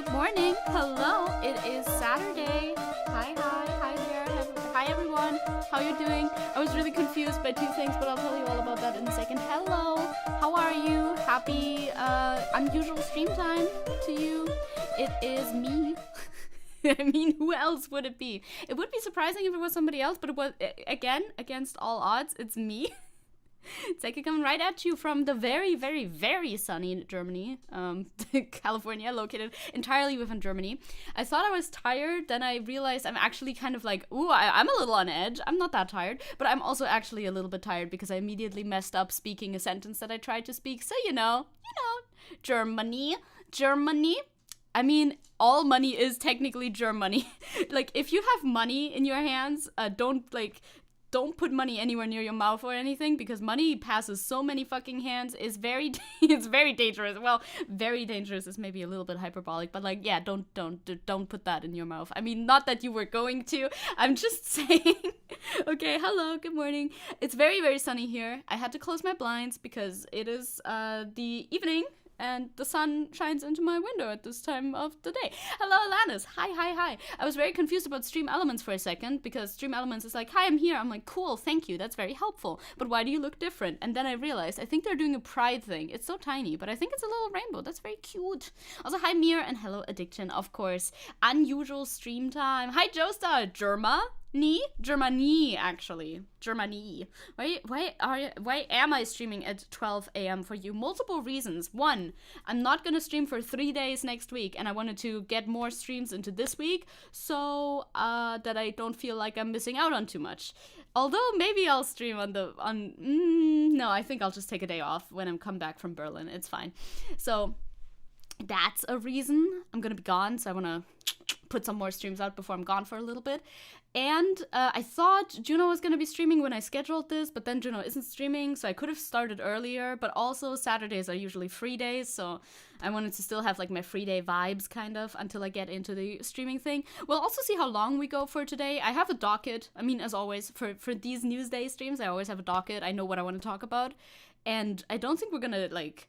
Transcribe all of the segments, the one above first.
Good morning. Hello. It is Saturday. Hi there. Hi everyone. How are you doing? I was really confused by two things, but I'll tell you all about that in a second. Hello. How are you? Happy unusual stream time to you. It is me. I mean, who else would it be? It would be surprising if it was somebody else, but it was, again, against all odds, it's me. Zecke coming right at you from the very, very, very sunny Germany, California, located entirely within Germany. I thought I was tired, then I realized I'm actually kind of like, ooh, I'm a little on edge. I'm not that tired, but I'm also actually a little bit tired because I immediately messed up speaking a sentence that I tried to speak. So, Germany. I mean, all money is technically Germany. Like, if you have money in your hands, don't put money anywhere near your mouth or anything, because money passes so many fucking hands. It's very dangerous. Well, very dangerous is maybe a little bit hyperbolic, but like, yeah, don't put that in your mouth. I mean, not that you were going to. I'm just saying. Okay, hello, good morning. It's very, very sunny here. I had to close my blinds because it is the evening. And the sun shines into my window at this time of the day. Hello, Alanis. Hi. I was very confused about StreamElements for a second, because StreamElements is like, hi, I'm here. I'm like, cool, thank you. That's very helpful. But why do you look different? And then I realized, I think they're doing a pride thing. It's so tiny, but I think it's a little rainbow. That's very cute. Also, hi, Mir, and hello, Addiction, of course. Unusual stream time. Hi, Joestar. Germany, actually. Germany. Why am I streaming at 12 a.m. for you? Multiple reasons. One, I'm not gonna stream for 3 days next week, and I wanted to get more streams into this week so that I don't feel like I'm missing out on too much. Although maybe I'll stream no, I think I'll just take a day off when I'm come back from Berlin. It's fine. So that's a reason. I'm gonna be gone, so I wanna put some more streams out before I'm gone for a little bit. And I thought Juno was going to be streaming when I scheduled this, but then Juno isn't streaming, so I could have started earlier. But also Saturdays are usually free days, so I wanted to still have like my free day vibes kind of until I get into the streaming thing. We'll also see how long we go for today. I have a docket. I mean, as always, for these Newsday streams, I always have a docket. I know what I want to talk about. And I don't think we're going to like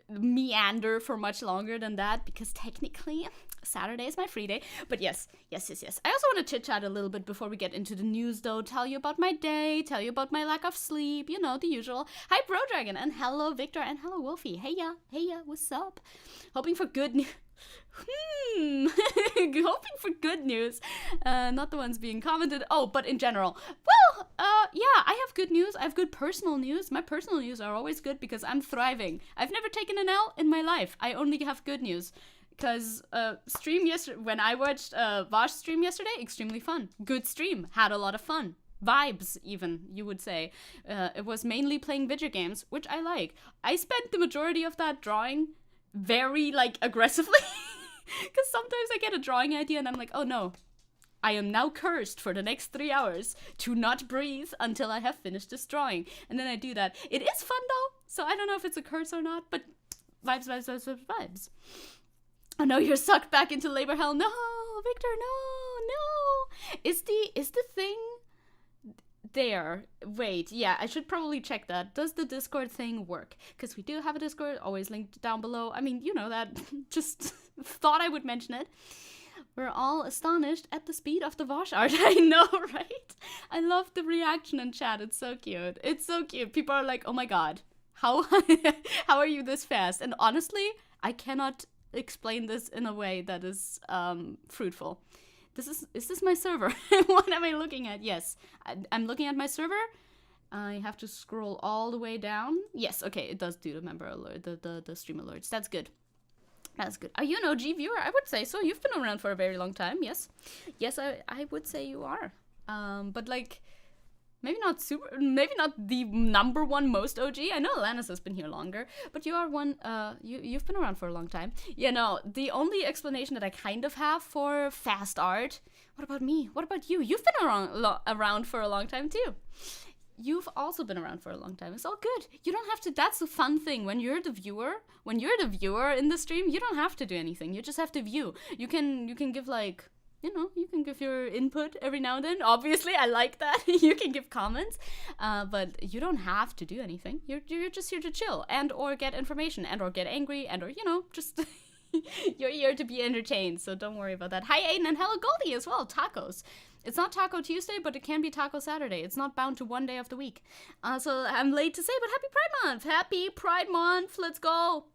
meander for much longer than that, because technically Saturday is my free day. But yes. I also want to chit chat a little bit before we get into the news, though. Tell you about my day, tell you about my lack of sleep, the usual. Hi, Bro Dragon, and hello, Victor, and hello, Wolfie. Hey ya, what's up? Hoping for good news. Hoping for good news, not the ones being commented. Oh, but in general, well, yeah, I have good news. I have good personal news. My personal news are always good because I'm thriving. I've never taken an L in my life. I only have good news. Because stream yesterday, when I watched Vaush stream yesterday, extremely fun. Good stream, had a lot of fun. Vibes, even, you would say. It was mainly playing video games, which I like. I spent the majority of that drawing very, like, aggressively. Because sometimes I get a drawing idea and I'm like, oh no, I am now cursed for the next 3 hours to not breathe until I have finished this drawing. And then I do that. It is fun though, so I don't know if it's a curse or not, but vibes. Oh no, you're sucked back into labor hell. No, Victor, no. Is the thing there? Wait, yeah, I should probably check that. Does the Discord thing work? Because we do have a Discord, always linked down below. I mean, you know that. Just thought I would mention it. We're all astonished at the speed of the Vaush art. I know, right? I love the reaction in chat. It's so cute. People are like, oh my god, how are you this fast? And honestly, I cannot explain this in a way that is fruitful. Is this my server? What am I looking at? Yes, I'm looking at my server. I have to scroll all the way down. Yes, okay, it does do the member alert, the stream alerts. That's good. Are you an OG viewer? I would say so. You've been around for a very long time. Yes, I would say you are. But like, maybe not the number one most OG. I know Alanis has been here longer, but you are one. You've been around for a long time. Yeah, no. The only explanation that I kind of have for fast art. What about me? What about you? You've been around for a long time too. You've also been around for a long time. It's all good. You don't have to. That's the fun thing. When you're the viewer in the stream, you don't have to do anything. You just have to view. You can give like, you can give your input every now and then. Obviously, I like that. You can give comments, but you don't have to do anything. You're just here to chill and or get information and or get angry and or just You're here to be entertained, so don't worry about that. Hi, Aiden, and hello, Goldie, as well. Tacos. It's not Taco Tuesday, but it can be Taco Saturday. It's not bound to one day of the week. So I'm late to say, but happy Pride Month. Happy Pride Month. Let's go.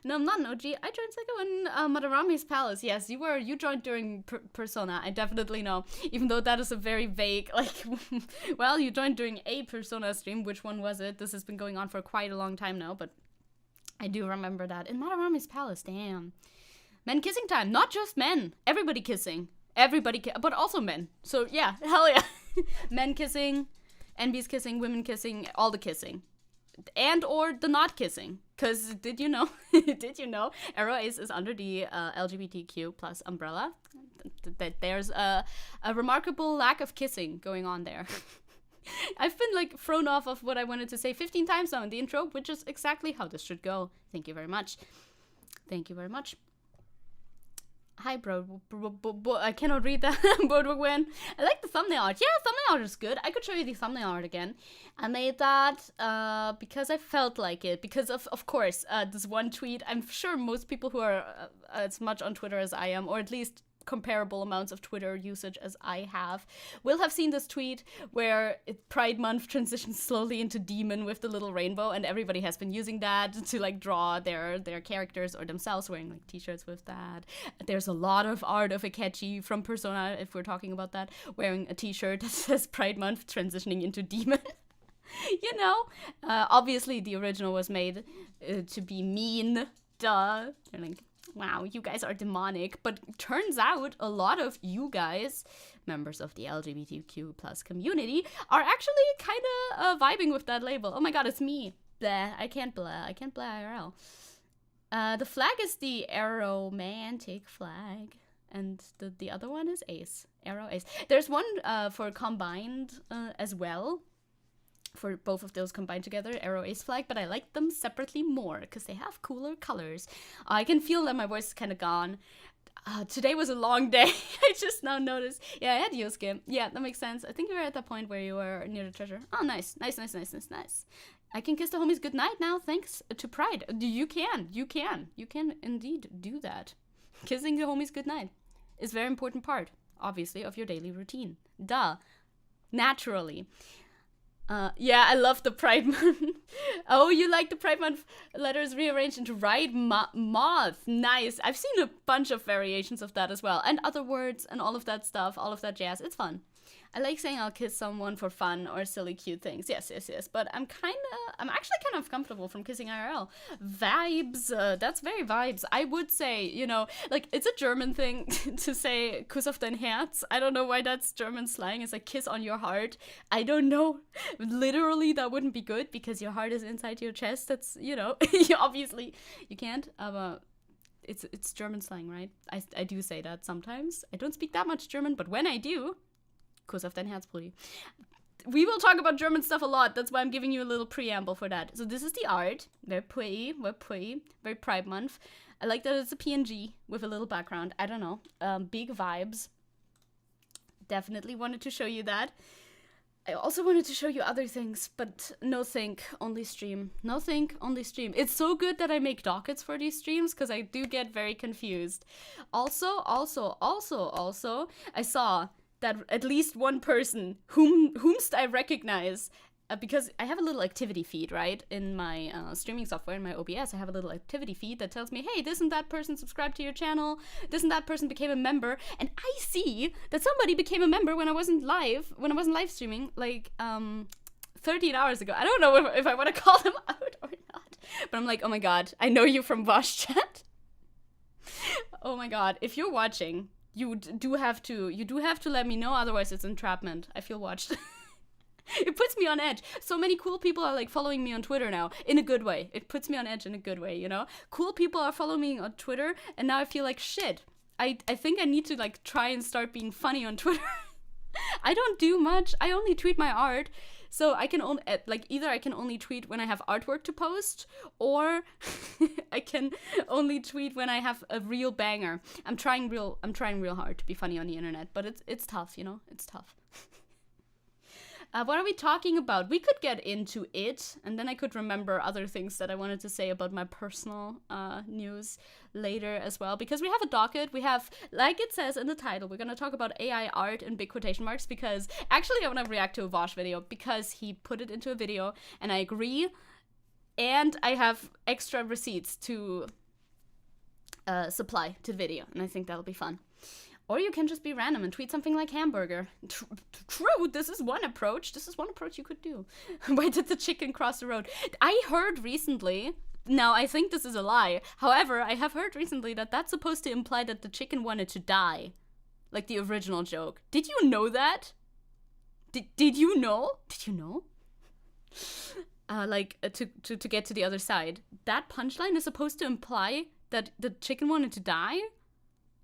No, I'm not an OG. I joined Zecke in Madarami's Palace. Yes, you joined during Persona. I definitely know. Even though that is a very vague, like, well, you joined during a Persona stream. Which one was it? This has been going on for quite a long time now, but I do remember that. In Madarami's Palace, damn. Men kissing time. Not just men. Everybody kissing. But also men. So, yeah, hell yeah. Men kissing, NBs kissing, women kissing, all the kissing. And or the not kissing. Because did you know? Arrow Ace is under the LGBTQ plus umbrella. That there's a remarkable lack of kissing going on there. I've been like thrown off of what I wanted to say 15 times now in the intro, which is exactly how this should go. Thank you very much. Thank you very much. Hi, bro. I cannot read that. Bodwin. I like the thumbnail art. Yeah, thumbnail art is good. I could show you the thumbnail art again. I made that because I felt like it. Because of course, this one tweet. I'm sure most people who are as much on Twitter as I am, or at least comparable amounts of Twitter usage as I have, will have seen this tweet where Pride Month transitions slowly into demon with the little rainbow, and everybody has been using that to like draw their characters or themselves wearing like t-shirts with that. There's a lot of art of Akechi from Persona, if we're talking about that, wearing a t-shirt that says Pride Month transitioning into demon. You know, obviously the original was made to be mean, duh. They're like, wow, you guys are demonic. But turns out a lot of you guys, members of the LGBTQ plus community, are actually kind of vibing with that label. Oh my god, it's me. Bleh, I can't blah IRL. The flag is the aromantic flag. And the other one is Ace. Arrow Ace. There's one for combined as well. For both of those combined together, Arrow Ace flag, but I like them separately more because they have cooler colors. I can feel that my voice is kind of gone. Today was a long day. I just now noticed. Yeah, I had Yosuke. Yeah, that makes sense. I think you were at that point where you were near the treasure. Oh, nice. I can kiss the homies goodnight now, thanks to Pride. You can indeed do that. Kissing the homies goodnight is a very important part, obviously, of your daily routine. Duh. Naturally. Yeah, I love the Pride Month. Oh, you like the Pride Month letters rearranged into Ride Moth. Nice. I've seen a bunch of variations of that as well. And other words and all of that stuff, all of that jazz. It's fun. I like saying I'll kiss someone for fun or silly cute things. Yes. But I'm actually kind of comfortable from kissing IRL. Vibes. That's very vibes. I would say, you know, like it's a German thing to say Kuss auf dein Herz. I don't know why that's German slang. It's like kiss on your heart. I don't know. Literally, that wouldn't be good because your heart is inside your chest. That's, you know, obviously you can't. It's German slang, right? I do say that sometimes. I don't speak that much German, but when I do, Kuss auf dein Herz, Brudi. We will talk about German stuff a lot. That's why I'm giving you a little preamble for that. So this is the art. Very pretty. Very Pride Month. I like that it's a PNG with a little background. I don't know. Big vibes. Definitely wanted to show you that. I also wanted to show you other things, but no think, only stream. No think, only stream. It's so good that I make dockets for these streams because I do get very confused. Also, I saw that at least one person whomst I recognize, because I have a little activity feed, right? In my streaming software, in my OBS, I have a little activity feed that tells me, hey, this and that person subscribed to your channel, this and that person became a member, and I see that somebody became a member when I wasn't live streaming, like 13 hours ago. I don't know if I want to call them out or not, but I'm like, oh my god, I know you from Vaush chat. Oh my god, if you're watching, you do have to let me know, otherwise it's entrapment. I feel watched. It puts me on edge. So many cool people are like following me on Twitter now, in a good way. It puts me on edge in a good way, you know? Cool people are following me on Twitter, and now I feel like shit. I think I need to like try and start being funny on Twitter. I don't do much. I only tweet my art. So I can only either I can only tweet when I have artwork to post, or I can only tweet when I have a real banger. I'm trying real hard to be funny on the internet, but it's tough, you know? It's tough. What are we talking about? We could get into it, and then I could remember other things that I wanted to say about my personal news later as well, because we have a docket. We have, like it says in the title, we're going to talk about AI art in big quotation marks, because actually I want to react to a Vaush video because he put it into a video, and I agree, and I have extra receipts to supply to the video, and I think that'll be fun. Or you can just be random and tweet something like hamburger. True, this is one approach. This is one approach you could do. Why did the chicken cross the road? I heard recently, now I think this is a lie, however, I have heard recently that that's supposed to imply that the chicken wanted to die. Like the original joke. Did you know that? Did you know? Did you know? To get to the other side. That punchline is supposed to imply that the chicken wanted to die?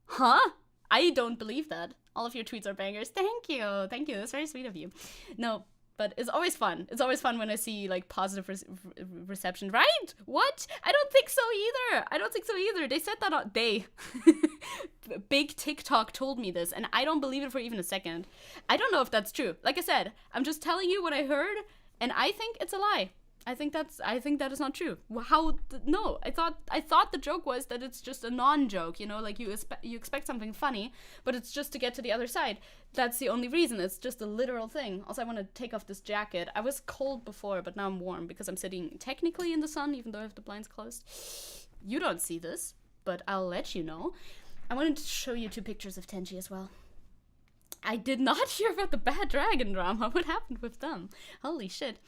Huh? I don't believe that. All of your tweets are bangers. Thank you. Thank you. That's very sweet of you. No, but it's always fun. It's always fun when I see, like, positive reception. Right? What? I don't think so either. I don't think so either. They said that on... They. Big TikTok told me this, and I don't believe it for even a second. I don't know if that's true. Like I said, I'm just telling you what I heard, and I think it's a lie. I think that is not true. No, I thought the joke was that it's just a non-joke, you know, like you expect something funny, but it's just to get to the other side. That's the only reason. It's just a literal thing. Also, I want to take off this jacket. I was cold before, but now I'm warm because I'm sitting technically in the sun, even though I have the blinds closed. You don't see this, but I'll let you know. I wanted to show you 2 pictures of Tenji as well. I did not hear about the bad dragon drama. What happened with them? Holy shit.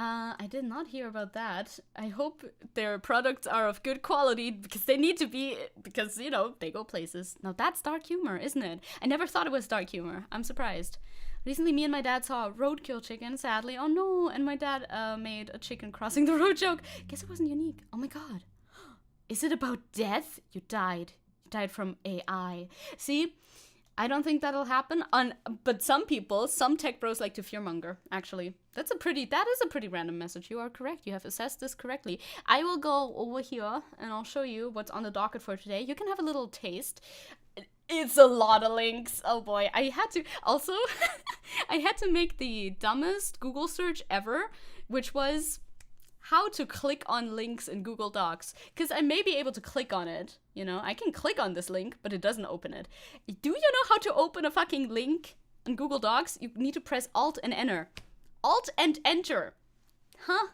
I did not hear about that. I hope their products are of good quality, because they need to be, because, you know, they go places. Now that's dark humor, isn't it? I never thought it was dark humor. I'm surprised. Recently, me and my dad saw a roadkill chicken, sadly. Oh no, and my dad made a chicken crossing the road joke. Guess it wasn't unique. Oh my god. Is it about death? You died. You died from AI. See? I don't think that'll happen, but some tech bros like to fearmonger, actually. That is a pretty random message. You are correct. You have assessed this correctly. I will go over here and I'll show you what's on the docket for today. You can have a little taste. It's a lot of links. Oh boy. I had to make the dumbest Google search ever, which was how to click on links in Google Docs, because I may be able to click on it, you know, I can click on this link, but it doesn't open it. Do you know how to open a fucking link in Google Docs? You need to press Alt and Enter. Alt and Enter. Huh?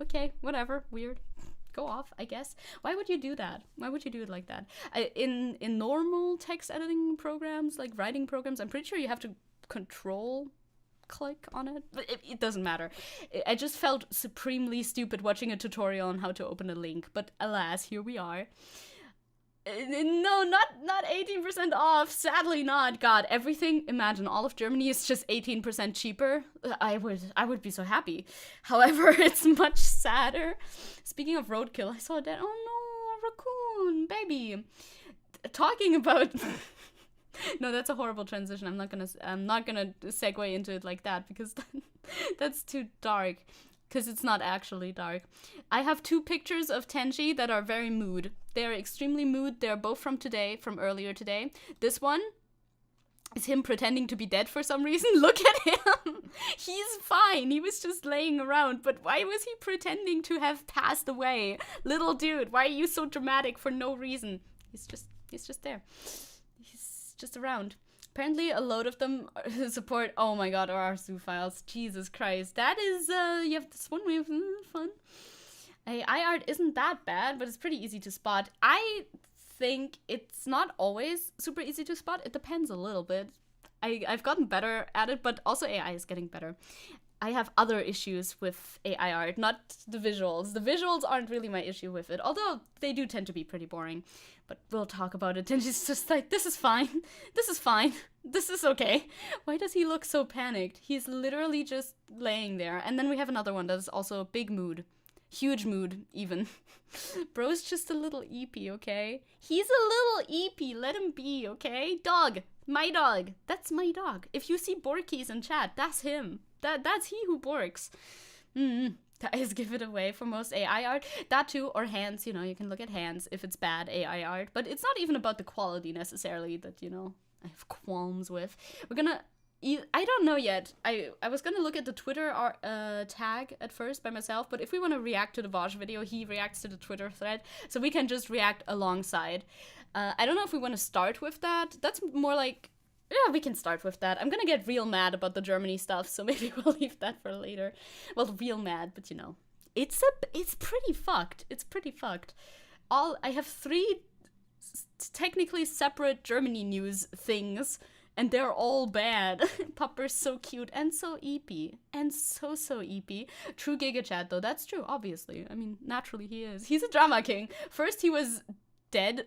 Okay, whatever, weird. Go off, I guess. Why would you do that? Why would you do it like that? In normal text editing programs, like writing programs, I'm pretty sure you have to control click on it, but it doesn't matter. I just felt supremely stupid watching a tutorial on how to open a link, but alas, here we are. No, not 18% off, sadly not. God, everything, imagine all of Germany is just 18% cheaper. I would be so happy. However, it's much sadder. Speaking of roadkill, I saw that. Oh no, a raccoon, baby. Talking about no, that's a horrible transition. I'm not gonna segue into it like that, because that's too dark. Because it's not actually dark. I have 2 pictures of Tenji that are very mood. They are extremely mood. They are both from earlier today. This one is him pretending to be dead for some reason. Look at him. He's fine. He was just laying around. But why was he pretending to have passed away? Little dude, why are you so dramatic for no reason? He's just there. Just around. Apparently a load of them support, oh my god, RSU files. Jesus Christ. That is, you have this one way of fun. AI art isn't that bad, but it's pretty easy to spot. I think it's not always super easy to spot. It depends a little bit. I've gotten better at it, but also AI is getting better. I have other issues with AI art, not the visuals. The visuals aren't really my issue with it, although they do tend to be pretty boring. But we'll talk about it. And she's just like, this is fine. This is fine. This is okay. Why does he look so panicked? He's literally just laying there. And then we have another one that is also a big mood. Huge mood, even. Bro's just a little eepy, okay? He's a little eepy. Let him be, okay? Dog. My dog. That's my dog. If you see Borkies in chat, that's him. That's he who borks. That is give it away for most AI art. That too, or hands, you know, you can look at hands if it's bad AI art. But it's not even about the quality necessarily that, you know, I have qualms with. We're gonna I don't know yet. I was gonna look at the Twitter tag at first by myself, but if we want to react to the Vaush video, he reacts to the Twitter thread, so we can just react alongside. I don't know if we want to start with that. That's more like, yeah, we can start with that. I'm gonna get real mad about the Germany stuff, so maybe we'll leave that for later. Well, real mad, but you know, it's pretty fucked. It's pretty fucked. I have 3 technically separate Germany news things, and they're all bad. Popper's so cute and so eepy. And so eepy. True Giga Chat, though. That's true, obviously. I mean, naturally he is. He's a drama king. First he was dead.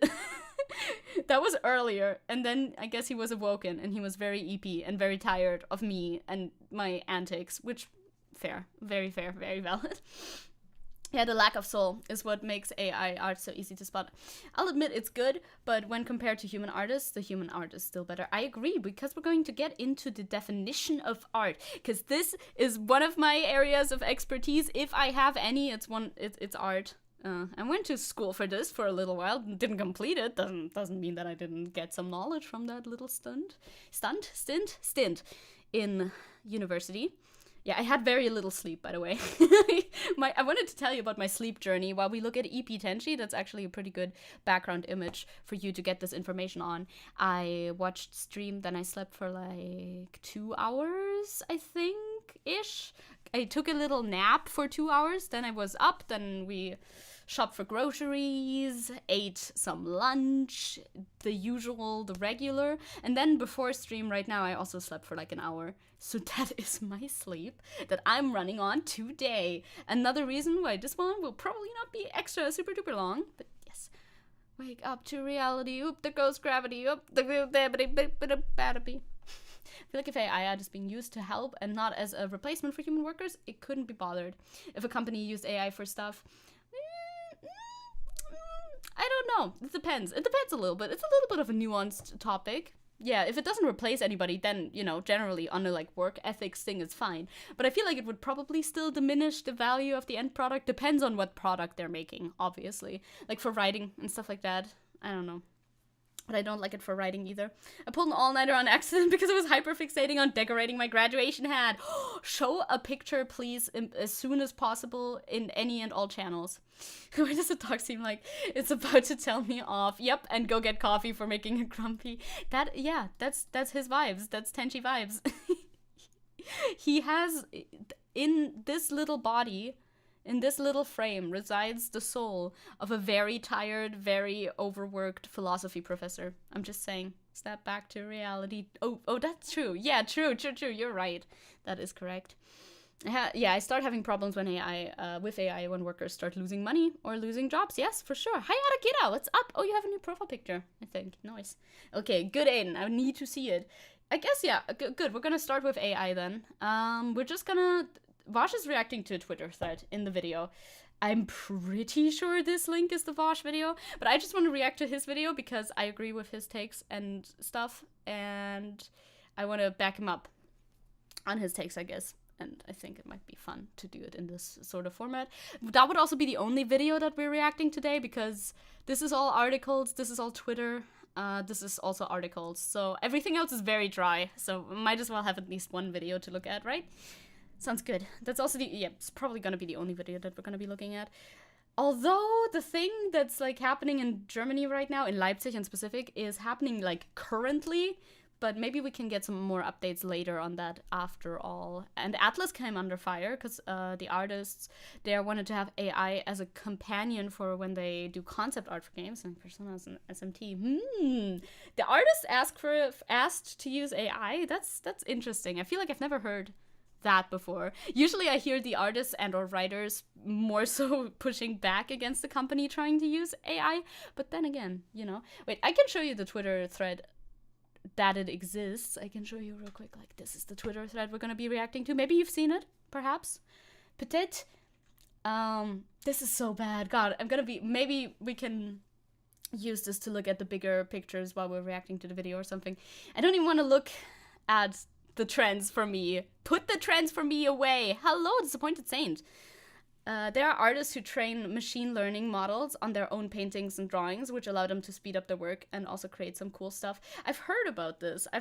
That was earlier. And then I guess he was awoken, and he was very eepy and very tired of me and my antics, which, fair. Very fair. Very valid. Yeah, the lack of soul is what makes AI art so easy to spot. I'll admit it's good, but when compared to human artists, the human art is still better. I agree, because we're going to get into the definition of art, because this is one of my areas of expertise. If I have any, it's art. I went to school for this for a little while, didn't complete it. Doesn't mean that I didn't get some knowledge from that little stint in university. Yeah, I had very little sleep, by the way. I wanted to tell you about my sleep journey while we look at EP Tenchi. That's actually a pretty good background image for you to get this information on. I watched stream, then I slept for like 2 hours, I think-ish. I took a little nap for 2 hours, then I was up, then we shopped for groceries, ate some lunch, the usual, the regular, and then before stream right now I also slept for like an hour. So that is my sleep that I'm running on today. Another reason why this one will probably not be extra super duper long, but yes. Wake up to reality, oop, there goes gravity, oop, I feel like if AI is being used to help and not as a replacement for human workers, it couldn't be bothered. If a company used AI for stuff, I don't know. It depends. It depends a little bit. It's a little bit of a nuanced topic. Yeah, if it doesn't replace anybody, then, you know, generally on a, like, work ethics thing, it's fine. But I feel like it would probably still diminish the value of the end product. Depends on what product they're making, obviously. Like, for writing and stuff like that. I don't know. But I don't like it for writing either. I pulled an all-nighter on accident because I was hyper-fixating on decorating my graduation hat. Show a picture, please, as soon as possible in any and all channels. Why does the dog seem like it's about to tell me off? Yep, and go get coffee for making a grumpy. That's his vibes. That's Tenchi vibes. He has, in this little body, in this little frame, resides the soul of a very tired, very overworked philosophy professor. I'm just saying. Step back to reality. Oh, that's true. Yeah, true. You're right. That is correct. Yeah, I start having problems when with AI when workers start losing money or losing jobs. Yes, for sure. Hi, Arakira, what's up? Oh, you have a new profile picture, I think. Nice. Okay, good, Aiden. I need to see it. I guess, yeah, good. We're gonna start with AI then. We're just gonna... Vaush is reacting to a Twitter thread in the video. I'm pretty sure this link is the Vaush video, but I just want to react to his video because I agree with his takes and stuff, and I want to back him up on his takes, I guess. And I think it might be fun to do it in this sort of format. That would also be the only video that we're reacting today, because this is all articles, this is all Twitter, this is also articles. So everything else is very dry, so might as well have at least one video to look at, right? Sounds good. That's also it's probably gonna be the only video that we're gonna be looking at. Although the thing that's like happening in Germany right now, in Leipzig in specific, is happening like currently, but maybe we can get some more updates later on that after all. And Atlas came under fire because the artists there wanted to have AI as a companion for when they do concept art for games and personas and SMT. The artists asked to use AI. That's interesting. I feel like I've never heard that before. Usually I hear the artists and or writers more so pushing back against the company trying to use AI, but then again, you know. Wait, I can show you the Twitter thread that it exists. I can show you real quick, like, this is the Twitter thread we're gonna be reacting to. Maybe you've seen it, perhaps. Peut-être. This is so bad. God, maybe we can use this to look at the bigger pictures while we're reacting to the video or something. I don't even want to look at the trends for me. Put the trends for me away. Hello, Disappointed Saint. There are artists who train machine learning models on their own paintings and drawings, which allow them to speed up their work and also create some cool stuff. I've heard about this. I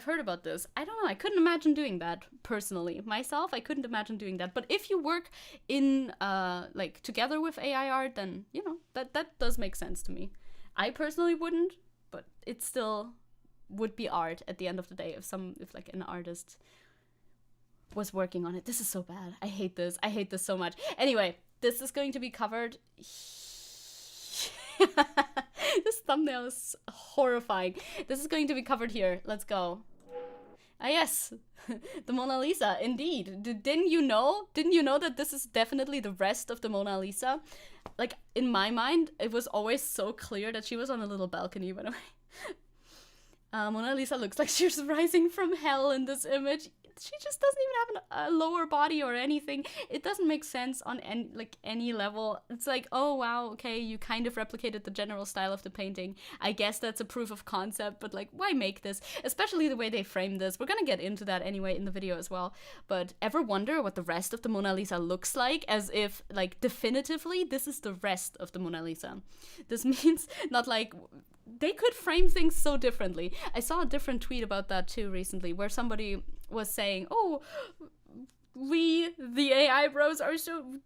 don't know. I couldn't imagine doing that personally. Myself, I couldn't imagine doing that. But if you work in, like, together with AI art, then, you know, that does make sense to me. I personally wouldn't, but it still would be art at the end of the day if like an artist was working on it. This is so bad. I hate this so much. Anyway, this is going to be covered. This thumbnail is horrifying. This is going to be covered here. Let's go. Ah, yes. The Mona Lisa, indeed. Didn't you know that this is definitely the rest of the Mona Lisa? Like, in my mind, it was always so clear that she was on a little balcony, by the way. Mona Lisa looks like she's rising from hell in this image. She just doesn't even have a lower body or anything. It doesn't make sense on any level. It's like, oh wow, okay, you kind of replicated the general style of the painting. I guess that's a proof of concept, but like, why make this? Especially the way they frame this. We're gonna get into that anyway in the video as well. But ever wonder what the rest of the Mona Lisa looks like? As if, like, definitively, this is the rest of the Mona Lisa. This means not like... They could frame things so differently. I saw a different tweet about that too recently, where somebody was saying, "Oh, the AI bros are so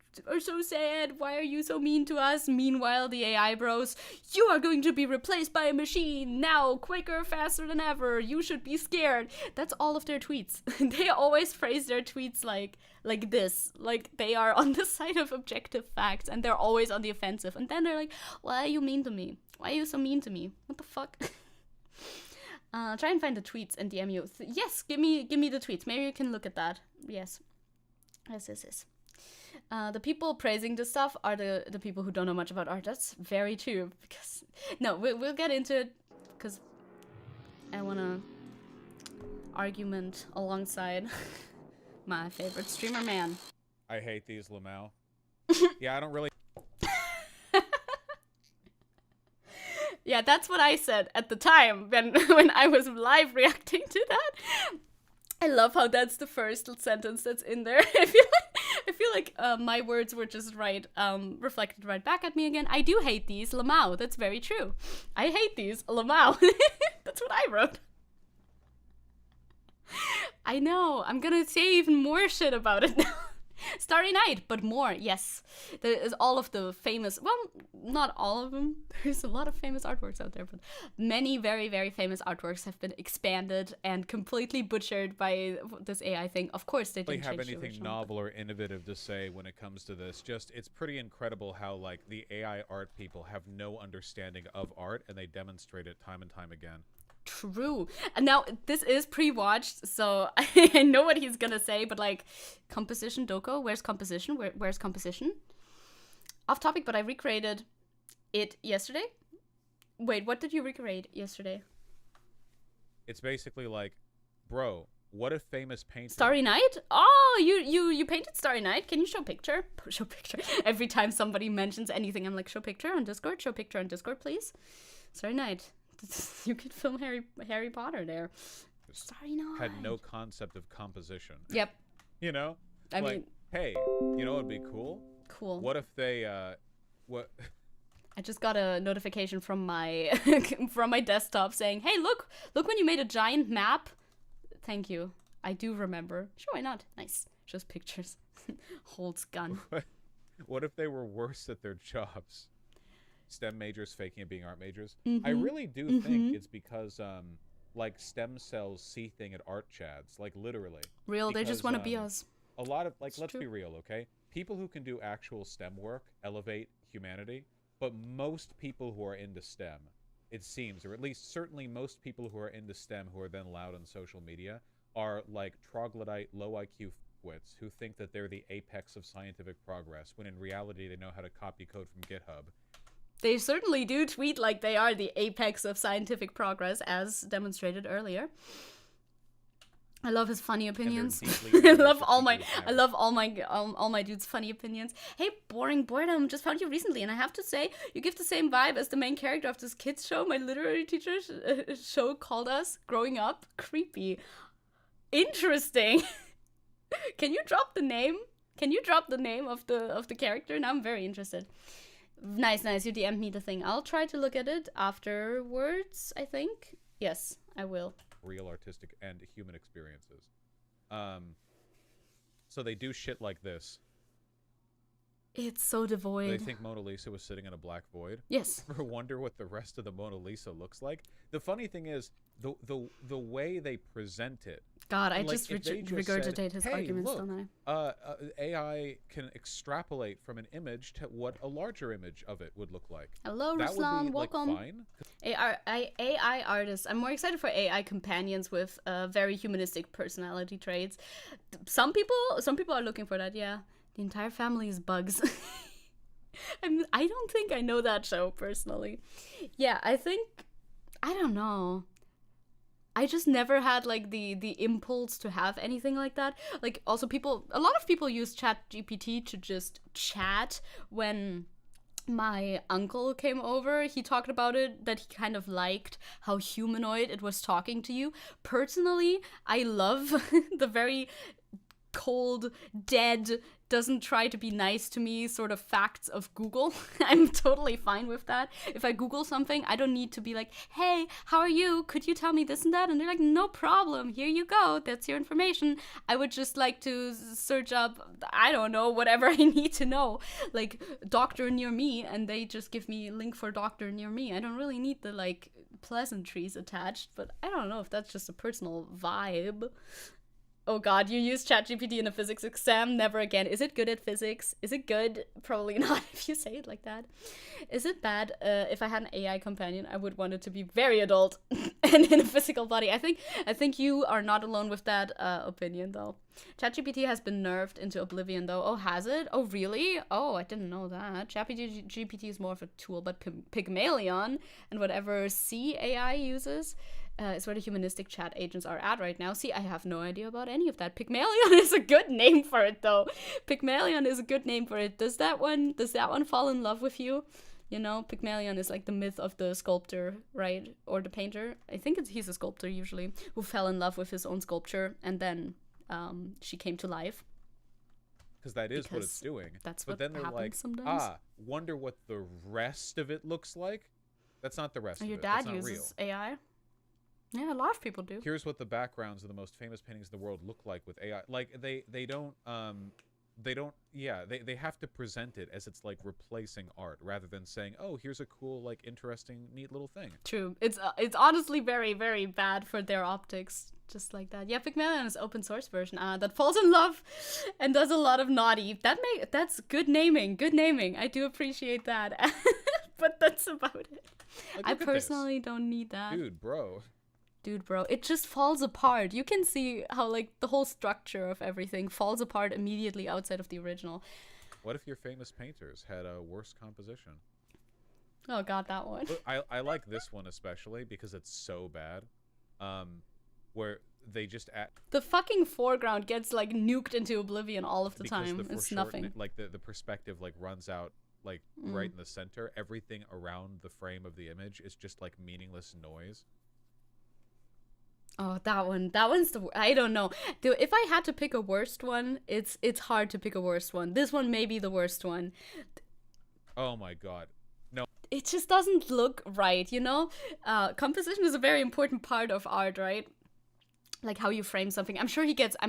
sad. Why are you so mean to us?" Meanwhile, the AI bros, "You are going to be replaced by a machine now, quicker, faster than ever. You should be scared." That's all of their tweets. They always phrase their tweets like this, like they are on the side of objective facts, and they're always on the offensive. And then they're like, "Why are you mean to me? Why are you so mean to me? What the fuck?" Try and find the tweets and DM you. Yes, give me the tweets. Maybe you can look at that. Yes. Yes. The people praising this stuff are the people who don't know much about art. That's very true. Because no, we'll get into it because I want to argument alongside my favorite streamer man. I hate these, Lamau. Yeah, I don't really... Yeah, that's what I said at the time when I was live reacting to that. I love how that's the first sentence that's in there. I feel like my words were just reflected right back at me again. I do hate these, Lamau. That's very true. I hate these, Lamau. That's what I wrote. I know. I'm gonna say even more shit about it now. Starry Night, but more, yes. There is all of the famous, well, not all of them. There's a lot of famous artworks out there, but many very, very famous artworks have been expanded and completely butchered by this AI thing. Of course, they didn't have anything novel or innovative to say when it comes to this. Just, it's pretty incredible how, like, the AI art people have no understanding of art, and they demonstrate it time and time again. True. And now this is pre-watched, so I know what he's gonna say, but like, composition, Doko, where's composition? Where's composition? Off topic, but I recreated it yesterday. Wait, what did you recreate yesterday? It's basically like, bro, what if famous painter... Starry Night? Oh, you painted Starry Night? Can you show picture? Show picture. Every time somebody mentions anything, I'm like, show picture on Discord, please. Starry Night. You could film Harry Potter there. Starry Night. Had no concept of composition. Yep. You know? I mean, hey, you know what would be cool? Cool. What if they, what... I just got a notification from my from my desktop saying, "Hey, look when you made a giant map." Thank you. I do remember. Sure, why not? Nice. Just pictures. Holds gun. What if they were worse at their jobs? STEM majors faking and being art majors. I really do think it's because like stem cells see thing at art chads, like literally. Real, because, they just want to be us. A lot of like, let's be real, okay? People who can do actual STEM work elevate humanity, but most people who are into STEM, it seems, or at least certainly most people who are into STEM who are then loud on social media, are like troglodyte, low IQ wits who think that they're the apex of scientific progress, when in reality they know how to copy code from GitHub. They certainly do tweet like they are the apex of scientific progress, as demonstrated earlier. I love his funny opinions. I love all my dudes' funny opinions. Hey, Boring Boredom, just found you recently, and I have to say, you give the same vibe as the main character of this kids show my literary teacher show called us growing up. Creepy. Interesting. Can you drop the name? Can you drop the name of the character? Now I'm very interested. Nice. You DM'd me the thing. I'll try to look at it afterwards, I think. Yes, I will. Real artistic and human experiences. So they do shit like this. It's so devoid. They think Mona Lisa was sitting in a black void. Yes. Or wonder what the rest of the Mona Lisa looks like. The funny thing is, the way they present it. God, I just regurgitate his arguments, look, don't I? AI can extrapolate from an image to what a larger image of it would look like. Hello, that Ruslan, would be, welcome. Like, fine. AI artists. I'm more excited for AI companions with very humanistic personality traits. Some people are looking for that. Yeah, the entire family is bugs. I don't think I know that show personally. Yeah, I don't know. I just never had like the impulse to have anything like that. Like also a lot of people use ChatGPT to just chat. When my uncle came over, he talked about it, that he kind of liked how humanoid it was talking to you. Personally, I love the very cold, dead, doesn't try to be nice to me sort of facts of Google. I'm totally fine with that. If I Google something, I don't need to be like, hey, how are you? Could you tell me this and that? And they're like, no problem. Here you go. That's your information. I would just like to search up, I don't know, whatever I need to know. Like, doctor near me, and they just give me a link for doctor near me. I don't really need the, like, pleasantries attached, but I don't know if that's just a personal vibe. Oh god, you use ChatGPT in a physics exam? Never again. Is it good at physics? Is it good? Probably not if you say it like that. Is it bad? If I had an AI companion, I would want it to be very adult and in a physical body. I think you are not alone with that opinion, though. ChatGPT has been nerfed into oblivion, though. Oh, has it? Oh, really? Oh, I didn't know that. ChatGPT is more of a tool, but Pygmalion and whatever C AI uses is where the humanistic chat agents are at right now. See, I have no idea about any of that. Pygmalion is a good name for it, though. Pygmalion is a good name for it. Does that one fall in love with you? You know, Pygmalion is like the myth of the sculptor, right? Or the painter. I think he's a sculptor usually, who fell in love with his own sculpture, and then she came to life. Because that is what it's doing. That's but what then they're happens like, sometimes. Wonder what the rest of it looks like? That's not the rest of it. Your dad That's not uses real. AI? Yeah, a lot of people do. Here's what the backgrounds of the most famous paintings in the world look like with AI. Like, they have to present it as it's like replacing art rather than saying, oh, here's a cool, like, interesting, neat little thing. True. It's honestly very, very bad for their optics. Just like that. Yeah, Pygmalion is open source version that falls in love and does a lot of naughty. That's good naming. Good naming. I do appreciate that. But that's about it. Like, I personally don't need that. Dude, bro, it just falls apart. You can see how, like, the whole structure of everything falls apart immediately outside of the original. What if your famous painters had a worse composition? Oh god, that one. I like this one especially because it's so bad. Where they just the fucking foreground gets, like, nuked into oblivion all of the time. It's nothing. Like, the perspective, like, runs out, like, right in the center. Everything around the frame of the image is just, like, meaningless noise. Oh, that one's I don't know. Dude, if I had to pick a worst one, it's hard to pick a worst one. This one may be the worst one. Oh my god. No. It just doesn't look right, you know? Composition is a very important part of art, right? Like how you frame something. I'm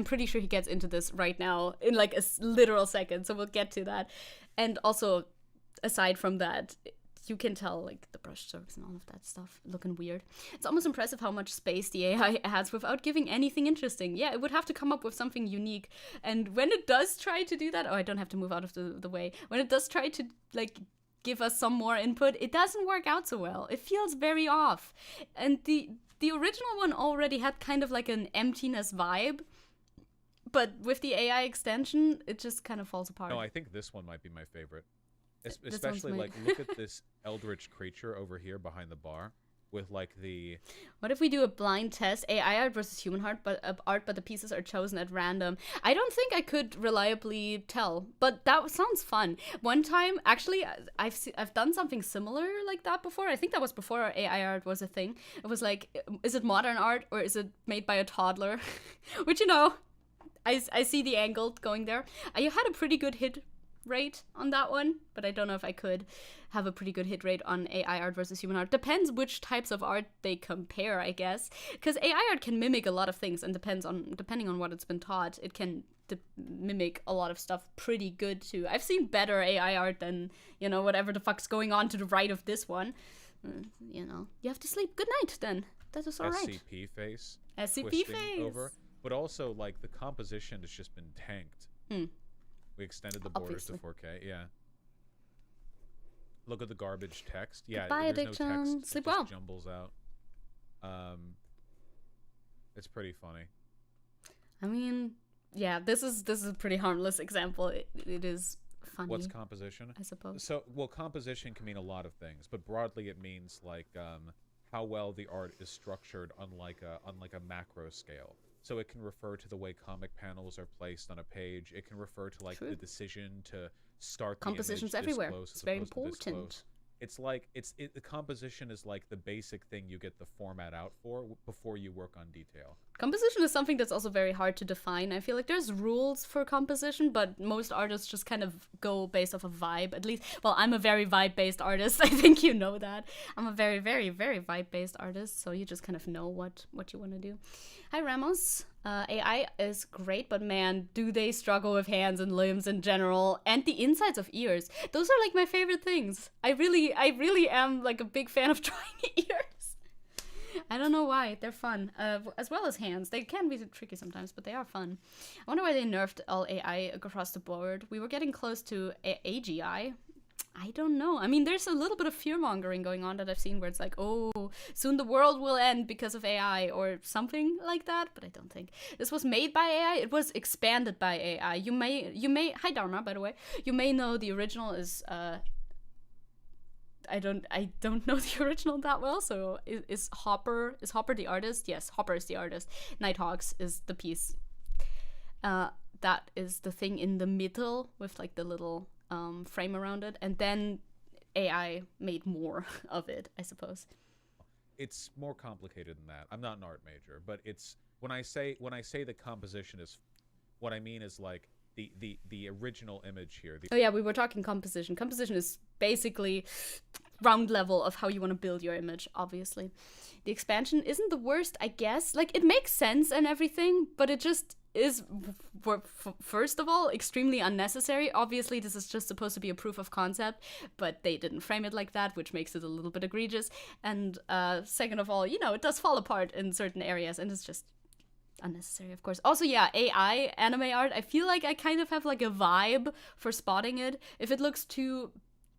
pretty sure he gets into this right now in like a literal second, so we'll get to that. And also, aside from that, you can tell, like, the brush strokes and all of that stuff looking weird. It's almost impressive how much space the AI has without giving anything interesting. Yeah, it would have to come up with something unique. And when it does try to do that, I don't have to move out of the way. When it does try to, like, give us some more input, it doesn't work out so well. It feels very off. And the original one already had kind of like an emptiness vibe. But with the AI extension, it just kind of falls apart. No, I think this one might be my favorite. Especially, like, look at this eldritch creature over here behind the bar with, like, the... What if we do a blind test? AI art versus human art, but the pieces are chosen at random. I don't think I could reliably tell, but that sounds fun. One time, actually, I've done something similar like that before. I think that was before AI art was a thing. It was like, is it modern art or is it made by a toddler? Which, you know... I see the angle going there. I had a pretty good hit rate on that one, but I don't know if I could have a pretty good hit rate on AI art versus human art. Depends which types of art they compare, I guess, because AI art can mimic a lot of things, and depending on what it's been taught, it can mimic a lot of stuff pretty good too. I've seen better AI art than, you know, whatever the fuck's going on to the right of this one. You know, you have to sleep. Good night then. That is all right. SCP face. SCP face. Over. But also, like, the composition has just been tanked. We extended the borders to 4K. Yeah. Look at the garbage text. Yeah, Goodbye, there's addiction. no text. Sleep it just well. jumbles out. It's pretty funny. I mean, yeah, this is a pretty harmless example. It is funny. What's composition? I suppose. So, well, composition can mean a lot of things, but broadly it means like how well the art is structured on like a macro scale. So it can refer to the way comic panels are placed on a page. It can refer to like the decision to start compositions the image everywhere. Close It's very important. It's like the composition is like the basic thing you get the format out for before you work on detail. Composition is something that's also very hard to define. I feel like there's rules for composition, but most artists just kind of go based off a vibe. At least, well, I'm a very vibe-based artist. I think you know that. I'm a very, very, very vibe-based artist, so you just kind of know what you want to do. Hi, Ramos. AI is great, but man, do they struggle with hands and limbs in general, and the insides of ears. Those are like my favorite things. I really am like a big fan of drawing ears. I don't know why. They're fun. As well as hands. They can be tricky sometimes, but they are fun. I wonder why they nerfed all AI across the board. We were getting close to AGI. I don't know. I mean, there's a little bit of fear-mongering going on that I've seen where it's like, oh, soon the world will end because of AI or something like that, but I don't think. This was made by AI. It was expanded by AI. You may, hi Dharma, by the way. You may know the original is, I don't know the original that well, so is Hopper the artist? Yes, Hopper is the artist. Nighthawks is the piece. That is the thing in the middle with like the little frame around it, and then AI made more of it, I suppose. It's more complicated than that. I'm not an art major, but it's when I say the composition is, what I mean is like the original image here. Oh yeah, we were talking composition. Composition is basically ground level of how you want to build your image, obviously. The expansion isn't the worst, I guess. Like, it makes sense and everything, but it just is, first of all, extremely unnecessary. Obviously, this is just supposed to be a proof of concept, but they didn't frame it like that, which makes it a little bit egregious. And second of all, you know, it does fall apart in certain areas, and it's just unnecessary, of course. Also, yeah, AI anime art, I feel like I kind of have like a vibe for spotting it. If it looks too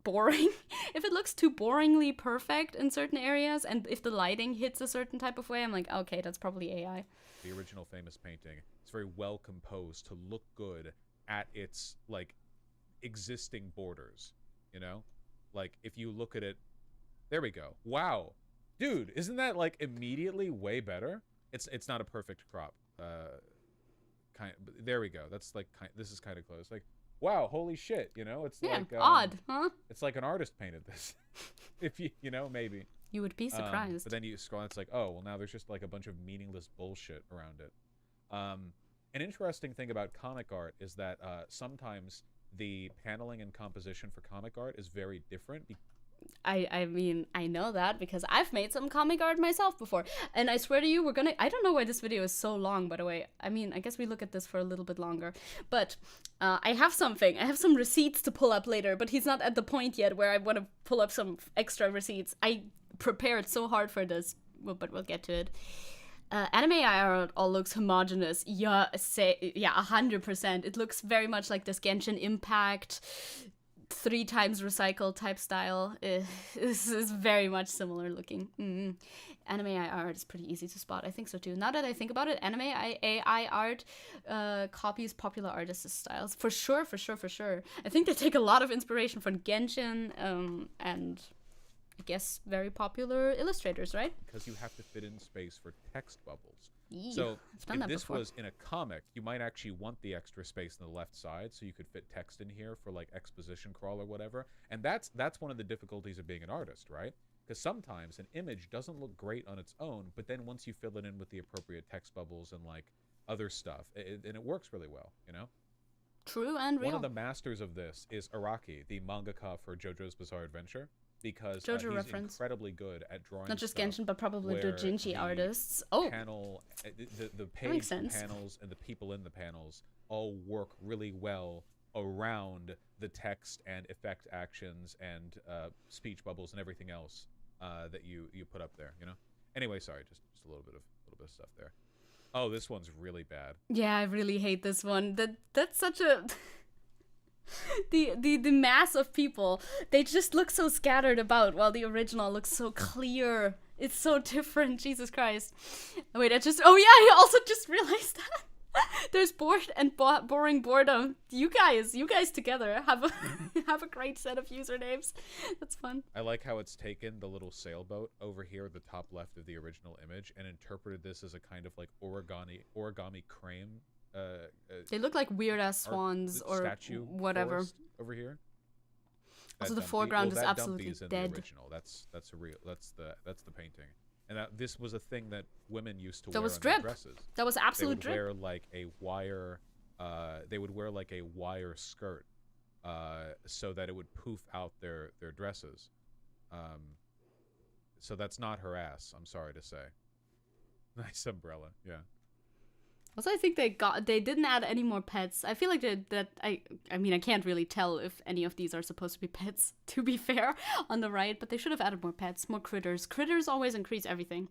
boring, if it looks too boringly perfect in certain areas, and if the lighting hits a certain type of way, I'm like, okay, that's probably AI. The original famous painting, it's very well composed to look good at its like existing borders, you know? Like, if you look at it, there we go. Wow, dude, isn't that like immediately way better? It's not a perfect crop, there we go. That's like this is kind of close. Like, wow, holy shit, you know? It's like odd, huh? It's like an artist painted this. If you know, maybe. You would be surprised. But then you scroll, it's like, oh, well, now there's just like a bunch of meaningless bullshit around it. An interesting thing about comic art is that sometimes the paneling and composition for comic art is very different. I mean, I know that because I've made some comic art myself before. And I swear to you, I don't know why this video is so long, by the way. I mean, I guess we look at this for a little bit longer. But I have something. I have some receipts to pull up later, but he's not at the point yet where I want to pull up some extra receipts. I prepared so hard for this, but we'll get to it. Anime art all looks homogenous. Yeah, 100%. It looks very much like this Genshin Impact 3 times recycled type style. This is very much similar looking. Anime art is pretty easy to spot. I think so too. Now that I think about it, anime AI art copies popular artists' styles. For sure. I think they take a lot of inspiration from Genshin and I guess very popular illustrators, right? Because you have to fit in space for text bubbles. Yeah, so if this before. was in a comic, you might actually want the extra space on the left side so you could fit text in here for like exposition crawl or whatever. And that's one of the difficulties of being an artist, right? Because sometimes an image doesn't look great on its own, but then once you fill it in with the appropriate text bubbles and like other stuff, and it works really well, you know? True and real. One of the masters of this is Araki, the mangaka for JoJo's Bizarre Adventure, because JoJo he's reference. incredibly good at drawing Not just stuff Genshin, but probably where doujinshi the artists. Oh, panel, the makes page sense. panels and the people in the panels all work really well around the text and effect actions and speech bubbles and everything else that you put up there, you know? Anyway, sorry, just a little bit of stuff there. Oh, this one's really bad. yeah, I really hate this one. That's such a the mass of people. They just look so scattered about, while the original looks so clear. It's so different. Jesus Christ. Wait, oh yeah, I also just realized that. There's bored and boring boredom. You guys together have a great set of usernames. That's fun. I like how it's taken the little sailboat over here at the top left of the original image and interpreted this as a kind of like origami crane. They look like weird ass swans or statue whatever. Over here. Also, That the dumpy- foreground is that absolutely dumpy is in dead. The original. That's the painting. And this was a thing that women used to That wear was on their drip. dresses. That was They absolute would drip. wear like a wire. They would wear like a wire skirt, so that it would poof out their dresses. So that's not her ass. I'm sorry to say. Nice umbrella. Yeah. Also, I think they didn't add any more pets. I feel like I mean, I can't really tell if any of these are supposed to be pets, to be fair, on the right, but they should have added more pets, more critters. Critters always increase everything.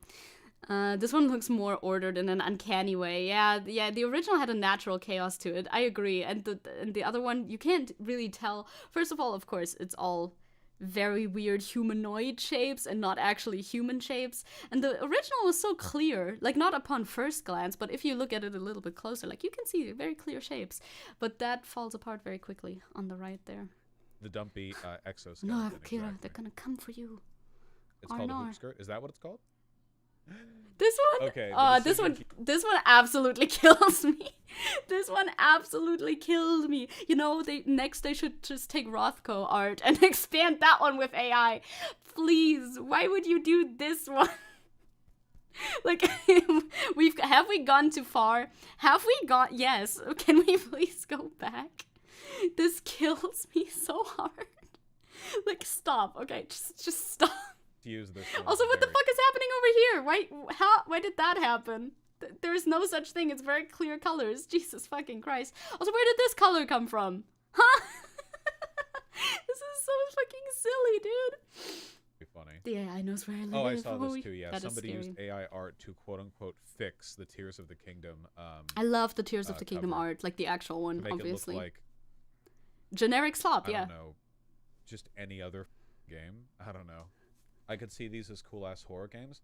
This one looks more ordered in an uncanny way. Yeah, the original had a natural chaos to it. I agree. And the other one, you can't really tell. First of all, of course, it's all very weird humanoid shapes and not actually human shapes. And the original was so clear, like not upon first glance, but if you look at it a little bit closer, like you can see very clear shapes. But that falls apart very quickly on the right there. The dumpy exoskeleton. No, Kira, exactly. they're gonna come for you. It's called a R&R. hoop skirt. Is that what it's called? This one? Okay. This one absolutely kills me. This one absolutely killed me. You know, they should just take Rothko art and expand that one with AI. Please, why would you do this one? Like, have we gone too far? Have we gone? Yes. Can we please go back? This kills me so hard. Like, stop. Okay, just stop. Use this Also, what the fuck is happening over here? Why did that happen? There's no such thing. It's very clear colors. Jesus fucking Christ. Also, where did this color come from? Huh? This is so fucking silly, dude. Be funny. The AI knows where I live. Oh, I saw this too. Yeah, That is somebody used scary. AI art to quote unquote fix the Tears of the Kingdom. I love the Tears of the Kingdom cover. art, like the actual one, To make obviously. it look like Generic slop, I yeah. don't know, just any other game. I don't know. I could see these as cool ass horror games.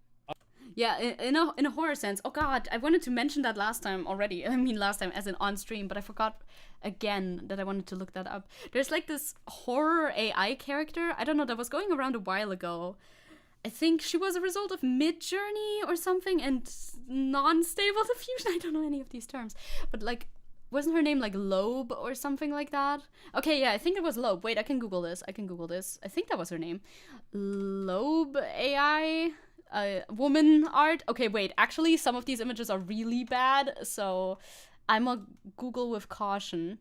Yeah, in a horror sense. Oh god, I wanted to mention that last time already. I mean last time as in on stream, but I forgot again that I wanted to look that up. There's like this horror AI character. I don't know, that was going around a while ago. I think she was a result of Mid-Journey or something and non-stable diffusion. I don't know any of these terms. But like, wasn't her name like Loeb or something like that? Okay, yeah, I think it was Loeb. Wait, I can Google this. I think that was her name. Loeb AI woman art. Okay, wait, actually some of these images are really bad, so I'm a Google with caution.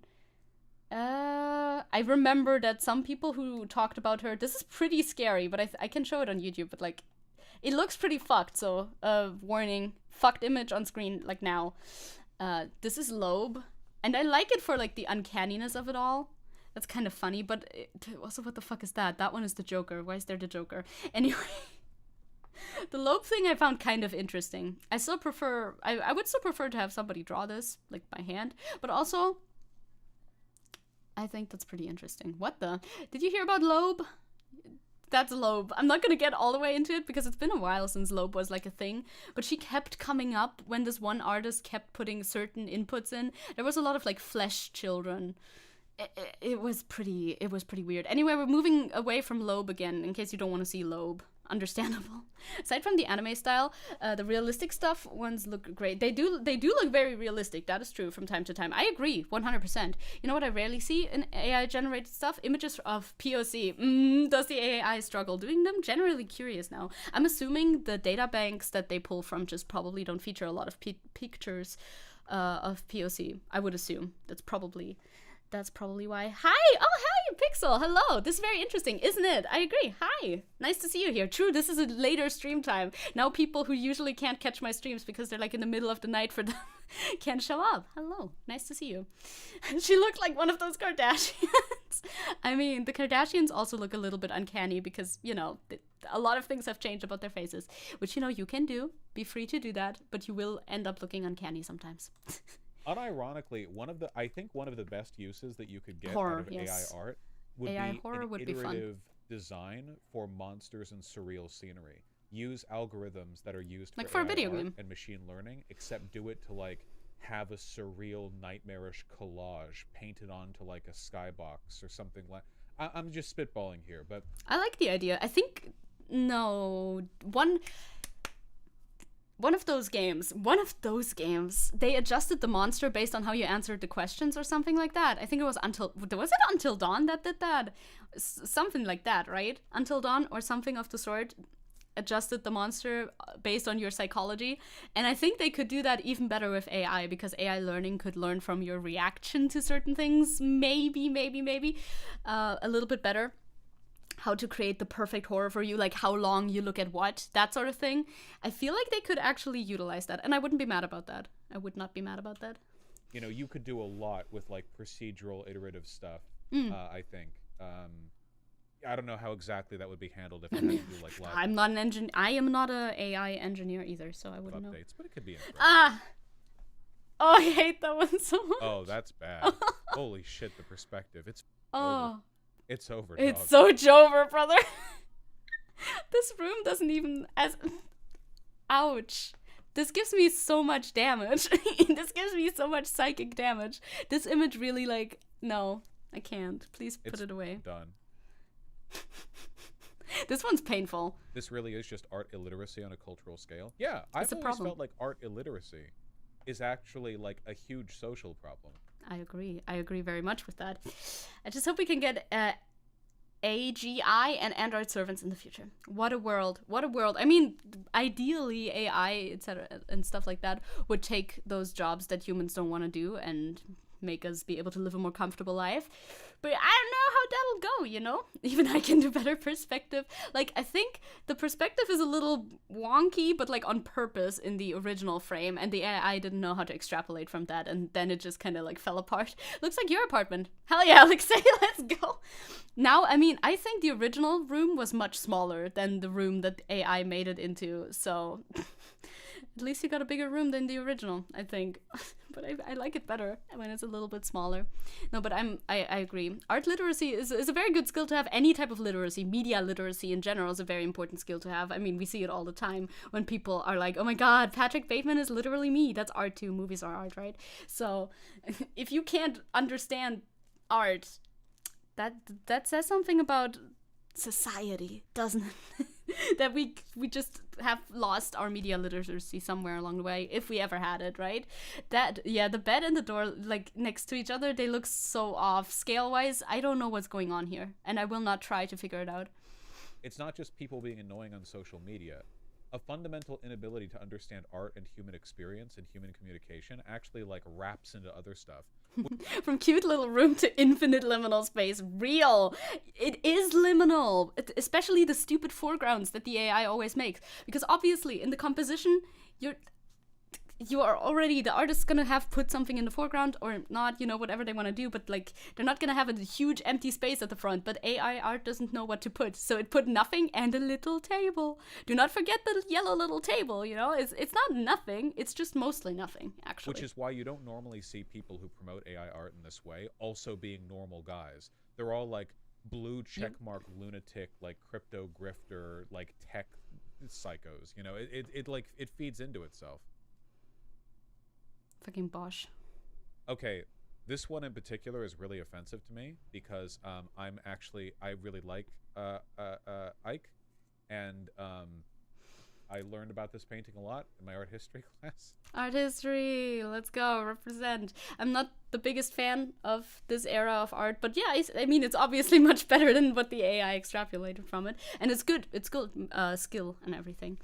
I remember that some people who talked about her, this is pretty scary, but I can show it on YouTube, but like, it looks pretty fucked, so warning, fucked image on screen, like now. This is Loeb, and I like it for like the uncanniness of it all. That's kind of funny, but also what the fuck is that? That one is the Joker. Why is there the Joker? Anyway, the Loeb thing I found kind of interesting. I still prefer, I would still prefer to have somebody draw this, like by hand, but also, I think that's pretty interesting. What the? Did you hear about Loeb? That's Loeb. I'm not gonna get all the way into it because it's been a while since Loeb was like a thing, but she kept coming up when this one artist kept putting certain inputs in. There was a lot of like flesh children. It was pretty weird. Anyway, we're moving away from Loeb again in case you don't want to see Loeb. Understandable. Aside from the anime style, the realistic stuff ones look great. They do look very realistic. That is true from time to time. I agree 100%. You know what I rarely see in AI generated stuff? Images of POC. Does the AI struggle doing them? Generally curious now. I'm assuming the data banks that they pull from just probably don't feature a lot of pictures of POC. I would assume that's probably why. Hi! Oh, hi, Pixel! Hello! This is very interesting, isn't it? I agree. Hi! Nice to see you here. True, this is a later stream time. Now people who usually can't catch my streams because they're like in the middle of the night for them can't show up. Hello. Nice to see you. She looked like one of those Kardashians. I mean, the Kardashians also look a little bit uncanny because, you know, a lot of things have changed about their faces, which, you know, you can do. Be free to do that, but you will end up looking uncanny sometimes. Unironically, I think one of the best uses that you could get horror, out of yes. AI art would AI be horror an would be fun. iterative design for monsters and surreal scenery. Use algorithms that are used like for a AI video art game and machine learning, except do it to like have a surreal, nightmarish collage painted onto like a skybox or something like. I'm just spitballing here, but I like the idea. I think one of those games, they adjusted the monster based on how you answered the questions or something like that. I think it was Until Dawn that did that? Something like that, right? Until Dawn or something of the sort adjusted the monster based on your psychology. And I think they could do that even better with AI, because AI learning could learn from your reaction to certain things, maybe, a little bit better. How to create the perfect horror for you, like how long you look at what, that sort of thing. I feel like they could actually utilize that, and I wouldn't be mad about that. I would not be mad about that. You know, you could do a lot with like procedural, iterative stuff. I think. I don't know how exactly that would be handled if I had to do like live. I'm not an engineer. I am not a AI engineer either, so I wouldn't know. But it could be interesting. Oh, I hate that one so much. Oh, that's bad. Holy shit, the perspective. It's over. It's over, dog. It's so over, brother. This room doesn't even ouch. This gives me so much damage. This gives me so much psychic damage. This image really, like, no, I can't. Please put it away. Done. This one's painful. This really is just art illiteracy on a cultural scale. Yeah, I've always felt like art illiteracy is actually like a huge social problem. I agree very much with that. I just hope we can get AGI and Android servants in the future. What a world. I mean, ideally AI, etc. and stuff like that would take those jobs that humans don't want to do and make us be able to live a more comfortable life. But I don't know how that'll go, you know? Even I can do better perspective. Like, I think the perspective is a little wonky, but like on purpose in the original frame, and the AI didn't know how to extrapolate from that, and then it just kind of like fell apart. Looks like your apartment. Hell yeah, Alexei, let's go. Now, I mean, I think the original room was much smaller than the room that AI made it into, so at least you got a bigger room than the original, I think. But I like it better when it's a little bit smaller. No, but I agree. Art literacy is a very good skill to have. Any type of literacy, media literacy in general, is a very important skill to have. I mean, we see it all the time when people are like, oh my god, Patrick Bateman is literally me. That's art too. Movies are art, right? So if you can't understand art, that says something about society, doesn't it? That we just have lost our media literacy somewhere along the way, if we ever had it, right? The bed and the door, like, next to each other, they look so off scale-wise. I don't know what's going on here, and I will not try to figure it out. It's not just people being annoying on social media. A fundamental inability to understand art and human experience and human communication actually, like, wraps into other stuff. From cute little room to infinite liminal space. Real. It is liminal. Especially the stupid foregrounds that the AI always makes. Because obviously, in the composition, you are already, the artist's gonna have put something in the foreground or not, you know, whatever they want to do, but like, they're not gonna have a huge empty space at the front. But AI art doesn't know what to put, so it put nothing and a little table. Do not forget the yellow little table, you know? It's not nothing, it's just mostly nothing, actually. Which is why you don't normally see people who promote AI art in this way also being normal guys. They're all like blue checkmark lunatic, like crypto grifter, like tech psychos, you know? It feeds into itself. Fucking Vaush. Okay, this one in particular is really offensive to me because I really like Ike, and I learned about this painting a lot in my art history class. Art history, let's go, represent. I'm not the biggest fan of this era of art, but yeah, I mean, it's obviously much better than what the AI extrapolated from it, and it's good skill and everything.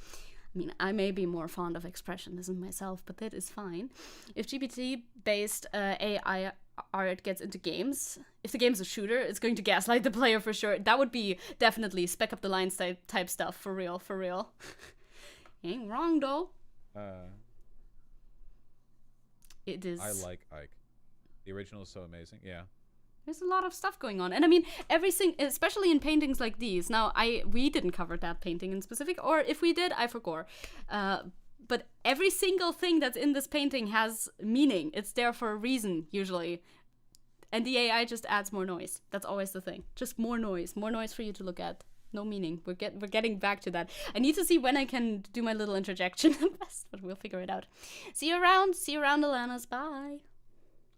I mean, I may be more fond of expressionism myself, but that is fine. If GPT-based AI art gets into games, if the game's a shooter, it's going to gaslight the player for sure. That would be definitely spec up the lines type stuff, for real, for real. Ain't wrong, though. It is. I like Ike. The original is so amazing, yeah. There's a lot of stuff going on. And I mean, especially in paintings like these. Now, we didn't cover that painting in specific, or if we did, I forgot. But every single thing that's in this painting has meaning. It's there for a reason, usually. And the AI just adds more noise. That's always the thing. Just more noise for you to look at. No meaning. We're getting back to that. I need to see when I can do my little interjection best, but we'll figure it out. See you around, Alanas. Bye.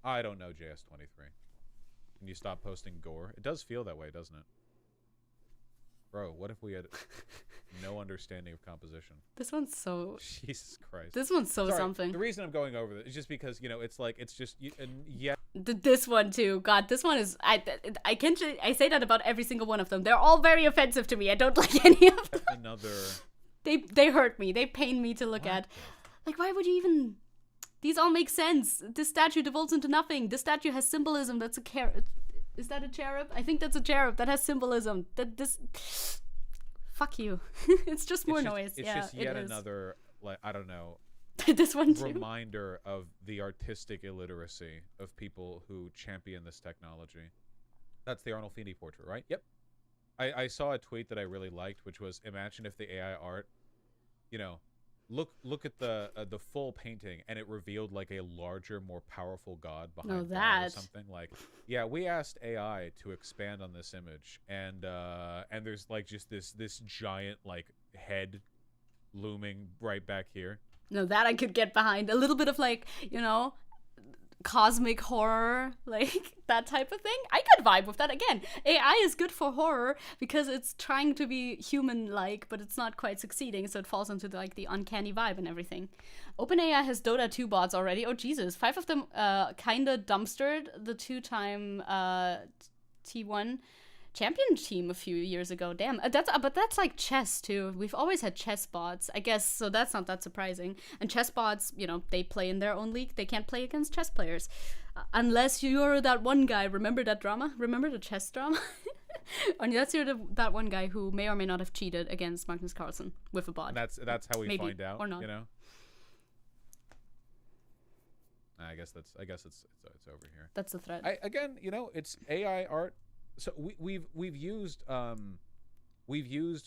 I don't know, JS23. Can you stop posting gore? It does feel that way, doesn't it? Bro, what if we had no understanding of composition? This one's so... Jesus Christ. This one's so something. The reason I'm going over this is just because, you know, it's like, it's just... This one, too. God, this one is... I say that about every single one of them. They're all very offensive to me. I don't like any of them. Another... They hurt me. They pain me to look at. Like, why would you even... These all make sense. This statue devolves into nothing. This statue has symbolism. That's a carrot. Is that a cherub? I think that's a cherub. That has symbolism. Fuck you. It's just more noise. It's just yet another, like, I don't know. This one too. Reminder of the artistic illiteracy of people who champion this technology. That's the Arnold Feeney portrait, right? Yep. I saw a tweet that I really liked, which was, imagine if the AI art, you know, look at the full painting, and it revealed like a larger, more powerful god behind God or something. Like, yeah, we asked AI to expand on this image, and there's like just this giant like head looming right back here. No, that I could get behind. A little bit of like, you know, cosmic horror, like that type of thing. I could vibe with that. Again, AI is good for horror because it's trying to be human-like, but it's not quite succeeding, so it falls into like the uncanny vibe and everything. OpenAI has Dota 2 bots already. Oh Jesus, 5 of them kinda dumpstered the 2-time T1 champion team a few years ago. Damn, but that's like chess too. We've always had chess bots, I guess, so that's not that surprising. And chess bots, you know, they play in their own league. They can't play against chess players unless you're that one guy. Remember that drama? Remember the chess drama? Unless you're that one guy who may or may not have cheated against Magnus Carlsen with a bot. And that's how we Maybe, find out, or not. You know. I guess it's over here. That's the threat. Again, you know, it's AI art. So we've used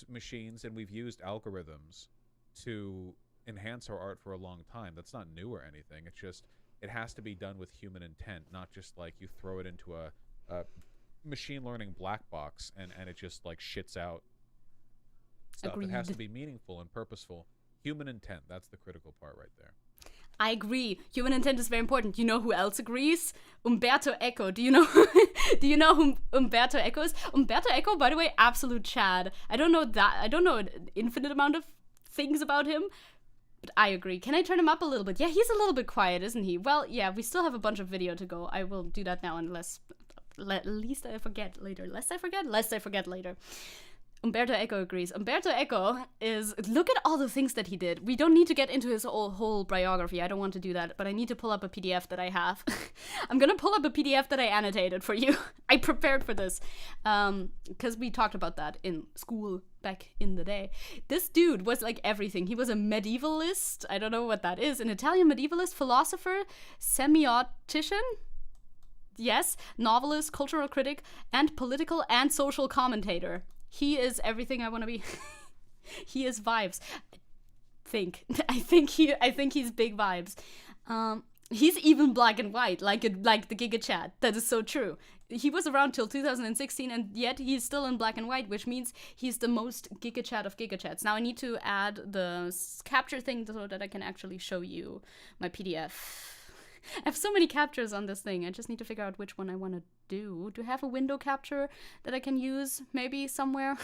machines and we've used algorithms to enhance our art for a long time. That's not new or anything. It's just it has to be done with human intent, not just like you throw it into a machine learning black box and it just like shits out stuff. Agreed. It has to be meaningful and purposeful. Human intent, that's the critical part right there. I agree. Human intent is very important. You know who else agrees? Umberto Eco. Do you know who Umberto Eco is? Umberto Eco, by the way, absolute Chad. I don't know an infinite amount of things about him, but I agree. Can I turn him up a little bit? Yeah, he's a little bit quiet, isn't he? Well, yeah, we still have a bunch of video to go. I will do that now unless least I forget later. Lest I forget later. Umberto Eco agrees. Umberto Eco is... Look at all the things that he did. We don't need to get into his whole biography. I don't want to do that, but I need to pull up a PDF that I have. I'm gonna pull up a PDF that I annotated for you. I prepared for this. Because we talked about that in school back in the day. This dude was like everything. He was a medievalist. I don't know what that is. An Italian medievalist, philosopher, semiotician? Yes. Novelist, cultural critic, and political and social commentator. He is everything I want to be. He is vibes. I think he's big vibes. He's even black and white, like the Giga Chat. That is so true. He was around till 2016, and yet he's still in black and white, which means he's the most Giga Chat of Giga Chats. Now I need to add the capture thing so that I can actually show you my PDF. I have so many captures on this thing. I just need to figure out which one I want to do. Do I have a window capture that I can use maybe somewhere?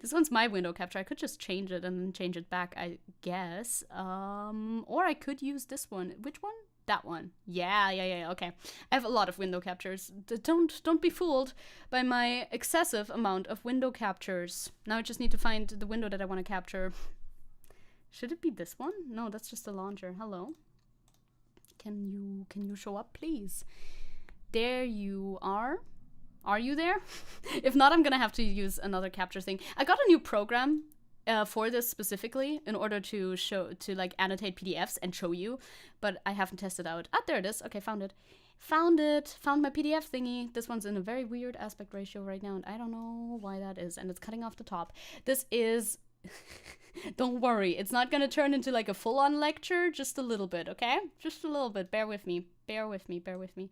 This one's my window capture. I could just change it and then change it back, I guess. Or I could use this one. Which one? That one. Yeah, okay. I have a lot of window captures. Don't be fooled by my excessive amount of window captures. Now I just need to find the window that I want to capture. Should it be this one? No, that's just a launcher. Hello. Can you show up, please? There you are. Are you there? If not, I'm gonna have to use another capture thing. I got a new program for this specifically in order to like annotate PDFs and show you, but I haven't tested out. Ah, there it is. Okay, found it. Found my PDF thingy. This one's in a very weird aspect ratio right now, and I don't know why that is, and it's cutting off the top. This is don't worry, it's not gonna turn into like a full-on lecture, just a little bit, okay? Just a little bit. Bear with me. Bear with me. Bear with me.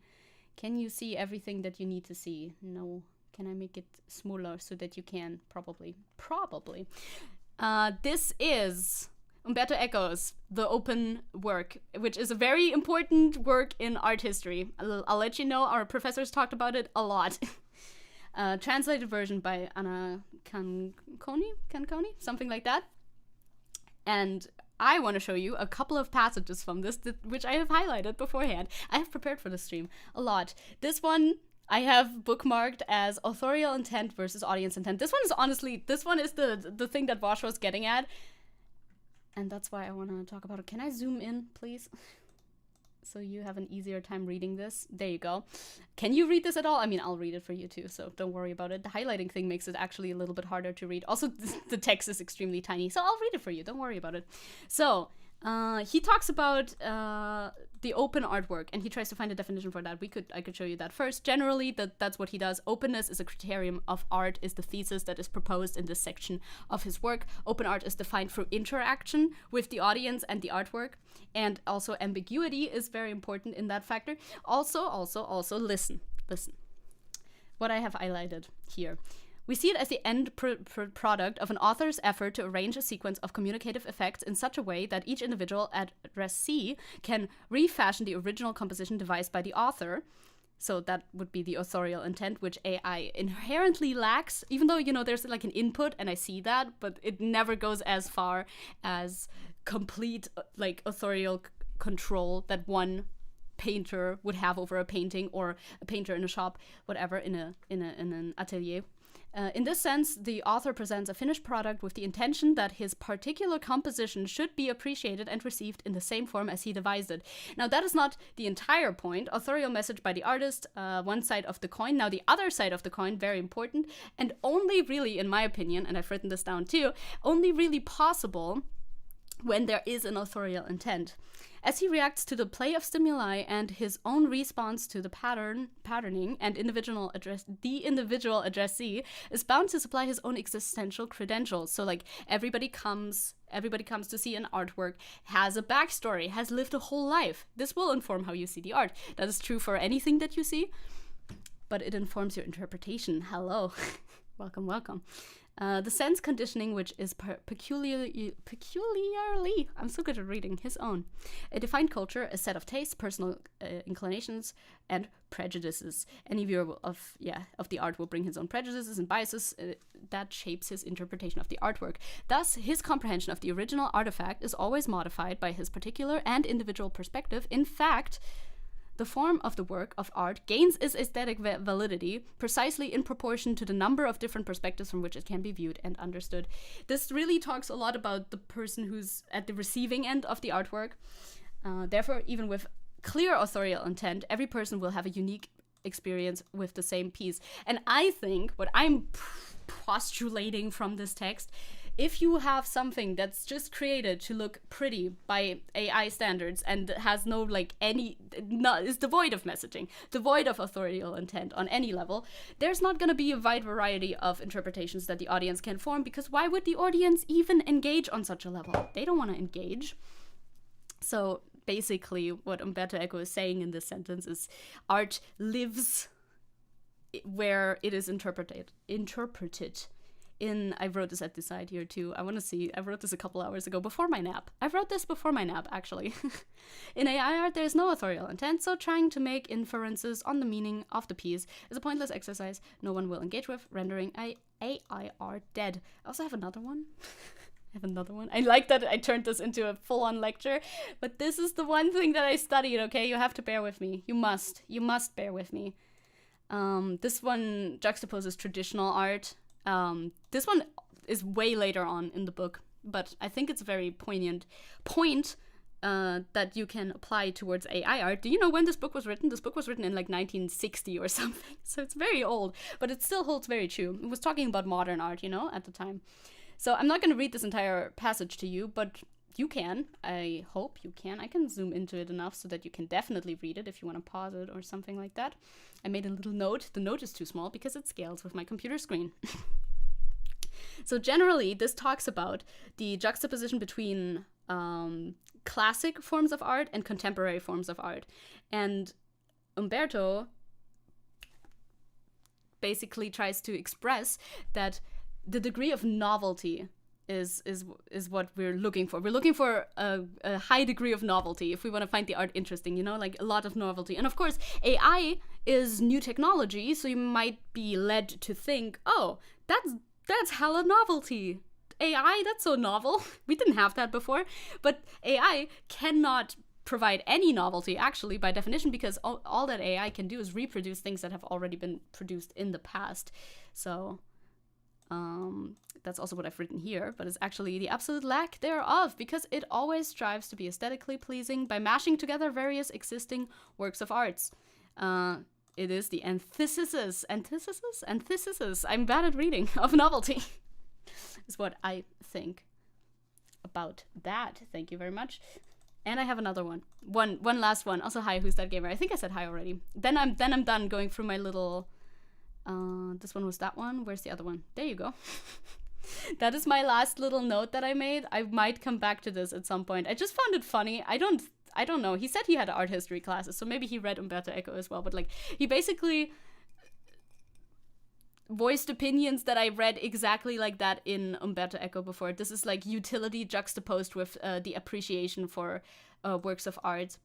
Can you see everything that you need to see? No. Can I make it smaller so that you can? Probably. This is Umberto Eco's The Open Work, which is a very important work in art history. I'll let you know, our professors talked about it a lot. Translated version by Anna Canconi, something like that. And I want to show you a couple of passages from this, which I have highlighted beforehand. I have prepared for the stream a lot. This one I have bookmarked as authorial intent versus audience intent. This one is the thing that Vaush was getting at. And that's why I want to talk about it. Can I zoom in, please? So you have an easier time reading this. There you go. Can you read this at all? I mean, I'll read it for you too, so don't worry about it. The highlighting thing makes it actually a little bit harder to read. Also, the text is extremely tiny, so I'll read it for you. Don't worry about it. So, he talks about the open artwork, and he tries to find a definition for that. I could show you that first. Generally, that's what he does. Openness is a criterion of art, is the thesis that is proposed in this section of his work. Open art is defined through interaction with the audience and the artwork, and also ambiguity is very important in that factor. Also, listen. What I have highlighted here. We see it as the end product of an author's effort to arrange a sequence of communicative effects in such a way that each individual addressee can refashion the original composition devised by the author. So that would be the authorial intent, which AI inherently lacks, even though, there's like an input, and I see that, but it never goes as far as complete, like, authorial control that one painter would have over a painting, or a painter in a shop, whatever, in an atelier. In this sense, the author presents a finished product with the intention that his particular composition should be appreciated and received in the same form as he devised it. Now, that is not the entire point. Authorial message by the artist, one side of the coin. Now, the other side of the coin, very important, and only really, in my opinion, and I've written this down too, only really possible when there is an authorial intent. As he reacts to the play of stimuli and his own response to the patterning, and the individual addressee is bound to supply his own existential credentials. So, like, everybody comes to see an artwork, has a backstory, has lived a whole life. This will inform how you see the art. That is true for anything that you see, but it informs your interpretation. Hello. Welcome. The sense conditioning, which is peculiarly, I'm so good at reading, his own. A defined culture, a set of tastes, personal inclinations, and prejudices. Any viewer of the art will bring his own prejudices and biases that shapes his interpretation of the artwork. Thus, his comprehension of the original artifact is always modified by his particular and individual perspective. In fact, the form of the work of art gains its aesthetic validity precisely in proportion to the number of different perspectives from which it can be viewed and understood. This really talks a lot about the person who's at the receiving end of the artwork. Therefore, even with clear authorial intent, every person will have a unique experience with the same piece. And I think what I'm postulating from this text, if you have something that's just created to look pretty by AI standards and has is devoid of messaging, devoid of authorial intent on any level, there's not going to be a wide variety of interpretations that the audience can form, because why would the audience even engage on such a level? They don't want to engage. So basically what Umberto Eco is saying in this sentence is art lives where it is interpreted. I wrote this at the side here too. I wrote this a couple hours ago before my nap. I wrote this before my nap, actually. In AI art, there is no authorial intent, so trying to make inferences on the meaning of the piece is a pointless exercise no one will engage with, rendering AI art dead. I also have another one. I like that I turned this into a full-on lecture, but this is the one thing that I studied, okay? You have to bear with me. You must bear with me. This one juxtaposes traditional art. This one is way later on in the book, but I think it's a very poignant point that you can apply towards AI art. Do you know when this book was written? This book was written in like 1960 or something, so it's very old, but it still holds very true. It was talking about modern art, you know, at the time. So I'm not going to read this entire passage to you, but you can. I hope you can. I can zoom into it enough so that you can definitely read it if you want to pause it or something like that. I made a little note. The note is too small because it scales with my computer screen. So generally, this talks about the juxtaposition between classic forms of art and contemporary forms of art. And Umberto basically tries to express that the degree of novelty is what we're looking for. We're looking for a high degree of novelty if we want to find the art interesting, you know, like a lot of novelty. And of course, AI is new technology, so you might be led to think, oh, that's hella novelty. AI, that's so novel. We didn't have that before. But AI cannot provide any novelty, actually, by definition, because all that AI can do is reproduce things that have already been produced in the past. So that's also what I've written here, but it's actually the absolute lack thereof, because it always strives to be aesthetically pleasing by mashing together various existing works of arts. It is the antithesis, I'm bad at reading, of novelty, is what I think about that. Thank you very much. And I have another one. One last one. Also, hi, who's that gamer? I think I said hi already. Then I'm done going through my little... this one was that one. Where's the other one? There you go. That is my last little note that I made. I might come back to this at some point. I just found it funny. I don't know. He said he had art history classes, so maybe he read Umberto Eco as well. But like, he basically voiced opinions that I read exactly like that in Umberto Eco before. This is like utility juxtaposed with the appreciation for works of art.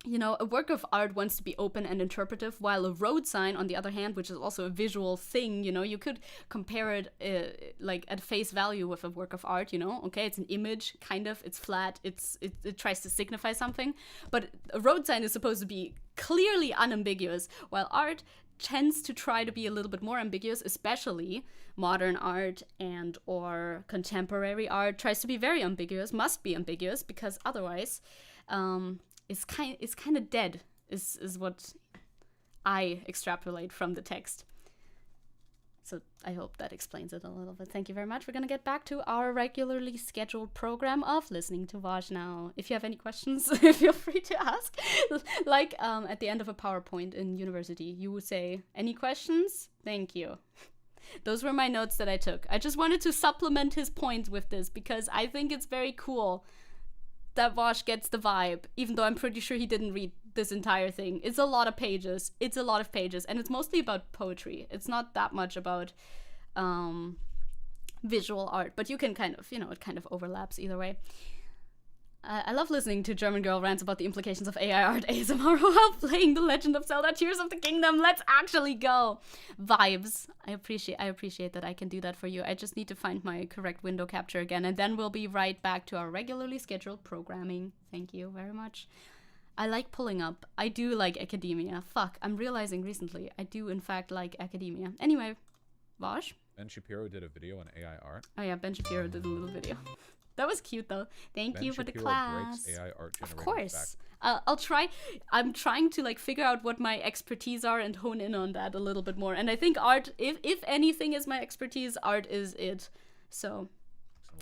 You know, a work of art wants to be open and interpretive, while a road sign, on the other hand, which is also a visual thing, you know, you could compare it like at face value with a work of art, you know, okay, it's an image, kind of, it's flat, it tries to signify something, but a road sign is supposed to be clearly unambiguous, while art tends to try to be a little bit more ambiguous, especially modern art and or contemporary art tries to be very ambiguous, must be ambiguous, because otherwise, it's kind of dead, is what I extrapolate from the text. So I hope that explains it a little bit. Thank you very much. We're going to get back to our regularly scheduled program of listening to Vaush now. If you have any questions, feel free to ask. Like at the end of a PowerPoint in university, you would say, any questions? Thank you. Those were my notes that I took. I just wanted to supplement his points with this because I think it's very cool that Vaush gets the vibe, even though I'm pretty sure he didn't read this entire thing. It's a lot of pages. It's a lot of pages, and it's mostly about poetry. It's not that much about visual art, but you can kind of, you know, it kind of overlaps either way. I love listening to German girl rants about the implications of AI art ASMR while playing The Legend of Zelda Tears of the Kingdom. Let's actually go. Vibes. I appreciate that I can do that for you. I just need to find my correct window capture again, and then we'll be right back to our regularly scheduled programming. Thank you very much. I like pulling up. I do like academia. Fuck, I'm realizing recently I do in fact like academia. Anyway, Vaush? Ben Shapiro did a video on AI art. Oh yeah, Ben Shapiro did a little video. That was cute though. Thank you for the class. AI art of course. I'll try. I'm trying to like figure out what my expertise are and hone in on that a little bit more. And I think art, if anything is my expertise, art is it. So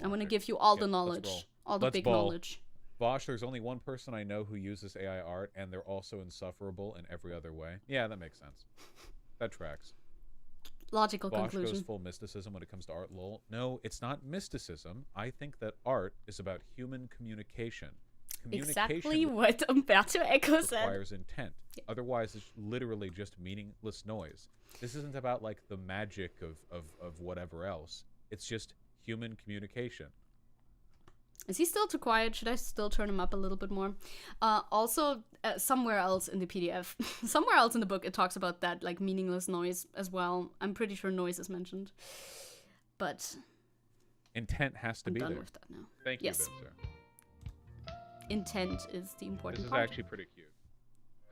I'm going to give you all the knowledge, all the big knowledge. Vaush, there's only one person I know who uses AI art, and they're also insufferable in every other way. Yeah, that makes sense. That tracks. Logical Vaush conclusion. goes full mysticism when it comes to art, lol. No, it's not mysticism. I think that art is about human communication. Exactly what Umberto Eco said. Requires intent. Yeah. Otherwise, it's literally just meaningless noise. This isn't about, like, the magic of whatever else. It's just human communication. Is he still too quiet? Should I still turn him up a little bit more? Also, somewhere else in the PDF, somewhere else in the book, it talks about that, like, meaningless noise as well. I'm pretty sure noise is mentioned. But intent has to be there. I'm done with that now. Thank you, Vincer. Intent is the important part. This is part. actually pretty cute.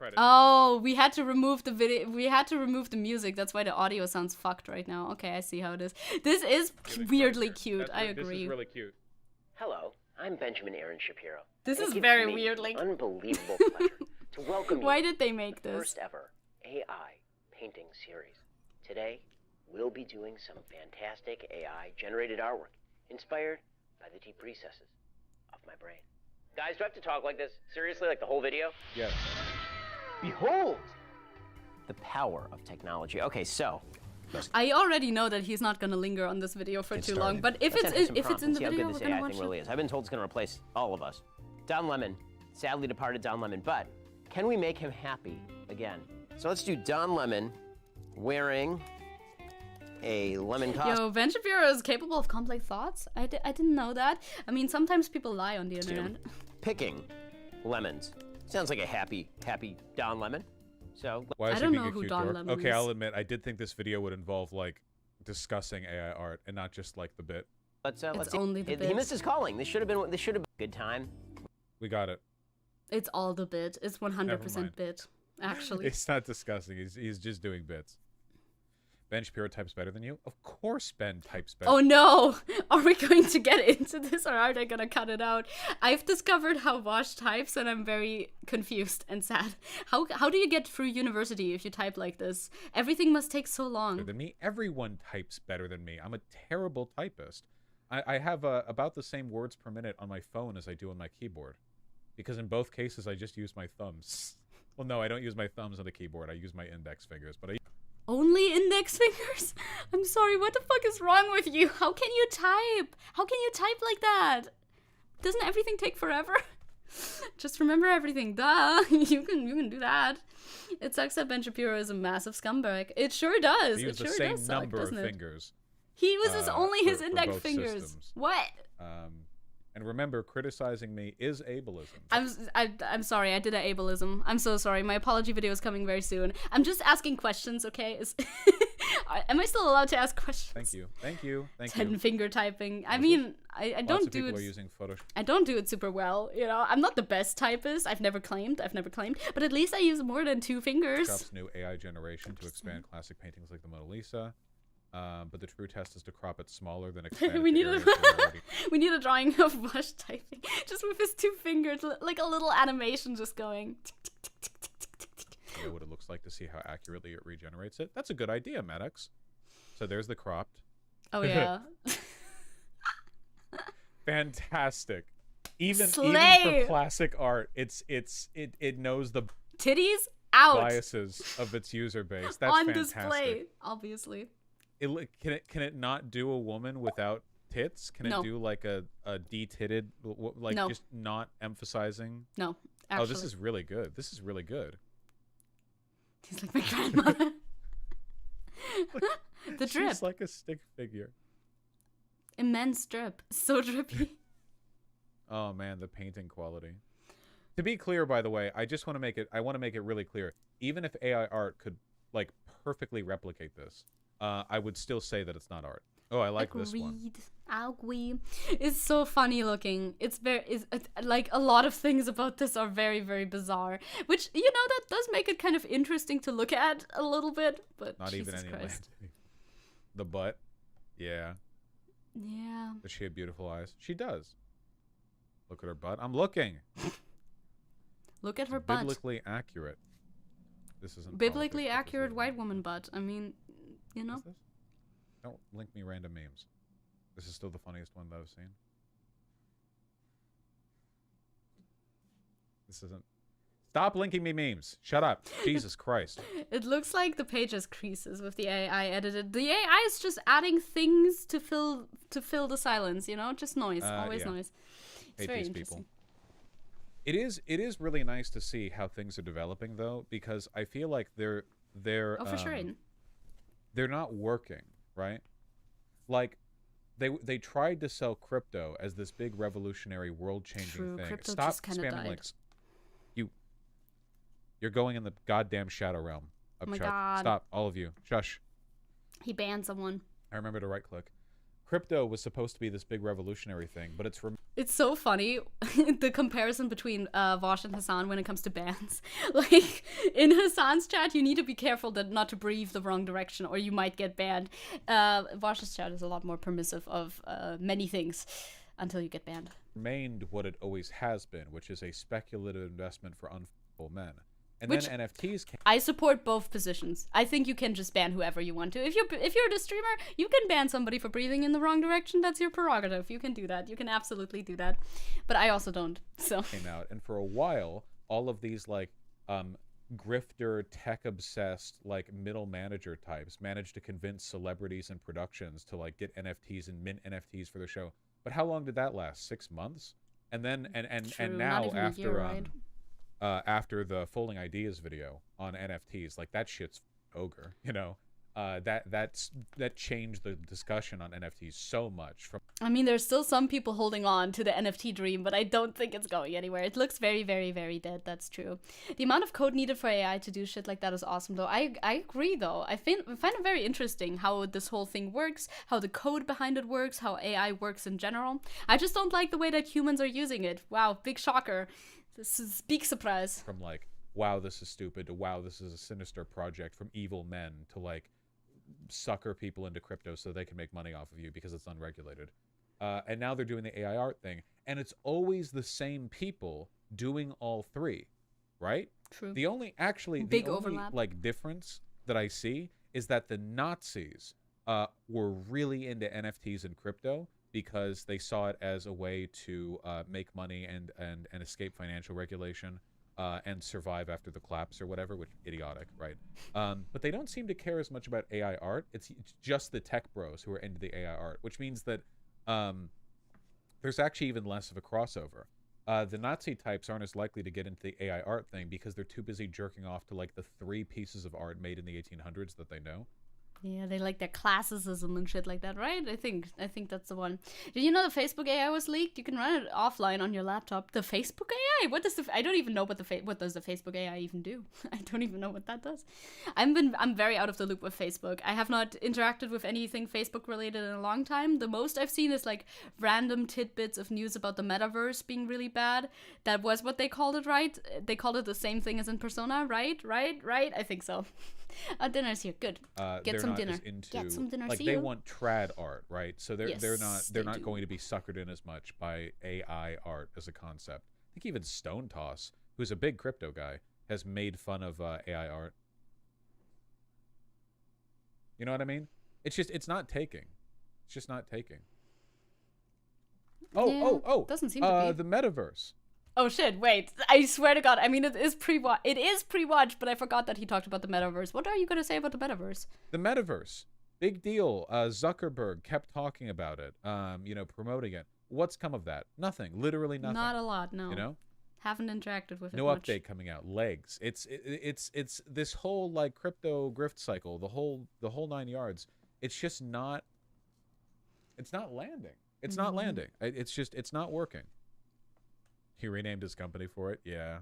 credit. Oh, we had to remove the video. We had to remove the music. That's why the audio sounds fucked right now. Okay, I see how it is. This is weirdly cute. I agree. This is really cute. Hello, I'm Benjamin Aaron Shapiro. This It is gives very me weirdly. the unbelievable pleasure to welcome you Why did they to make the this? first ever AI painting series. Today, we'll be doing some fantastic AI-generated artwork inspired by the deep recesses of my brain. Guys, do I have to talk like this? Seriously, like the whole video? Yes. Behold the power of technology. Okay, so I already know that he's not gonna linger on this video for too long. But if it's in the video, we're gonna watch really it. is. I've been told it's gonna replace all of us. Don Lemon, sadly departed Don Lemon, but can we make him happy again? So let's do Don Lemon wearing a lemon costume. Yo, Ben Shapiro is capable of complex thoughts. I didn't know that. I mean, sometimes people lie on the internet. Picking lemons. Sounds like a happy Don Lemon. So Why is I he don't being know a who cute Don dork? Lemon Okay, is. I'll admit, I did think this video would involve, like, discussing AI art and not just, like, the bit. let's It's see. only the He bit. missed his calling. This should have been a good time. We got it. It's all the bit. It's 100% bit, actually. It's not discussing. He's just doing bits. Ben Shapiro types better than you? Of course Ben types better. Oh no! Are we going to get into this or are they gonna cut it out? I've discovered how Vaush types and I'm very confused and sad. How do you get through university if you type like this? Everything must take so Better long. than me? Everyone types better than me. I'm a terrible typist. I have about the same words per minute on my phone as I do on my keyboard. Because in both cases, I just use my thumbs. Well, no, I don't use my thumbs on the keyboard. I use my index fingers. But Only index fingers? I'm sorry, what the fuck is wrong with you? How can you type? How can you type like that? Doesn't everything take forever? Just remember everything. Duh. You can do that. It sucks that Ben Shapiro is a massive scumbag. It sure does. I It use the sure same does suck, number of doesn't it? fingers. He uses only his for index both fingers. systems. What? And remember, criticizing me is ableism. I'm sorry, I did an ableism. I'm so sorry. My apology video is coming very soon. I'm just asking questions, okay? Am I still allowed to ask questions? Thank you. Thank you. Thank Ten you. finger typing. I mean, I Lots don't of do people it. are using Photoshop. I don't do it super well, you know. I'm not the best typist. I've never claimed. But at least I use more than 2 fingers. Photoshop's new AI generation to expand classic paintings like the Mona Lisa. But the true test is to crop it smaller than expand. we need a drawing of Vaush typing, just with his 2 fingers, like a little animation just going. You know what it looks like to see how accurately it regenerates it. That's a good idea, Maddox. So there's the cropped. Oh yeah. Fantastic. Even Slay! for classic art, it knows the Titties out biases of its user base. That's on fantastic. display, obviously. Can it not do a woman without tits? Can No. it do like a de-titted, like No. just not emphasizing? No, actually. Oh, this is really good. This is really good. He's like my grandmother. The drip. She's like a stick figure. Immense drip. So drippy. Oh man, the painting quality. To be clear, by the way, I want to make it really clear. Even if AI art could like perfectly replicate this, I would still say that it's not art. Oh, I like this one. Agreed. It's so funny looking. It's like a lot of things about this are very, very bizarre. Which, you know, that does make it kind of interesting to look at a little bit. But Not Jesus even any Christ. land. The butt. Yeah. Yeah. Does she have beautiful eyes? She does. Look at her butt. I'm looking. Look at It's her butt. biblically accurate. This isn't Biblically politics, but this accurate is- white woman butt. I mean, you know. Is this? Don't link me random memes. This is still the funniest one that I've seen. This isn't. Stop linking me memes. Shut up. Jesus Christ. It looks like the page has creases with the AI edited. The AI is just adding things to fill the silence, you know? Just noise. Always yeah. noise. It's Hate very these interesting. people. It is really nice to see how things are developing though, because I feel like they're Oh, for sure. they're not working, right? Like they tried to sell crypto as this big revolutionary world-changing True, thing. crypto Stop just kinda spamming died. links. You're going in the goddamn shadow realm of Oh my Chuck. God. Stop, all of you. Shush. He banned someone. I remember to right click. Crypto was supposed to be this big revolutionary thing, but it's It's so funny, the comparison between Vaush and Hassan when it comes to bans. Like, in Hassan's chat, you need to be careful not to breathe the wrong direction, or you might get banned. Vaush's chat is a lot more permissive of many things until you get banned. Remained what it always has been, which is a speculative investment for unfaithful men. And Which, then NFTs came. I support both positions. I think you can just ban whoever you want to. If you're the streamer, you can ban somebody for breathing in the wrong direction. That's your prerogative. You can do that. You can absolutely do that. But I also don't. So Came out, and for a while, all of these like grifter, tech obsessed, like middle manager types managed to convince celebrities and productions to like get NFTs and mint NFTs for their show. But how long did that last? 6 months? And then and now after year, right? After the Folding Ideas video on NFTs, like that shit's ogre, you know. That changed the discussion on NFTs so much. I mean, there's still some people holding on to the NFT dream, but I don't think it's going anywhere. It looks very, very, very dead. That's true. The amount of code needed for AI to do shit like that is awesome, though. I agree, though. I find it very interesting how this whole thing works, how the code behind it works, how AI works in general. I just don't like the way that humans are using it. Wow, big shocker. This is big surprise. From like, wow, this is stupid, to wow, this is a sinister project from evil men, to like sucker people into crypto so they can make money off of you because it's unregulated. And now they're doing the AI art thing, and it's always the same people doing all three, right? True. The only overlap. Like difference that I see is that the Nazis were really into NFTs and crypto because they saw it as a way to make money and escape financial regulation. And survive after the collapse or whatever, which idiotic, right? But they don't seem to care as much about AI art. It's just the tech bros who are into the AI art, which means that there's actually even less of a crossover. The Nazi types aren't as likely to get into the AI art thing because they're too busy jerking off to like the 3 pieces of art made in the 1800s that they know. Yeah, they like their classicism and shit like that, right? I think that's the one. Did you know the Facebook AI was leaked? You can run it offline on your laptop. The Facebook AI? I don't even know what does the Facebook AI even do? I don't even know what that does. I'm very out of the loop with Facebook. I have not interacted with anything Facebook related in a long time. The most I've seen is like random tidbits of news about the metaverse being really bad. That was what they called it, right? They called it the same thing as in Persona, right? I think so. Dinner's here. Good. Get some dinner. Get some dinner. Like See they you. want trad art, right? So they're They not do. going to be suckered in as much by AI art as a concept. I think even Stone Toss, who's a big crypto guy, has made fun of AI art. You know what I mean? It's not taking. It's just not taking. Oh! Doesn't seem to be. The metaverse. Oh shit, wait. I swear to God. I mean, it is pre-watch, but I forgot that he talked about the metaverse. What are you going to say about the metaverse? The metaverse. Big deal. Zuckerberg kept talking about it, promoting it. What's come of that? Nothing. Literally nothing. Not a lot, no. You know? Haven't interacted with it No much. update coming out. Legs. It's this whole like crypto grift cycle, the whole 9 yards. It's just not landing. It's not landing. It's not working. He renamed his company for it. Yeah.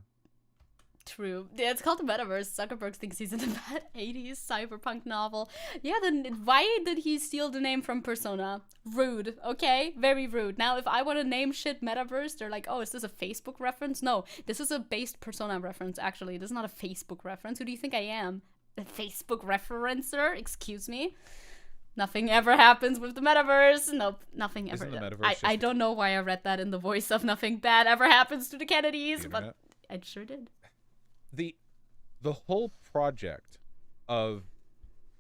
True. Yeah, it's called the Metaverse. Zuckerberg thinks he's in a bad 80s cyberpunk novel. Yeah, then why did he steal the name from Persona? Rude, okay? Very rude. Now, if I want to name shit Metaverse, they're like, oh, is this a Facebook reference? No, this is a based Persona reference, actually. This is not a Facebook reference. Who do you think I am? A Facebook referencer? Excuse me? Nothing ever happens with the metaverse. Nope, nothing ever. Isn't the metaverse I don't know why I read that in the voice of nothing bad ever happens to the Kennedys, but I sure did. The whole project of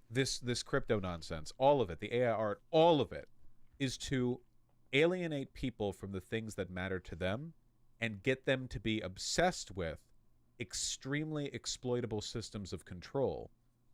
this crypto nonsense, all of it, the AI art, all of it, is to alienate people from the things that matter to them and get them to be obsessed with extremely exploitable systems of control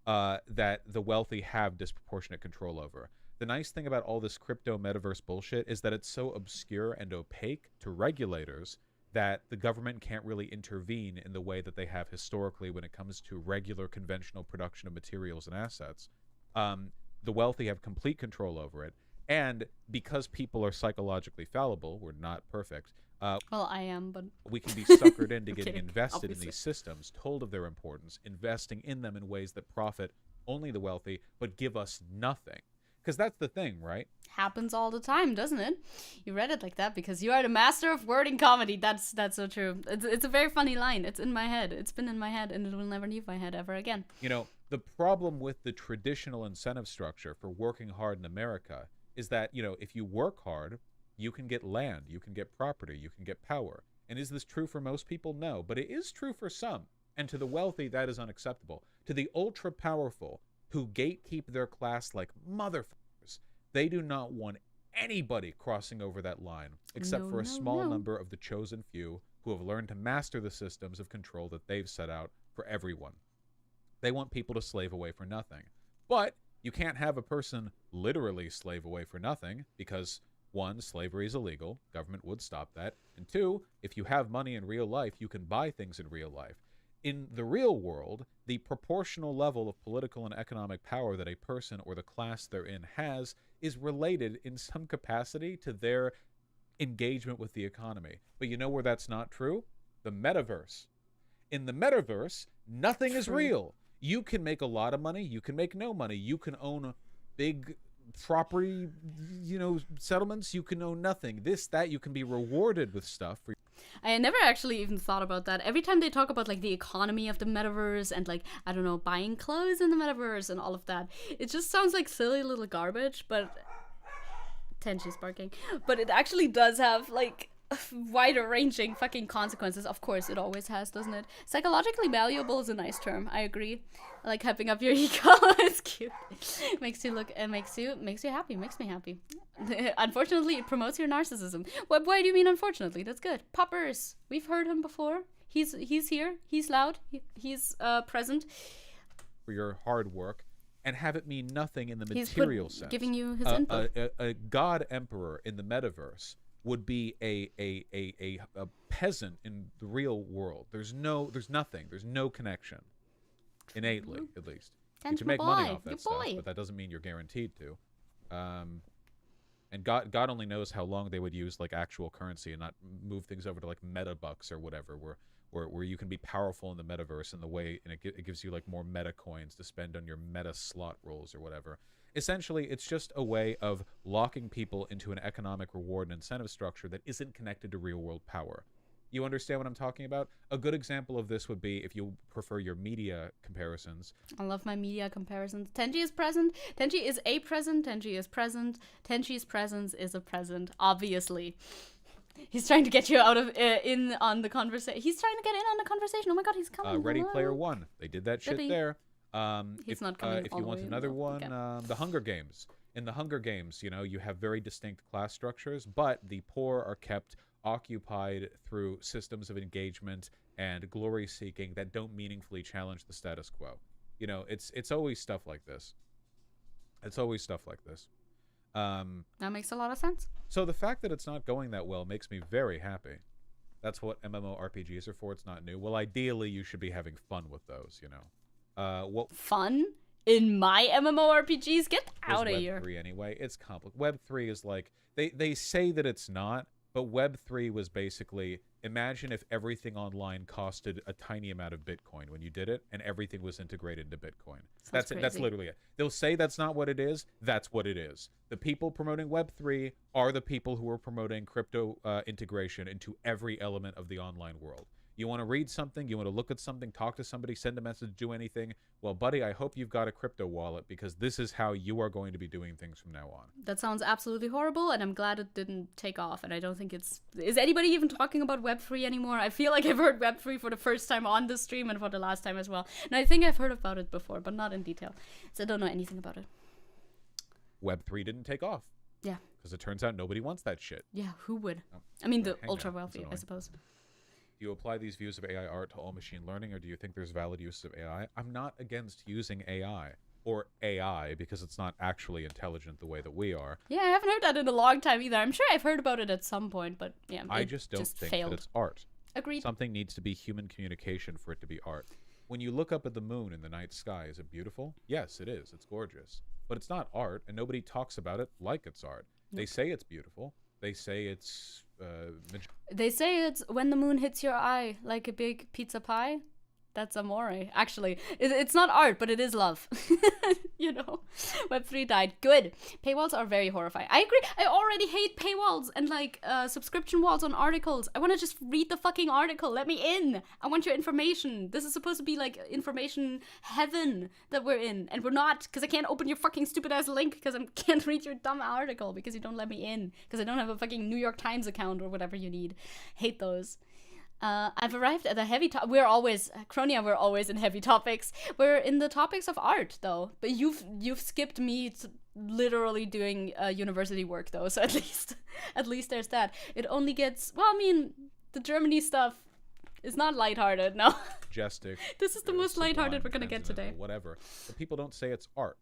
that the wealthy have disproportionate control over. The nice thing about all this crypto metaverse bullshit is that it's so obscure and opaque to regulators that the government can't really intervene in the way that they have historically when it comes to regular conventional production of materials and assets. The wealthy have complete control over it. And because people are psychologically fallible, we're not perfect. Well, I am, but we can be suckered into getting kidding, invested obviously. in these systems, told of their importance, investing in them in ways that profit only the wealthy, but give us nothing. Because that's the thing, right? Happens all the time, doesn't it? You read it like that because you are the master of wording comedy. That's so true. It's a very funny line. It's in my head. It's been in my head, and it will never leave my head ever again. You know, the problem with the traditional incentive structure for working hard in America is that, you know, if you work hard, you can get land, you can get property, you can get power. And is this true for most people? No, but it is true for some. And to the wealthy, that is unacceptable. To the ultra powerful who gatekeep their class like motherfuckers, they do not want anybody crossing over that line, except for a small number of the chosen few who have learned to master the systems of control that they've set out for everyone. They want people to slave away for nothing. But you can't have a person literally slave away for nothing because, one, slavery is illegal. Government would stop that. And two, if you have money in real life, you can buy things in real life. In the real world, the proportional level of political and economic power that a person or the class they're in has is related in some capacity to their engagement with the economy. But you know where that's not true? The metaverse. In the metaverse, nothing is real. You can make a lot of money. You can make no money. You can own big property, you know, settlements. You can own nothing. This, that, you can be rewarded with stuff. I never actually even thought about that. Every time they talk about like the economy of the metaverse and like, I don't know, buying clothes in the metaverse and all of that, it just sounds like silly little garbage, but Tenchi's barking. But it actually does have like wider ranging fucking consequences. Of course, it always has, doesn't it? Psychologically malleable is a nice term. I agree. I like hyping up your ego. It's cute. Makes you look, it makes you happy. Makes me happy. Unfortunately, it promotes your narcissism. Why do you mean unfortunately? That's good. Poppers. We've heard him before. He's here. He's loud. He's present. For your hard work, and have it mean nothing in the material sense. Giving you his input. A god emperor in the metaverse would be a peasant in the real world. There's nothing. There's no connection. Innately, at least. You can make money off that stuff, but that doesn't mean you're guaranteed to. And God only knows how long they would use like actual currency and not move things over to like meta bucks or whatever, where you can be powerful in the metaverse in the way, and it gives you like more meta coins to spend on your meta slot rolls or whatever. Essentially, it's just a way of locking people into an economic reward and incentive structure that isn't connected to real-world power. You understand what I'm talking about? A good example of this would be, if you prefer your media comparisons. I love my media comparisons. Tenchi is present. Tenchi is a present. Tenchi is present. Tenchi's presence is a present, obviously. He's trying to get you out of in on the conversation. He's trying to get in on the conversation. Oh my god, he's coming. Ready Player One. They did that shit there. He's not coming. If you want another one, okay. The Hunger Games. In the Hunger Games, you know, you have very distinct class structures, but the poor are kept occupied through systems of engagement and glory seeking that don't meaningfully challenge the status quo. You know, it's always stuff like this. It's always stuff like this. That makes a lot of sense. So the fact that it's not going that well makes me very happy. That's what MMORPGs are for. It's not new. Well, ideally, you should be having fun with those, you know. Fun? In my MMORPGs? Get out of here. Web3 anyway. It's complicated. Web3 is like, they say that it's not, but Web3 was basically, imagine if everything online costed a tiny amount of Bitcoin when you did it, and everything was integrated into Bitcoin. That's it. That's literally it. They'll say that's not what it is. That's what it is. The people promoting Web3 are the people who are promoting crypto integration into every element of the online world. You want to read something, you want to look at something, talk to somebody, send a message, do anything. Well, buddy, I hope you've got a crypto wallet, because this is how you are going to be doing things from now on. That sounds absolutely horrible, and I'm glad it didn't take off, and I don't think it's... Is anybody even talking about Web3 anymore? I feel like I've heard Web3 for the first time on the stream and for the last time as well. And I think I've heard about it before, but not in detail. So I don't know anything about it. Web3 didn't take off. Yeah. Because it turns out nobody wants that shit. Yeah, who would? Oh, I mean, the ultra-wealthy, I suppose. Do you apply these views of AI art to all machine learning, or do you think there's valid use of AI? I'm not against using AI, or AI, because it's not actually intelligent the way that we are. Yeah, I haven't heard that in a long time either. I'm sure I've heard about it at some point, but yeah, I just don't think that it's art. Agreed. Something needs to be human communication for it to be art. When you look up at the moon in the night sky, is it beautiful? Yes, it is. It's gorgeous. But it's not art, and nobody talks about it like it's art. Nope. They say it's beautiful. They say it's... They say it's when the moon hits your eye like a big pizza pie. That's amore. Actually, it's not art, but it is love. You know, Web3 died. Good. Paywalls are very horrifying. I agree. I already hate paywalls and like subscription walls on articles. I want to just read the fucking article. Let me in. I want your information. This is supposed to be like information heaven that we're in, and we're not, because I can't open your fucking stupid ass link because I can't read your dumb article because you don't let me in because I don't have a fucking New York Times account or whatever you need. Hate those. I've arrived at a heavy topic. We're always in heavy topics. We're in the topics of art, though. But you've skipped me literally doing university work, though. So at least there's that. It only gets, well, I mean, the Germany stuff is not lighthearted, no. Majestic. This is the most lighthearted we're gonna get today. Whatever. But people don't say it's art.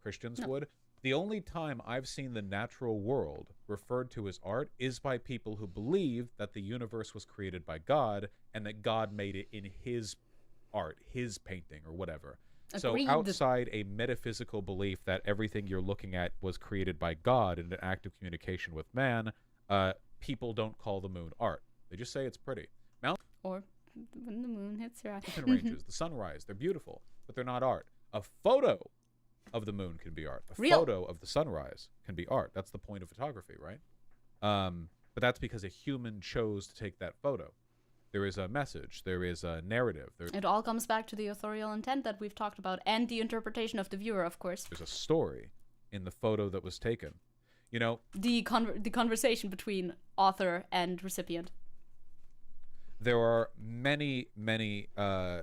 Christians would. The only time I've seen the natural world referred to as art is by people who believe that the universe was created by God and that God made it in his art, his painting, or whatever. Agreed. So outside a metaphysical belief that everything you're looking at was created by God in an act of communication with man, people don't call the moon art. They just say it's pretty. Or when the moon hits your eye. Mountain ranges, the sunrise, they're beautiful, but they're not art. A photo of the moon can be art. A photo of the sunrise can be art. That's the point of photography, right? But that's because a human chose to take that photo. There is a message. There is a narrative. It all comes back to the authorial intent that we've talked about, and the interpretation of the viewer, of course. There's a story in the photo that was taken. You know, the conversation between author and recipient. There are many, many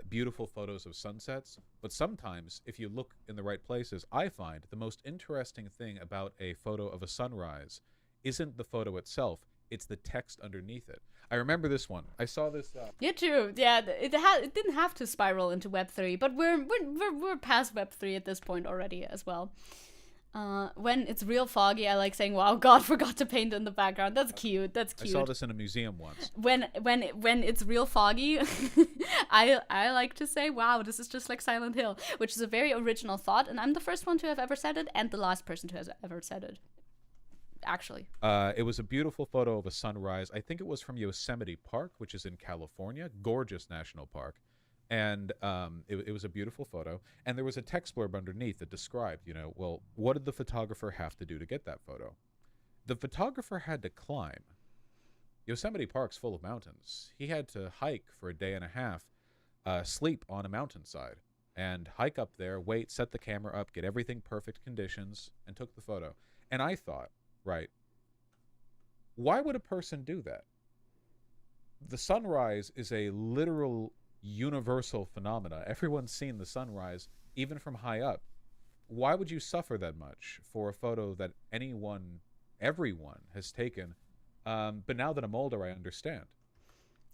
beautiful photos of sunsets, but sometimes, if you look in the right places, I find the most interesting thing about a photo of a sunrise isn't the photo itself, it's the text underneath it. I remember this one. I saw this. Yeah, true. Yeah, it didn't have to spiral into Web3, but we're past Web3 at this point already as well. When it's real foggy, I like saying, "Wow, God forgot to paint in the background." That's cute. That's cute. I saw this in a museum once. When it's real foggy, I like to say, "Wow, this is just like Silent Hill," which is a very original thought, and I'm the first one to have ever said it, and the last person to have ever said it. Actually, it was a beautiful photo of a sunrise. I think it was from Yosemite Park, which is in California. Gorgeous national park. And it was a beautiful photo. And there was a text blurb underneath that described, you know, well, what did the photographer have to do to get that photo? The photographer had to climb. Yosemite Park's full of mountains. He had to hike for a day and a half, sleep on a mountainside, and hike up there, wait, set the camera up, get everything perfect conditions, and took the photo. And I thought, right, why would a person do that? The sunrise is a literal universal phenomena. Everyone's seen the sunrise, even from high up. Why would you suffer that much for a photo that everyone has taken? But now that I'm older, I understand.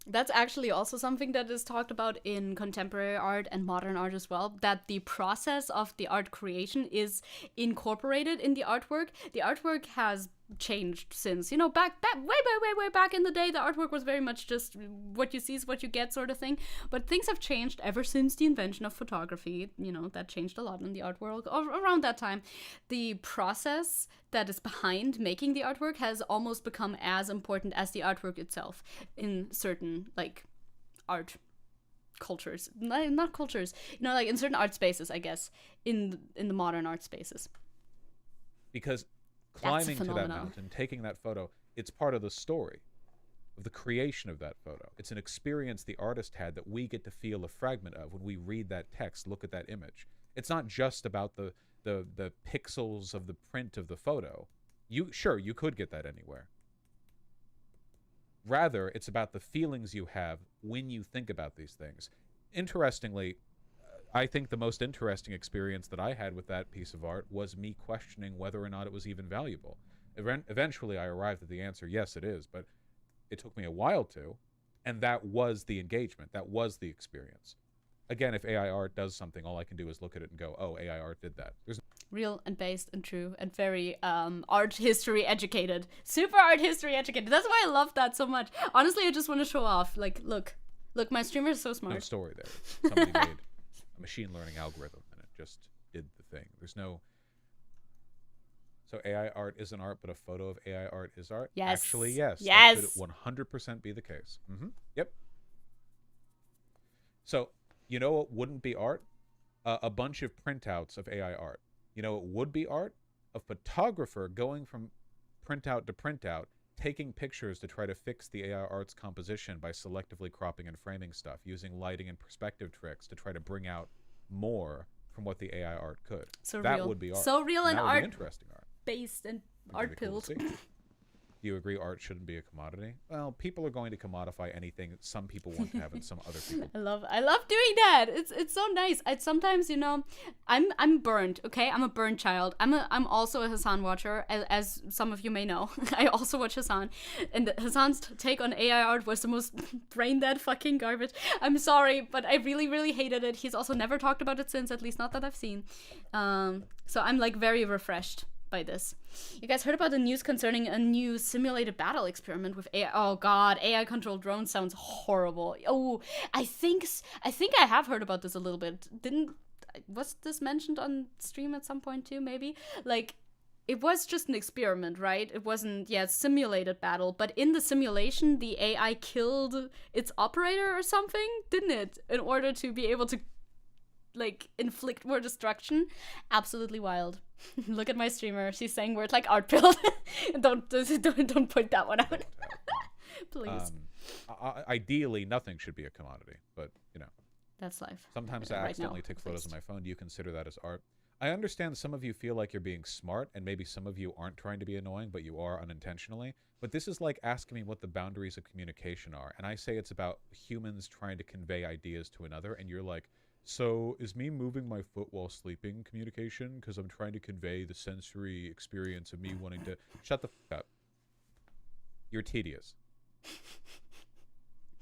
That's actually also something that is talked about in contemporary art and modern art as well, that the process of the art creation is incorporated in the artwork. The artwork has changed since, you know, way back in the day, the artwork was very much just what you see is what you get sort of thing. But things have changed ever since the invention of photography. You know, that changed a lot in the art world around that time. The process that is behind making the artwork has almost become as important as the artwork itself in certain, like, art cultures. Not cultures, you know, like in certain art spaces, I guess, in the modern art spaces. Because climbing to that mountain, taking that photo, it's part of the story of the creation of that photo. It's an experience the artist had that we get to feel a fragment of when we read that text, look at that image. It's not just about the pixels of the print of the photo. You could get that anywhere. Rather, it's about the feelings you have when you think about these things. Interestingly, I think the most interesting experience that I had with that piece of art was me questioning whether or not it was even valuable. Eventually, I arrived at the answer, yes, it is, but it took me a while to, and that was the engagement. That was the experience. Again, if AI art does something, all I can do is look at it and go, oh, AI art did that. Real and based and true and very art history educated. Super art history educated. That's why I love that so much. Honestly, I just want to show off. Like, look, my streamer is so smart. No story there. Somebody made a machine learning algorithm and it just did the thing. There's no... So AI art isn't art, but a photo of AI art is art? Yes. Actually, yes. Yes. That could 100% be the case. Yep. So, you know what wouldn't be art? A bunch of printouts of AI art. You know, it would be art? A photographer going from printout to printout, taking pictures to try to fix the AI art's composition by selectively cropping and framing stuff, using lighting and perspective tricks to try to bring out more from what the AI art could. So that real. would be art. So real and that would art be interesting art. based and Which art would be cool pilled. to see. Do you agree art shouldn't be a commodity? Well, people are going to commodify anything that some people want to have and some other people. I love doing that. It's so nice. I sometimes, you know, I'm burned, okay? I'm a burned child. I'm also a Hassan watcher, as some of you may know. I also watch Hassan. And Hassan's take on AI art was the most brain dead fucking garbage. I'm sorry, but I really, really hated it. He's also never talked about it since, at least not that I've seen. So I'm like very refreshed by this. You guys heard about the news concerning a new simulated battle experiment with AI? Oh god, AI controlled drones sounds horrible. Oh, I think I have heard about this a little bit. Was this mentioned on stream at some point too, maybe? Like, it was just an experiment, right? It wasn't, simulated battle, but in the simulation, the AI killed its operator or something, didn't it? In order to be able to, like, inflict more destruction. Absolutely wild. Look at my streamer. She's saying words like art build. don't point that one out. Please. Ideally, nothing should be a commodity, but, you know. That's life. Sometimes I accidentally take photos of my phone. Do you consider that as art? I understand some of you feel like you're being smart, and maybe some of you aren't trying to be annoying, but you are unintentionally. But this is like asking me what the boundaries of communication are, and I say it's about humans trying to convey ideas to another, and you're like, so is me moving my foot while sleeping communication? Because I'm trying to convey the sensory experience of me wanting to... Shut the f*** up. You're tedious.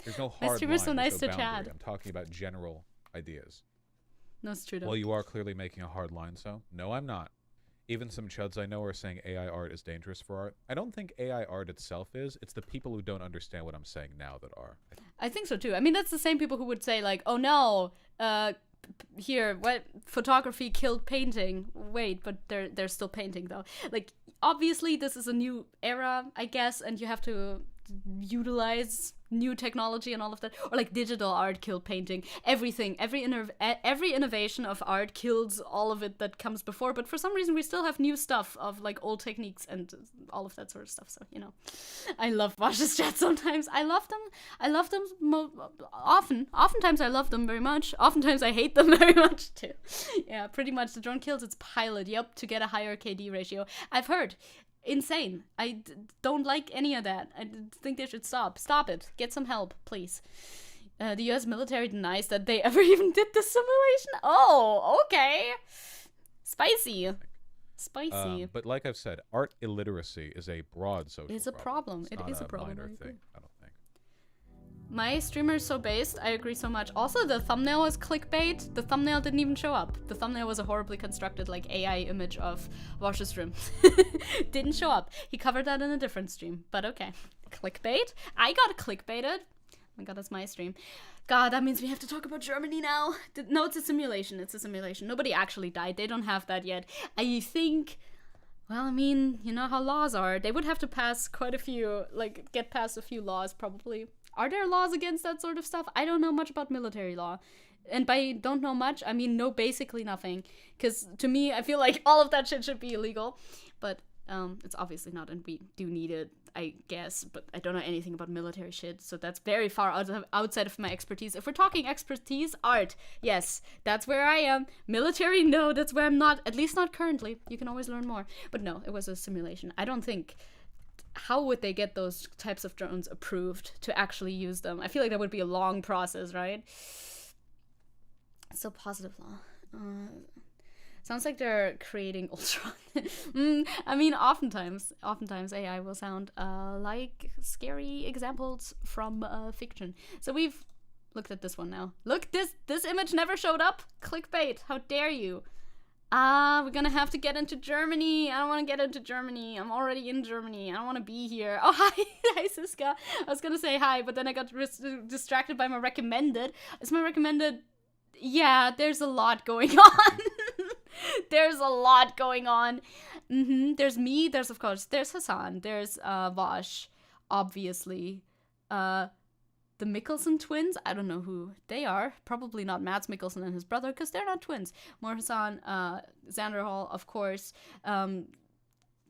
There's no hard line. So nice to boundary. chat. I'm talking about general ideas. No, it's true though. Well, you are clearly making a hard line, so? No, I'm not. Even some chuds I know are saying AI art is dangerous for art. I don't think AI art itself is. It's the people who don't understand what I'm saying now that are. I think so too. I mean, that's the same people who would say like, oh no, here, what, photography killed painting. Wait, but they're still painting though. Like, obviously this is a new era, I guess, and you have to utilize new technology and all of that, or like digital art killed painting. Everything, every innovation of art kills all of it that comes before, but for some reason we still have new stuff of like old techniques and all of that sort of stuff. So, you know, I love Vaush's chat sometimes. I love them oftentimes I love them very much. Oftentimes I hate them very much too. Yeah, pretty much the drone kills its pilot, yep, to get a higher KD ratio. I've heard. Insane. I don't like any of that. I think they should stop. Stop it. Get some help, please. The US military denies that they ever even did the simulation. Oh, okay. Spicy. But like I've said, art illiteracy is a broad social problem. It's a problem. It's it is a not problem. minor thing, I don't think. My streamer is so based. I agree so much. Also, the thumbnail was clickbait. The thumbnail didn't even show up. The thumbnail was a horribly constructed, like, AI image of Vaush's stream. Didn't show up. He covered that in a different stream. But okay. Clickbait? I got clickbaited. Oh my god, that's my stream. God, that means we have to talk about Germany now. No, it's a simulation. It's a simulation. Nobody actually died. They don't have that yet. I think... Well, I mean, you know how laws are. They would have to pass quite a few, like, get past a few laws, probably. Are there laws against that sort of stuff? I don't know much about military law. And by don't know much, I mean no, basically nothing. Because to me, I feel like all of that shit should be illegal. But it's obviously not, and we do need it, I guess. But I don't know anything about military shit, so that's very far outside of my expertise. If we're talking expertise, art, yes, that's where I am. Military, no, that's where I'm not, at least not currently. You can always learn more. But no, it was a simulation. I don't think... How would they get those types of drones approved to actually use them? I feel like that would be a long process, right? So positive law. Sounds like they're creating Ultron. I mean, oftentimes AI will sound like scary examples from fiction. So we've looked at this one now. Look, this image never showed up. Clickbait. How dare you? We're gonna have to get into Germany. I don't want to get into Germany. I'm already in Germany. I don't want to be here. Oh, hi. Hi, Siska. I was gonna say hi, but then I got distracted by my recommended. Is my recommended... Yeah, there's a lot going on. There's a lot going on. There's me. There's Hassan. There's Vaush, obviously. The the Mikkelsen twins. I don't know who they are. Probably not Mads Mikkelsen and his brother, because they're not twins. Morrison, Xander Hall, of course.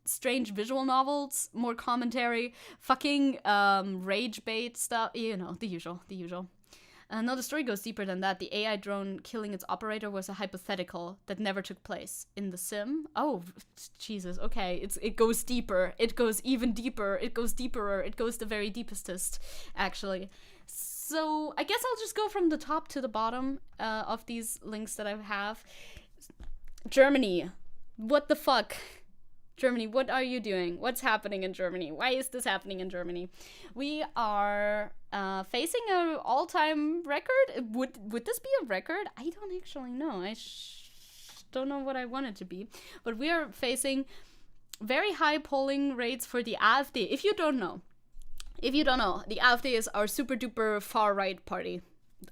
Strange visual novels, more commentary, fucking rage bait stuff. You know, the usual. No, the story goes deeper than that. The AI drone killing its operator was a hypothetical that never took place in the sim. Oh, Jesus. Okay, it goes deeper. It goes even deeper. It goes deeper. It goes the very deepestest, actually. So I guess I'll just go from the top to the bottom of these links that I have. Germany. What the fuck? Germany, what are you doing? What's happening in Germany? Why is this happening in Germany? We are facing an all-time record. Would this be a record? I don't actually know. I don't know what I want it to be. But we are facing very high polling rates for the AfD. If you don't know, the AfD is our super-duper far-right party.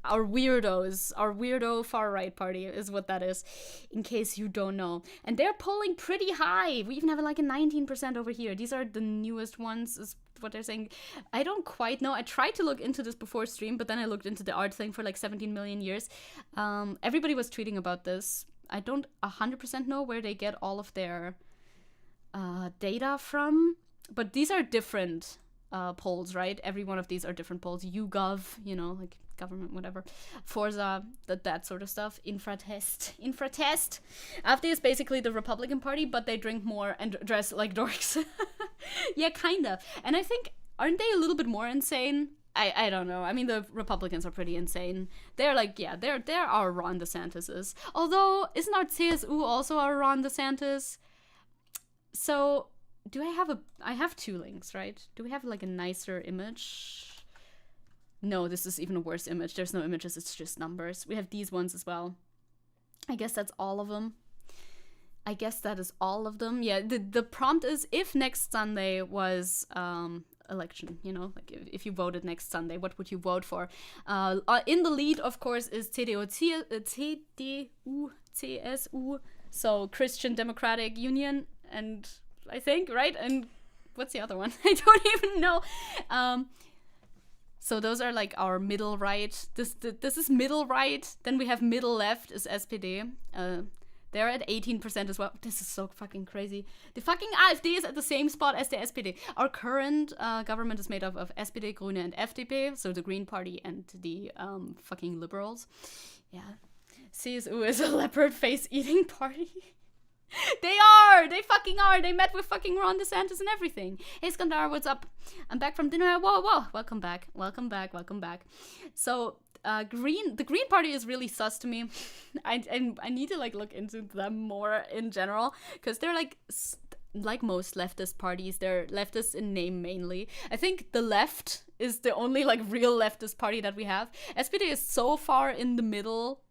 Our weirdo far-right party is what that is, in case you don't know. And they're polling pretty high. We even have like a 19% over here. These are the newest ones, is what they're saying. I don't quite know. I tried to look into this before stream, but then I looked into the art thing for like 17 million years. Everybody was tweeting about this. I don't 100% know where they get all of their data from, but these are different polls, right? Every one of these are different polls. YouGov, you know, like government, whatever. Forza, that sort of stuff. Infratest. AfD is basically the Republican Party, but they drink more and dress like dorks. Yeah, kinda. And I think, aren't they a little bit more insane? I don't know. I mean, the Republicans are pretty insane. They're like, yeah, they're our Ron DeSantis's. Although, isn't our CSU also our Ron DeSantis? So, I have two links, right? Do we have like a nicer image? No, this is even a worse image. There's no images, it's just numbers. We have these ones as well. I guess that's all of them. I guess that is all of them. Yeah, the prompt is, if next Sunday was election, you know, like if you voted next Sunday, what would you vote for? In the lead, of course, is CDU-CSU, so Christian Democratic Union, and I think, right? And what's the other one? I don't even know. So those are like our middle right. This is middle right. Then we have middle left is SPD. They're at 18% as well. This is so fucking crazy. The fucking AfD is at the same spot as the SPD. Our current government is made up of SPD, Grüne, and FDP. So the Green Party and the fucking liberals. Yeah. CSU is a leopard face eating party. They fucking are. They met with fucking Ron DeSantis and everything. Hey, Skandar, what's up? I'm back from dinner. Whoa. Welcome back. So, the Green Party is really sus to me. I need to like look into them more in general, because they're like most leftist parties, they're leftist in name mainly. I think the left is the only like real leftist party that we have. SPD is so far in the middle.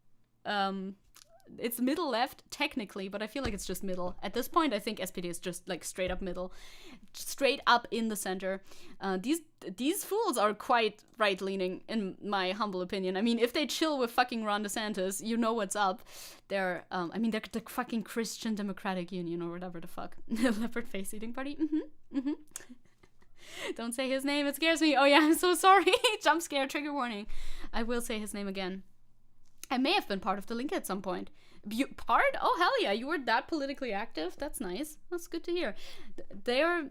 It's middle left technically, but I feel like it's just middle. At this point, I think SPD is just like straight up middle, straight up in the center. These fools are quite right leaning, in my humble opinion. I mean, if they chill with fucking Ron DeSantis, you know what's up. They're they're the fucking Christian Democratic Union or whatever the fuck. Leopard face eating party. Don't say his name, it scares me. Oh yeah, I'm so sorry. Jump scare, trigger warning. I will say his name again. I may have been part of the link at some point. Part? Oh, hell yeah. You were that politically active? That's nice. That's good to hear. They're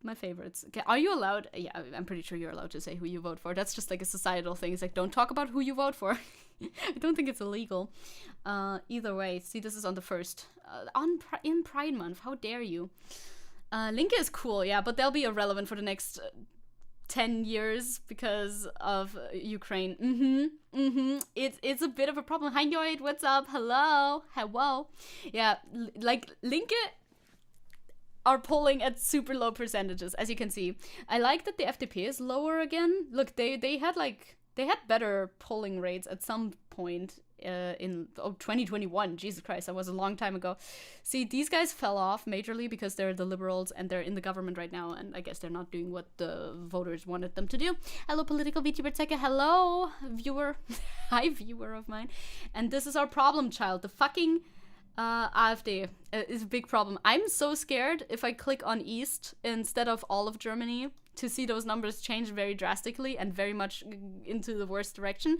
my favorites. Okay, are you allowed? Yeah, I'm pretty sure you're allowed to say who you vote for. That's just like a societal thing. It's like, don't talk about who you vote for. I don't think it's illegal. Either way, see, this is on the 1st. In Pride Month. How dare you? Link is cool, yeah, but they'll be irrelevant for the next 10 years because of Ukraine. It's a bit of a problem. Hi, Yoid, what's up? Hello. Yeah, like, Linke are polling at super low percentages, as you can see. I like that the FDP is lower again. Look, they had better polling rates at some point in 2021. Jesus Christ, that was a long time ago. See, these guys fell off majorly because they're the liberals and they're in the government right now, and I guess they're not doing what the voters wanted them to do. Hello, political VTuber Zecke. Hello, viewer. Hi, viewer of mine. And this is our problem child. The fucking AfD is a big problem. I'm so scared if I click on East instead of all of Germany to see those numbers change very drastically and very much into the worst direction.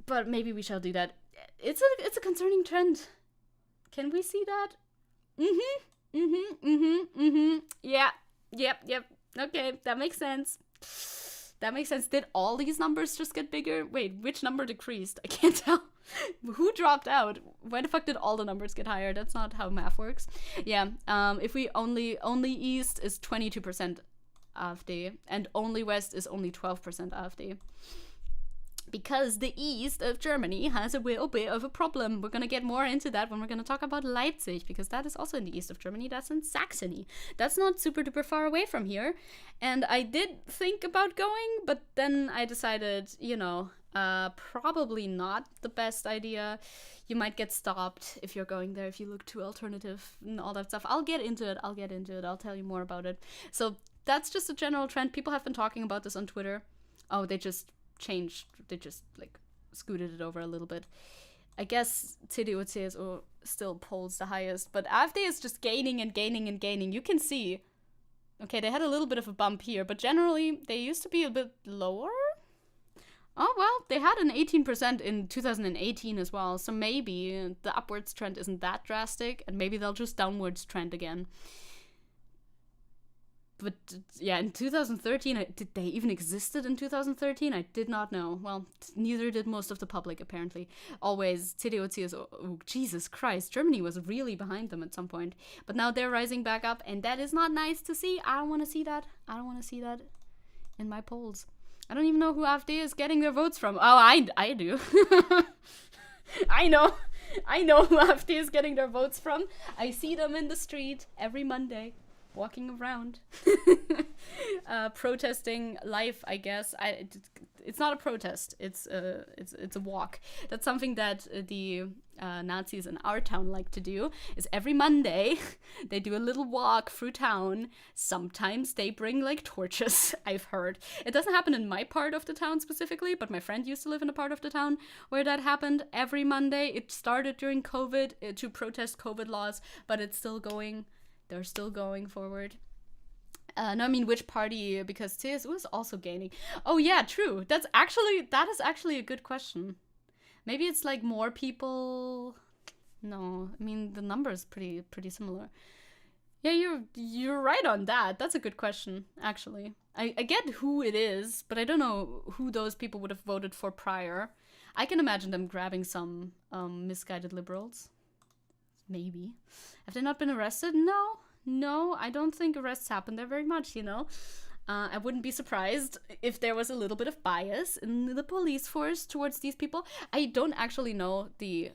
But maybe we shall do that. It's a concerning trend. Can we see that? Yeah. Yep. Okay, that makes sense. Did all these numbers just get bigger? Wait, which number decreased? I can't tell. Who dropped out? Why the fuck did all the numbers get higher? That's not how math works. Yeah, if we only East is 22% AfD, and only West is only 12% AfD. Because the east of Germany has a little bit of a problem. We're going to get more into that when we're going to talk about Leipzig, because that is also in the east of Germany. That's in Saxony. That's not super duper far away from here. And I did think about going, but then I decided, probably not the best idea. You might get stopped if you're going there, if you look too alternative and all that stuff. I'll get into it. I'll tell you more about it. So that's just a general trend. People have been talking about this on Twitter. Oh, they just changed. They just scooted it over a little bit. I guess CDU CSU still polls the highest, but AfD is just gaining and gaining and gaining. You can see. Okay, they had a little bit of a bump here, but generally they used to be a bit lower. Oh well, they had an 18% in 2018 as well, so maybe the upwards trend isn't that drastic, and maybe they'll just downwards trend again. But yeah, in 2013, did they even existed in 2013? I did not know. Well, neither did most of the public, apparently. Always, CDU, CSU, oh, Jesus Christ, Germany was really behind them at some point. But now they're rising back up, and that is not nice to see. I don't want to see that. I don't want to see that in my polls. I don't even know who AfD is getting their votes from. Oh, I do. I know who AfD is getting their votes from. I see them in the street every Monday. Walking around, protesting life, I guess. It's not a protest. It's a walk. That's something that the Nazis in our town like to do. Is every Monday they do a little walk through town. Sometimes they bring torches. I've heard it doesn't happen in my part of the town specifically, but my friend used to live in a part of the town where that happened every Monday. It started during COVID to protest COVID laws, but it's still going. They're still going forward. No, I mean, which party? Because CSU is also gaining. Oh, yeah, true. That is actually a good question. Maybe it's more people. No, I mean, the number is pretty similar. Yeah, you're right on that. That's a good question, actually. I get who it is, but I don't know who those people would have voted for prior. I can imagine them grabbing some misguided liberals. Maybe. Have they not been arrested? No, I don't think arrests happen there very much, I wouldn't be surprised if there was a little bit of bias in the police force towards these people. I don't actually know the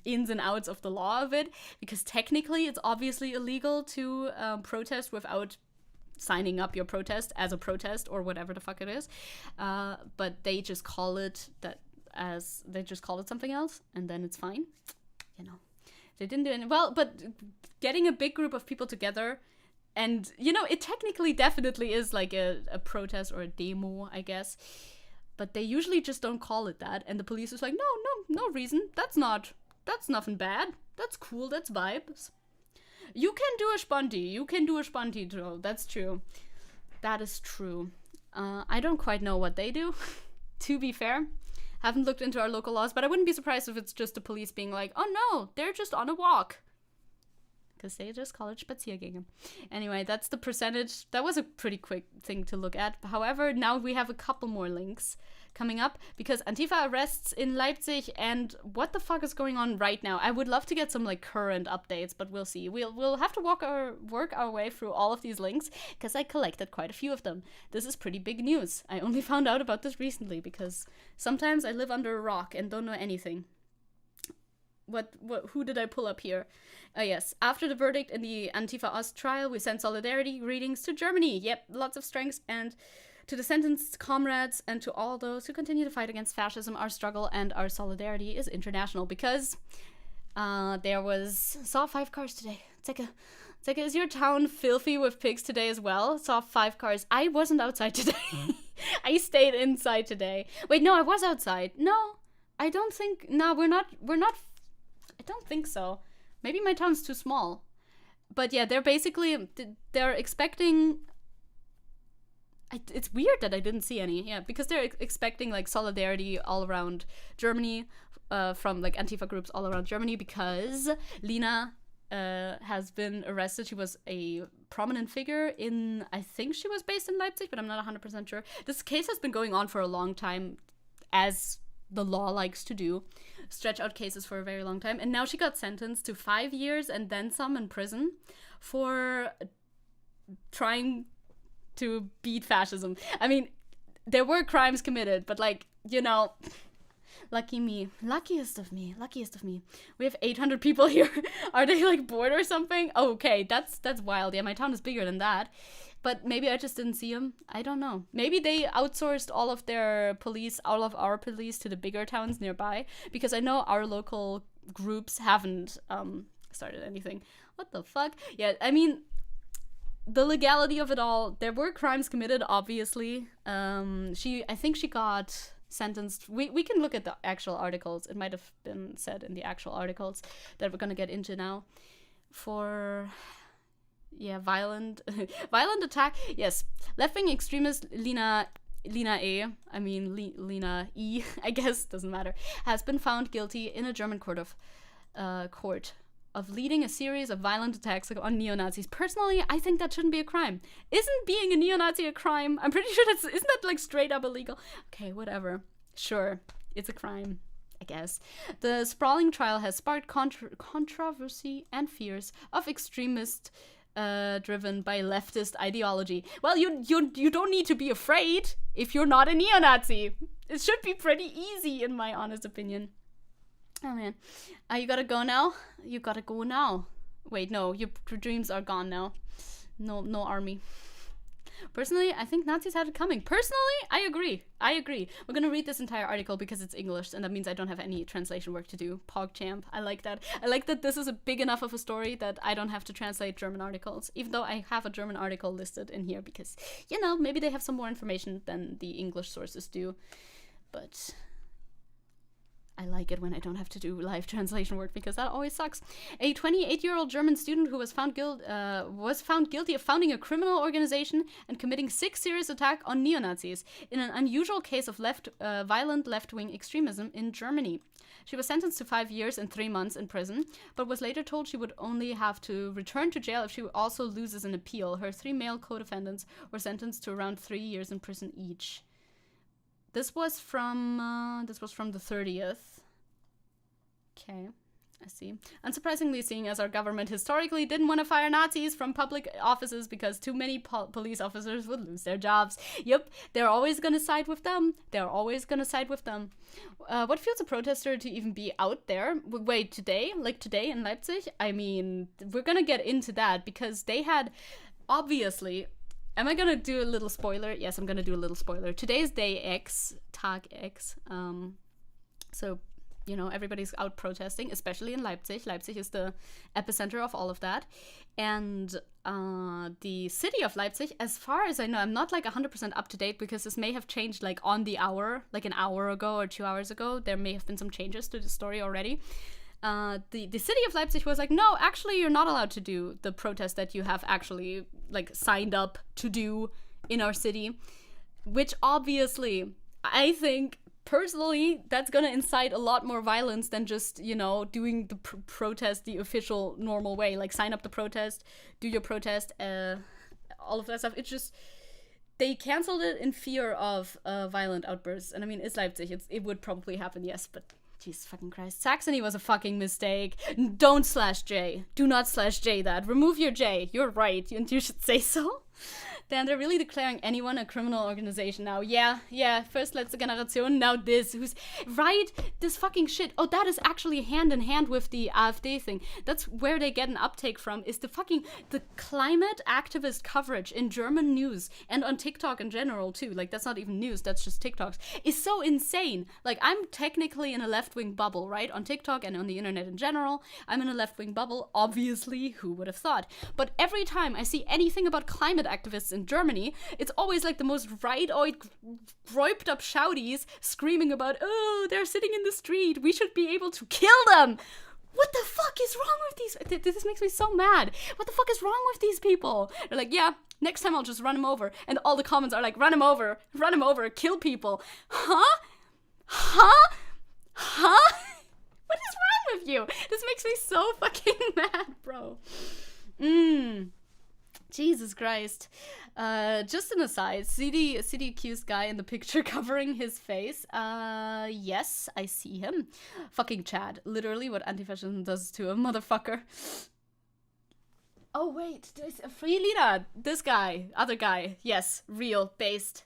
ins and outs of the law of it, because technically it's obviously illegal to protest without signing up your protest as a protest or whatever the fuck it is. But they just call it something else, and then it's fine. They didn't do any. Well, but getting a big group of people together, and it technically definitely is a protest or a demo, I guess. But they usually just don't call it that, and the police is no reason. That's nothing bad. That's cool. That's vibes. You can do a sponti. Joe. That's true. That is true. I don't quite know what they do, to be fair. Haven't looked into our local laws, but I wouldn't be surprised if it's just the police being oh no, they're just on a walk. Because they just call it Spaziergänge. Anyway, that's the percentage. That was a pretty quick thing to look at. However, now we have a couple more links coming up, because Antifa arrests in Leipzig, and what the fuck is going on right now? I would love to get some current updates, but we'll see. We'll have to work our way through all of these links, because I collected quite a few of them. This is pretty big news. I only found out about this recently, because sometimes I live under a rock and don't know anything. Who did I pull up here? Oh yes, after the verdict in the Antifa Ost trial, we send solidarity greetings to Germany. Yep, lots of strengths, and to the sentenced comrades and to all those who continue to fight against fascism. Our struggle and our solidarity is international, because saw 5 cars today. Zecke, is your town filthy with pigs today as well? Saw 5 cars. I wasn't outside today. I stayed inside today. Wait, no, I was outside. No, I don't think. No, we're not don't think so. Maybe my town's too small. But yeah, they're expecting... It's weird that I didn't see any, yeah, because they're expecting like solidarity all around Germany, from like Antifa groups all around Germany, because Lina has been arrested. She was a prominent figure in, I think she was based in Leipzig, but I'm not 100% sure. This case has been going on for a long time, as the law likes to do, stretch out cases for a very long time. And now she got sentenced to 5 years and then some in prison for trying to beat fascism. I mean, there were crimes committed, but like, you know, lucky me. Luckiest of me. We have 800 people here. Are they like bored or something? Oh, okay, that's wild. Yeah, my town is bigger than that. But maybe I just didn't see them. I don't know. Maybe they outsourced all of our police to the bigger towns nearby, because I know our local groups haven't started anything. What the fuck? Yeah, I mean, the legality of it all, there were crimes committed, obviously. I think she got sentenced. We can look at the actual articles. It might have been said in the actual articles that we're gonna get into now. For violent attack. Yes, left-wing extremist Lina E, I guess, doesn't matter, has been found guilty in a German court of leading a series of violent attacks on neo-Nazis. Personally, I think that shouldn't be a crime. Isn't being a neo-Nazi a crime? I'm pretty sure isn't that like straight up illegal? Okay, whatever. Sure, it's a crime, I guess. The sprawling trial has sparked controversy and fears of extremist driven by leftist ideology. Well, you don't need to be afraid if you're not a neo-Nazi. It should be pretty easy, in my honest opinion. Oh man. You gotta go now? You gotta go now. Wait, no, your dreams are gone now. No army. Personally, I think Nazis had it coming. Personally, I agree. We're gonna read this entire article because it's English, and that means I don't have any translation work to do. PogChamp. I like that. I like that this is a big enough of a story that I don't have to translate German articles, even though I have a German article listed in here because, you know, maybe they have some more information than the English sources do. But I like it when I don't have to do live translation work because that always sucks. A 28-year-old German student who was found guilty of founding a criminal organization and committing 6 serious attacks on neo-Nazis in an unusual case of violent left-wing extremism in Germany. She was sentenced to 5 years and 3 months in prison, but was later told she would only have to return to jail if she also loses an appeal. Her 3 male co-defendants were sentenced to around 3 years in prison each. This was from the 30th. Okay, I see. Unsurprisingly, seeing as our government historically didn't want to fire Nazis from public offices because too many police officers would lose their jobs. Yep, they're always going to side with them. What fuels a protester to even be out there? Wait, today? Like today in Leipzig? I mean, we're going to get into that because they had, obviously... Am I gonna do a little spoiler? Yes, I'm gonna do a little spoiler. Today is day X, Tag X. So, you know, everybody's out protesting, especially in Leipzig. Leipzig is the epicenter of all of that. And the city of Leipzig, as far as I know, I'm not like 100% up to date because this may have changed like on the hour, like an hour ago or 2 hours ago. There may have been some changes to the story already. The city of Leipzig was like, no, actually, you're not allowed to do the protest that you have actually like signed up to do in our city, which obviously I think personally that's gonna incite a lot more violence than just, you know, doing the protest the official normal way, like sign up the protest, do your protest, all of that stuff. It's just they canceled it in fear of violent outbursts, and I mean, it's Leipzig, it would probably happen, yes, but Jesus fucking Christ. Saxony was a fucking mistake. Don't /J. Do not /J that. Remove your J. You're right. And you should say so. Then they're really declaring anyone a criminal organization now. Yeah. First Letzte Generation, now this. Who's right? This fucking shit. Oh, that is actually hand in hand with the AfD thing. That's where they get an uptake from, is the climate activist coverage in German news and on TikTok in general too. Like, that's not even news, that's just TikToks. Is so insane. Like, I'm technically in a left-wing bubble, right? On TikTok and on the internet in general, I'm in a left-wing bubble. Obviously, who would have thought? But every time I see anything about climate activists in Germany, it's always like the most right-oid, groiped up shouties screaming about, oh, they're sitting in the street, we should be able to kill them. What the fuck is wrong with these? This makes me so mad. What the fuck is wrong with these people? They're like, yeah, next time I'll just run him over. And all the comments are like, run him over, kill people. Huh? What is wrong with you? This makes me so fucking mad, bro. Jesus Christ. Just an aside, CD accused guy in the picture covering his face. Yes, I see him. Fucking Chad. Literally what anti-fascism does to a motherfucker. Oh wait, Free Lina. This guy, other guy. Yes, real, based.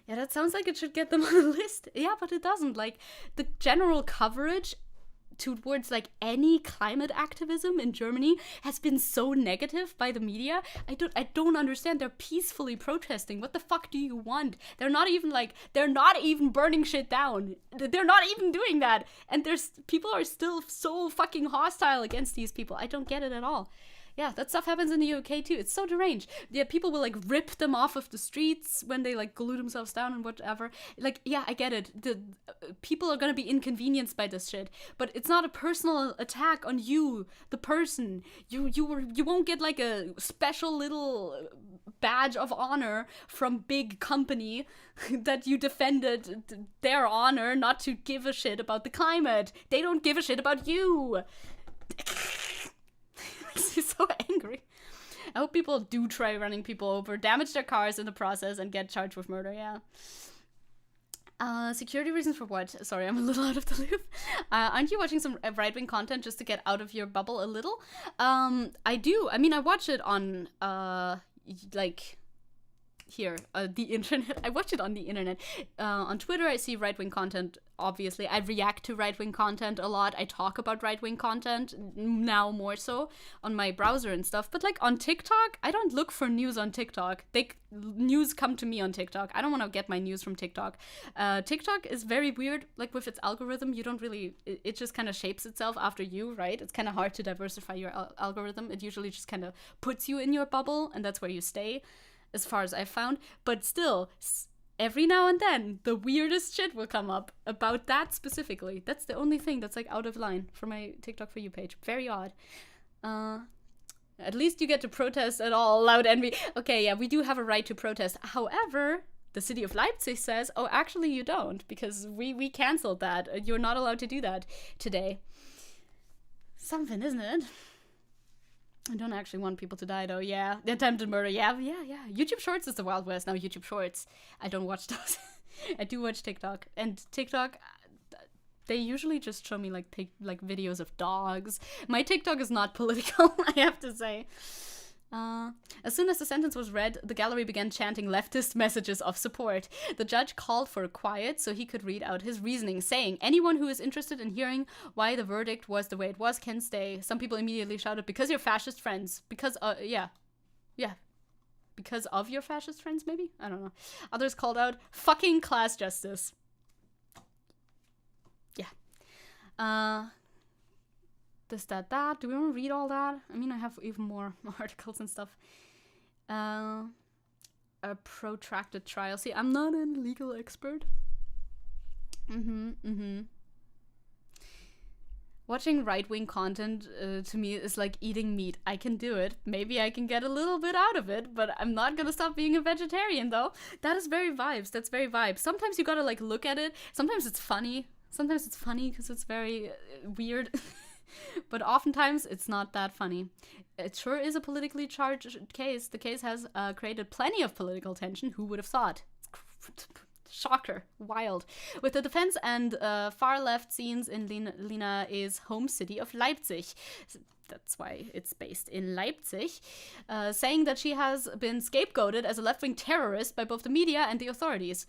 Yeah, that sounds like it should get them on the list. Yeah, but it doesn't. Like, the general coverage towards like any climate activism in Germany has been so negative by the media. I don't understand. They're peacefully protesting. What the fuck do you want? They're not even burning shit down. They're not even doing that. And people are still so fucking hostile against these people. I don't get it at all. Yeah, that stuff happens in the UK too. It's so deranged. Yeah, people will like rip them off of the streets when they like glue themselves down and whatever. Like, yeah, I get it. The people are gonna be inconvenienced by this shit, but it's not a personal attack on you, the person. You won't get like a special little badge of honor from big company that you defended their honor not to give a shit about the climate. They don't give a shit about you. Makes me so angry. I hope people do try running people over, damage their cars in the process, and get charged with murder, yeah. Security reasons for what? Sorry, I'm a little out of the loop. Aren't you watching some right-wing content just to get out of your bubble a little? I do. I mean, I watch it on, the internet. I watch it on the internet. On Twitter, I see right-wing content, obviously. I react to right-wing content a lot. I talk about right-wing content, now more so, on my browser and stuff. But, like, on TikTok, I don't look for news on TikTok. News come to me on TikTok. I don't want to get my news from TikTok. TikTok is very weird, like, with its algorithm. You don't really... It just kind of shapes itself after you, right? It's kind of hard to diversify your algorithm. It usually just kind of puts you in your bubble, and that's where you stay, as far as I've found. But still, every now and then, the weirdest shit will come up about that specifically. That's the only thing that's, like, out of line for my TikTok For You page. Very odd. At least you get to protest at all. Loud envy. Okay, yeah, we do have a right to protest. However, the city of Leipzig says, oh, actually you don't, because we canceled that. You're not allowed to do that today. Something, isn't it? I don't actually want people to die, though. Yeah, the attempted murder. Yeah. YouTube Shorts is the Wild West now. YouTube Shorts. I don't watch those. I do watch TikTok, and TikTok, they usually just show me like videos of dogs. My TikTok is not political, I have to say. As soon as the sentence was read, the gallery began chanting leftist messages of support. The judge called for quiet so he could read out his reasoning, saying, anyone who is interested in hearing why the verdict was the way it was can stay. Some people immediately shouted, because you're fascist friends. Because, yeah. Because of your fascist friends, maybe? I don't know. Others called out, fucking class justice. Yeah. This, that. Do we want to read all that? I mean, I have even more articles and stuff. A protracted trial. See, I'm not a legal expert. Watching right-wing content to me is like eating meat. I can do it. Maybe I can get a little bit out of it, but I'm not gonna stop being a vegetarian, though. That is very vibes. That's very vibes. Sometimes you gotta, like, look at it. Sometimes it's funny. Sometimes it's funny because it's very weird. But oftentimes, it's not that funny. It sure is a politically charged case. The case has created plenty of political tension. Who would have thought? Shocker. Wild. With the defense and far-left scenes in Lina's home city of Leipzig. That's why it's based in Leipzig. Saying that she has been scapegoated as a left-wing terrorist by both the media and the authorities.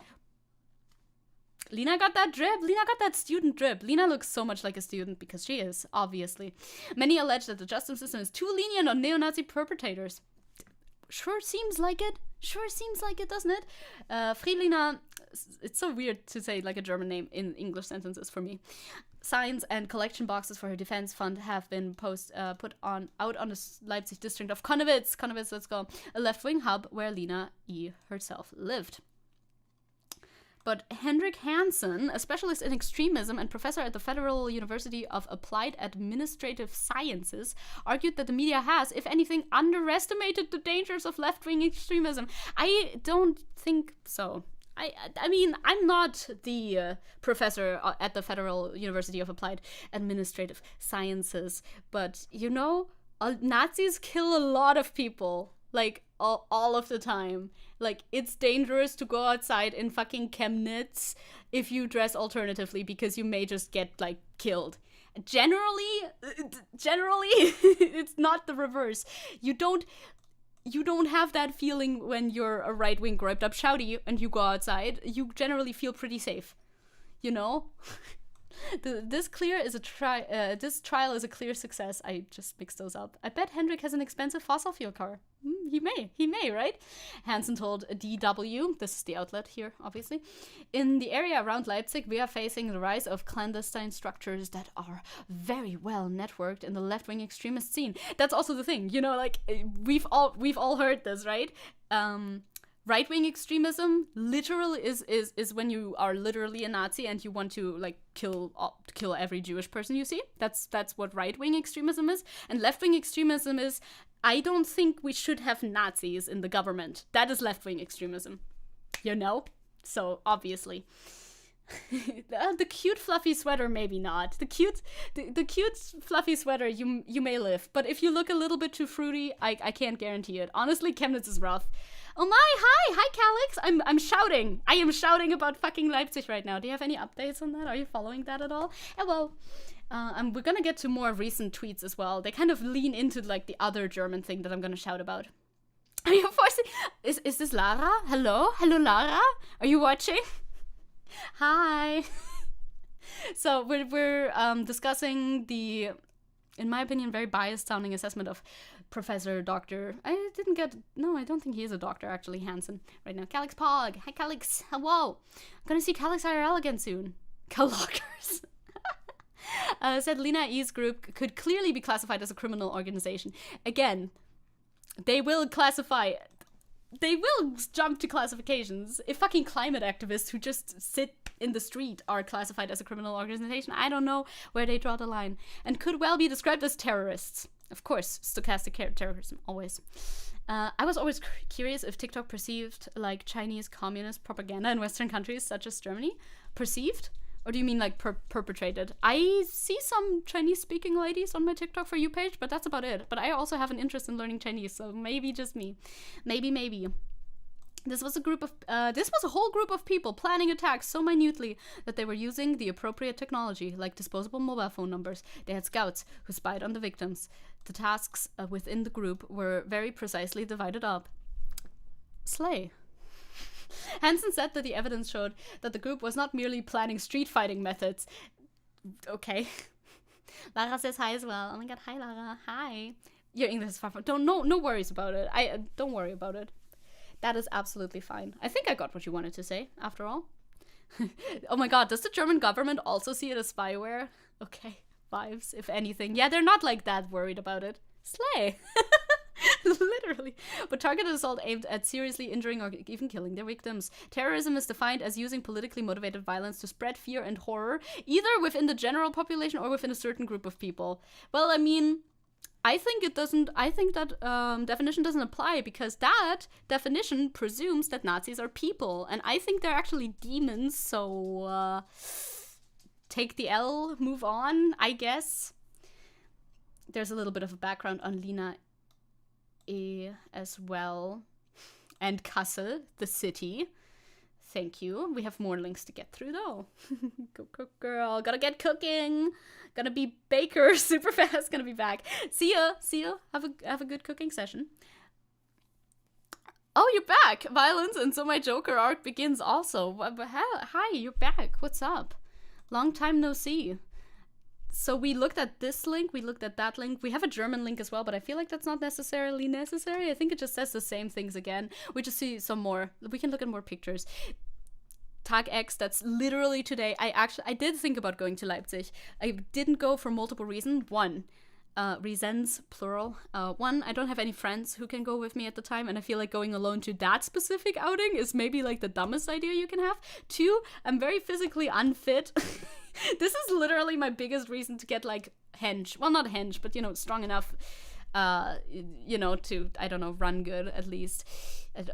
Lina got that drip. Lina got that student drip. Lina looks so much like a student because she is, obviously. Many allege that the justice system is too lenient on neo-Nazi perpetrators. Sure seems like it. Sure seems like it, doesn't it? Friedlina, it's so weird to say like a German name in English sentences for me. Signs and collection boxes for her defense fund have been put out on the Leipzig district of Konnewitz. Konnewitz, let's go. A left-wing hub where Lina E. herself lived. But Hendrik Hansen, a specialist in extremism and professor at the Federal University of Applied Administrative Sciences, argued that the media has, if anything, underestimated the dangers of left-wing extremism. I don't think so. I mean, I'm not the professor at the Federal University of Applied Administrative Sciences, but, you know, Nazis kill a lot of people, like, all of the time. Like, it's dangerous to go outside in fucking Chemnitz if you dress alternatively, because you may just get, like, killed. Generally, it's not the reverse. You don't have that feeling when you're a right-wing griped up shouty and you go outside. You generally feel pretty safe, you know? This trial is a clear success. I just mixed those up. I bet Hendrik has an expensive fossil fuel car. He may, right? Hansen told DW, this is the outlet here, obviously. In the area around Leipzig, we are facing the rise of clandestine structures that are very well networked in the left-wing extremist scene. That's also the thing, you know, like, we've all heard this, right? Right-wing extremism literally is when you are literally a Nazi and you want to, like, kill every Jewish person you see. That's what right-wing extremism is. And left-wing extremism is, I don't think we should have Nazis in the government. That is left-wing extremism, you know? So, obviously. The cute fluffy sweater, maybe not. The cute fluffy sweater, you may live. But if you look a little bit too fruity, I can't guarantee it. Honestly, Chemnitz is rough. Oh my, hi Calix! I'm shouting. I am shouting about fucking Leipzig right now. Do you have any updates on that? Are you following that at all? Yeah, well, we're gonna get to more recent tweets as well. They kind of lean into, like, the other German thing that I'm gonna shout about. Are you forcing? Is this Lara? Hello, Lara? Are you watching? Hi. So we're discussing the, in my opinion, very biased sounding assessment of Professor Dr. I don't think he is a doctor, actually, Hansen, right now. Calix Pog. Hi, Calix. Hello. I'm gonna see Calix IRL again soon. Calockers. Said Lena E's group could clearly be classified as a criminal organization. Again, they will jump to classifications. If fucking climate activists who just sit in the street are classified as a criminal organization, I don't know where they draw the line. And could well be described as terrorists. Of course, stochastic terrorism, always. I was always curious if TikTok perceived, like, Chinese communist propaganda in Western countries such as Germany. Perceived? Or do you mean, like, perpetrated? I see some Chinese-speaking ladies on my TikTok For You page, but that's about it. But I also have an interest in learning Chinese, so maybe just me. Maybe. This was a whole group of people planning attacks so minutely that they were using the appropriate technology, like disposable mobile phone numbers. They had scouts who spied on the victims. The tasks within the group were very precisely divided up. Slay. Hansen said that the evidence showed that the group was not merely planning street fighting methods. Okay. Lara says hi as well. Oh my god, hi Lara. Hi. Your English is far from... No worries about it. Don't worry about it. That is absolutely fine. I think I got what you wanted to say, after all. Oh my god, does the German government also see it as spyware? Okay, vibes, if anything. Yeah, they're not, like, that worried about it. Slay. Literally. But targeted assault aimed at seriously injuring or even killing their victims. Terrorism is defined as using politically motivated violence to spread fear and horror, either within the general population or within a certain group of people. Well, I mean... I think that definition doesn't apply, because that definition presumes that Nazis are people, and I think they're actually demons, so take the L, move on, I guess. There's a little bit of a background on Lena E as well, and Kassel, the city. Thank you. We have more links to get through, though. Go cook, girl. Gotta get cooking. Gonna be baker super fast. Gonna be back. See ya. Have a good cooking session. Oh, you're back. Violence, and so my Joker arc begins also. Hi, you're back. What's up? Long time no see. So we looked at this link, we looked at that link. We have a German link as well, but I feel like that's not necessarily necessary. I think it just says the same things again. We just see some more. We can look at more pictures. Tag X, that's literally today. I did think about going to Leipzig. I didn't go for multiple reasons. One, reasons, plural. One, I don't have any friends who can go with me at the time, and I feel like going alone to that specific outing is maybe like the dumbest idea you can have. Two, I'm very physically unfit. This is literally my biggest reason to get like henge. Well, not henge, but strong enough, to, I don't know, run good at least.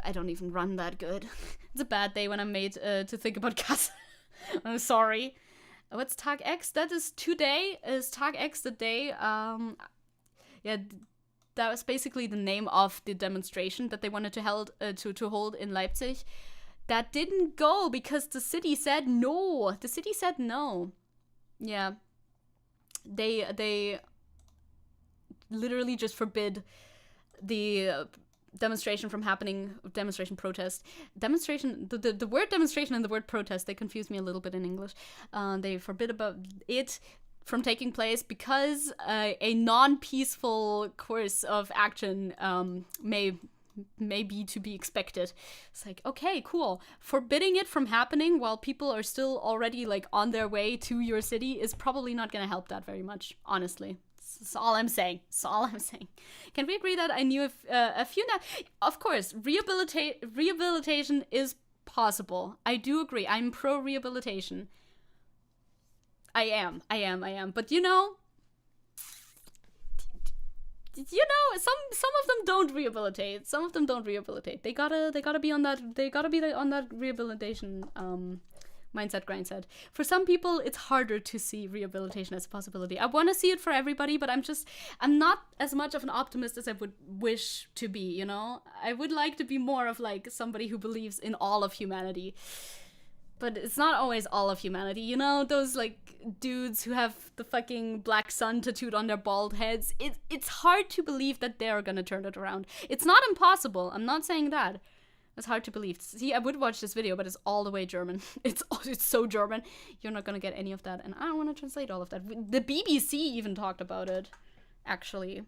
I don't even run that good. It's a bad day when I'm made to think about gas. I'm sorry. What's Tag X? That is today. Is Tag X the day? That was basically the name of the demonstration that they wanted to hold in Leipzig. That didn't go because the city said no. The city said no. Yeah. They literally just forbid the demonstration from happening. Demonstration, the word demonstration and the word protest, they confuse me a little bit in English. They forbid about it from taking place because a non-peaceful course of action may be to be expected. It's like, okay, cool. Forbidding it from happening while people are still already like on their way to your city is probably not going to help that very much, honestly. That's all I'm saying. Can we agree that I knew a few now? Of course, rehabilitation is possible. I do agree. I'm pro rehabilitation. I am. But some of them don't rehabilitate. They gotta be on that rehabilitation mindset, grindset. For some people, it's harder to see rehabilitation as a possibility. I want to see it for everybody, but I'm not as much of an optimist as I would wish to be, I would like to be more of like somebody who believes in all of humanity. But it's not always all of humanity, those like dudes who have the fucking black sun tattooed on their bald heads. It's hard to believe that they're gonna turn it around. It's not impossible. I'm not saying that. It's hard to believe. See, I would watch this video, but it's all the way German. It's so German. You're not gonna get any of that, and I don't want to translate all of that. The BBC even talked about it, actually.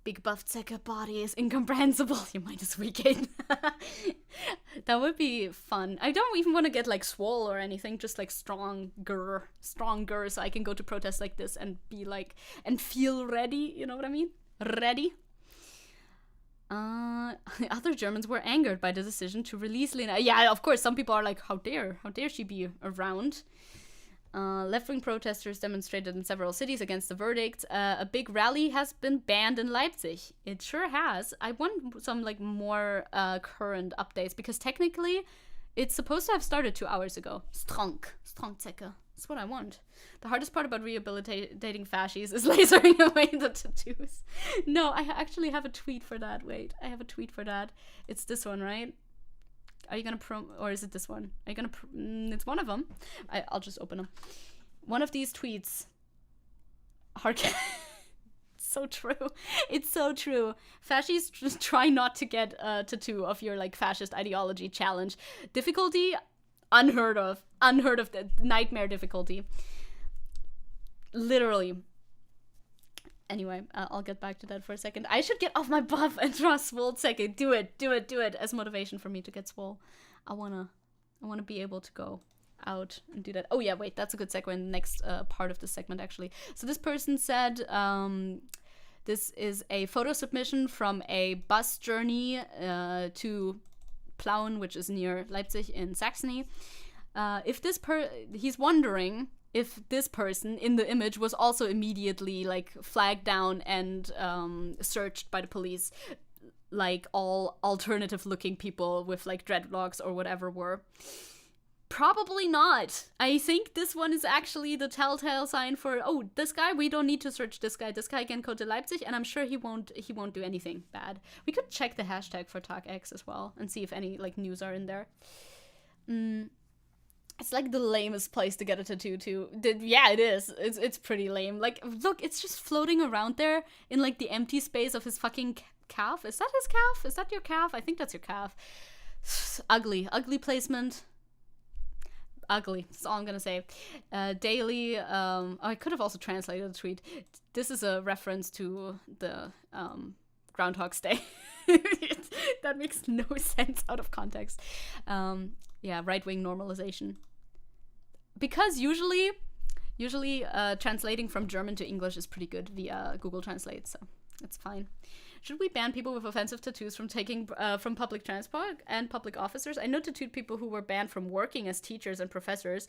Big buff Zecke body is incomprehensible. Your mind is weakened. That would be fun. I don't even want to get like swole or anything, just like stronger, so I can go to protests like this and be like, and feel ready, you know what I mean? Ready. Other Germans were angered by the decision to release Lena. Yeah, of course, some people are like, how dare she be around? Left-wing protesters demonstrated in several cities against the verdict. A big rally has been banned in Leipzig. It sure has. I want some like more current updates because technically it's supposed to have started 2 hours ago. Strong Zecke. That's what I want. The hardest part about rehabilitating fascists is lasering away the tattoos. No, I actually have a tweet for that. Wait, I have a tweet for that. It's this one, right? Are you gonna or is it this one? Are you gonna it's one of them. I'll just open them. One of these tweets. So true. It's so true. Fascists just try not to get a tattoo of your like fascist ideology challenge. Difficulty unheard of. The nightmare difficulty. Literally. Anyway, I'll get back to that for a second. I should get off my buff and draw swole Zecke. Do it as motivation for me to get swole. I wanna be able to go out and do that. Oh yeah, wait, that's a good segue in the next part of the segment actually. So this person said, this is a photo submission from a bus journey to Plauen, which is near Leipzig in Saxony. He's wondering if this person in the image was also immediately like flagged down and searched by the police, like all alternative looking people with like dreadlocks or whatever were. Probably not. I think this one is actually the telltale sign for, oh, this guy, we don't need to search this guy. This guy can go to Leipzig, and I'm sure he won't do anything bad. We could check the hashtag for TalkX as well and see if any like news are in there. It's like the lamest place to get a tattoo too. Yeah, it is. It's pretty lame. Like, look, it's just floating around there in like the empty space of his fucking calf. Is that his calf? Is that your calf? I think that's your calf. Ugly placement. Ugly. That's all I'm gonna say. Daily. I could have also translated the tweet. This is a reference to the Groundhog's Day. That makes no sense out of context. Yeah, right-wing normalization. Because usually Usually translating from German to English is pretty good via Google Translate, so it's fine. Should we ban people with offensive tattoos from taking from public transport and public officers? I know tattooed people who were banned from working as teachers and professors.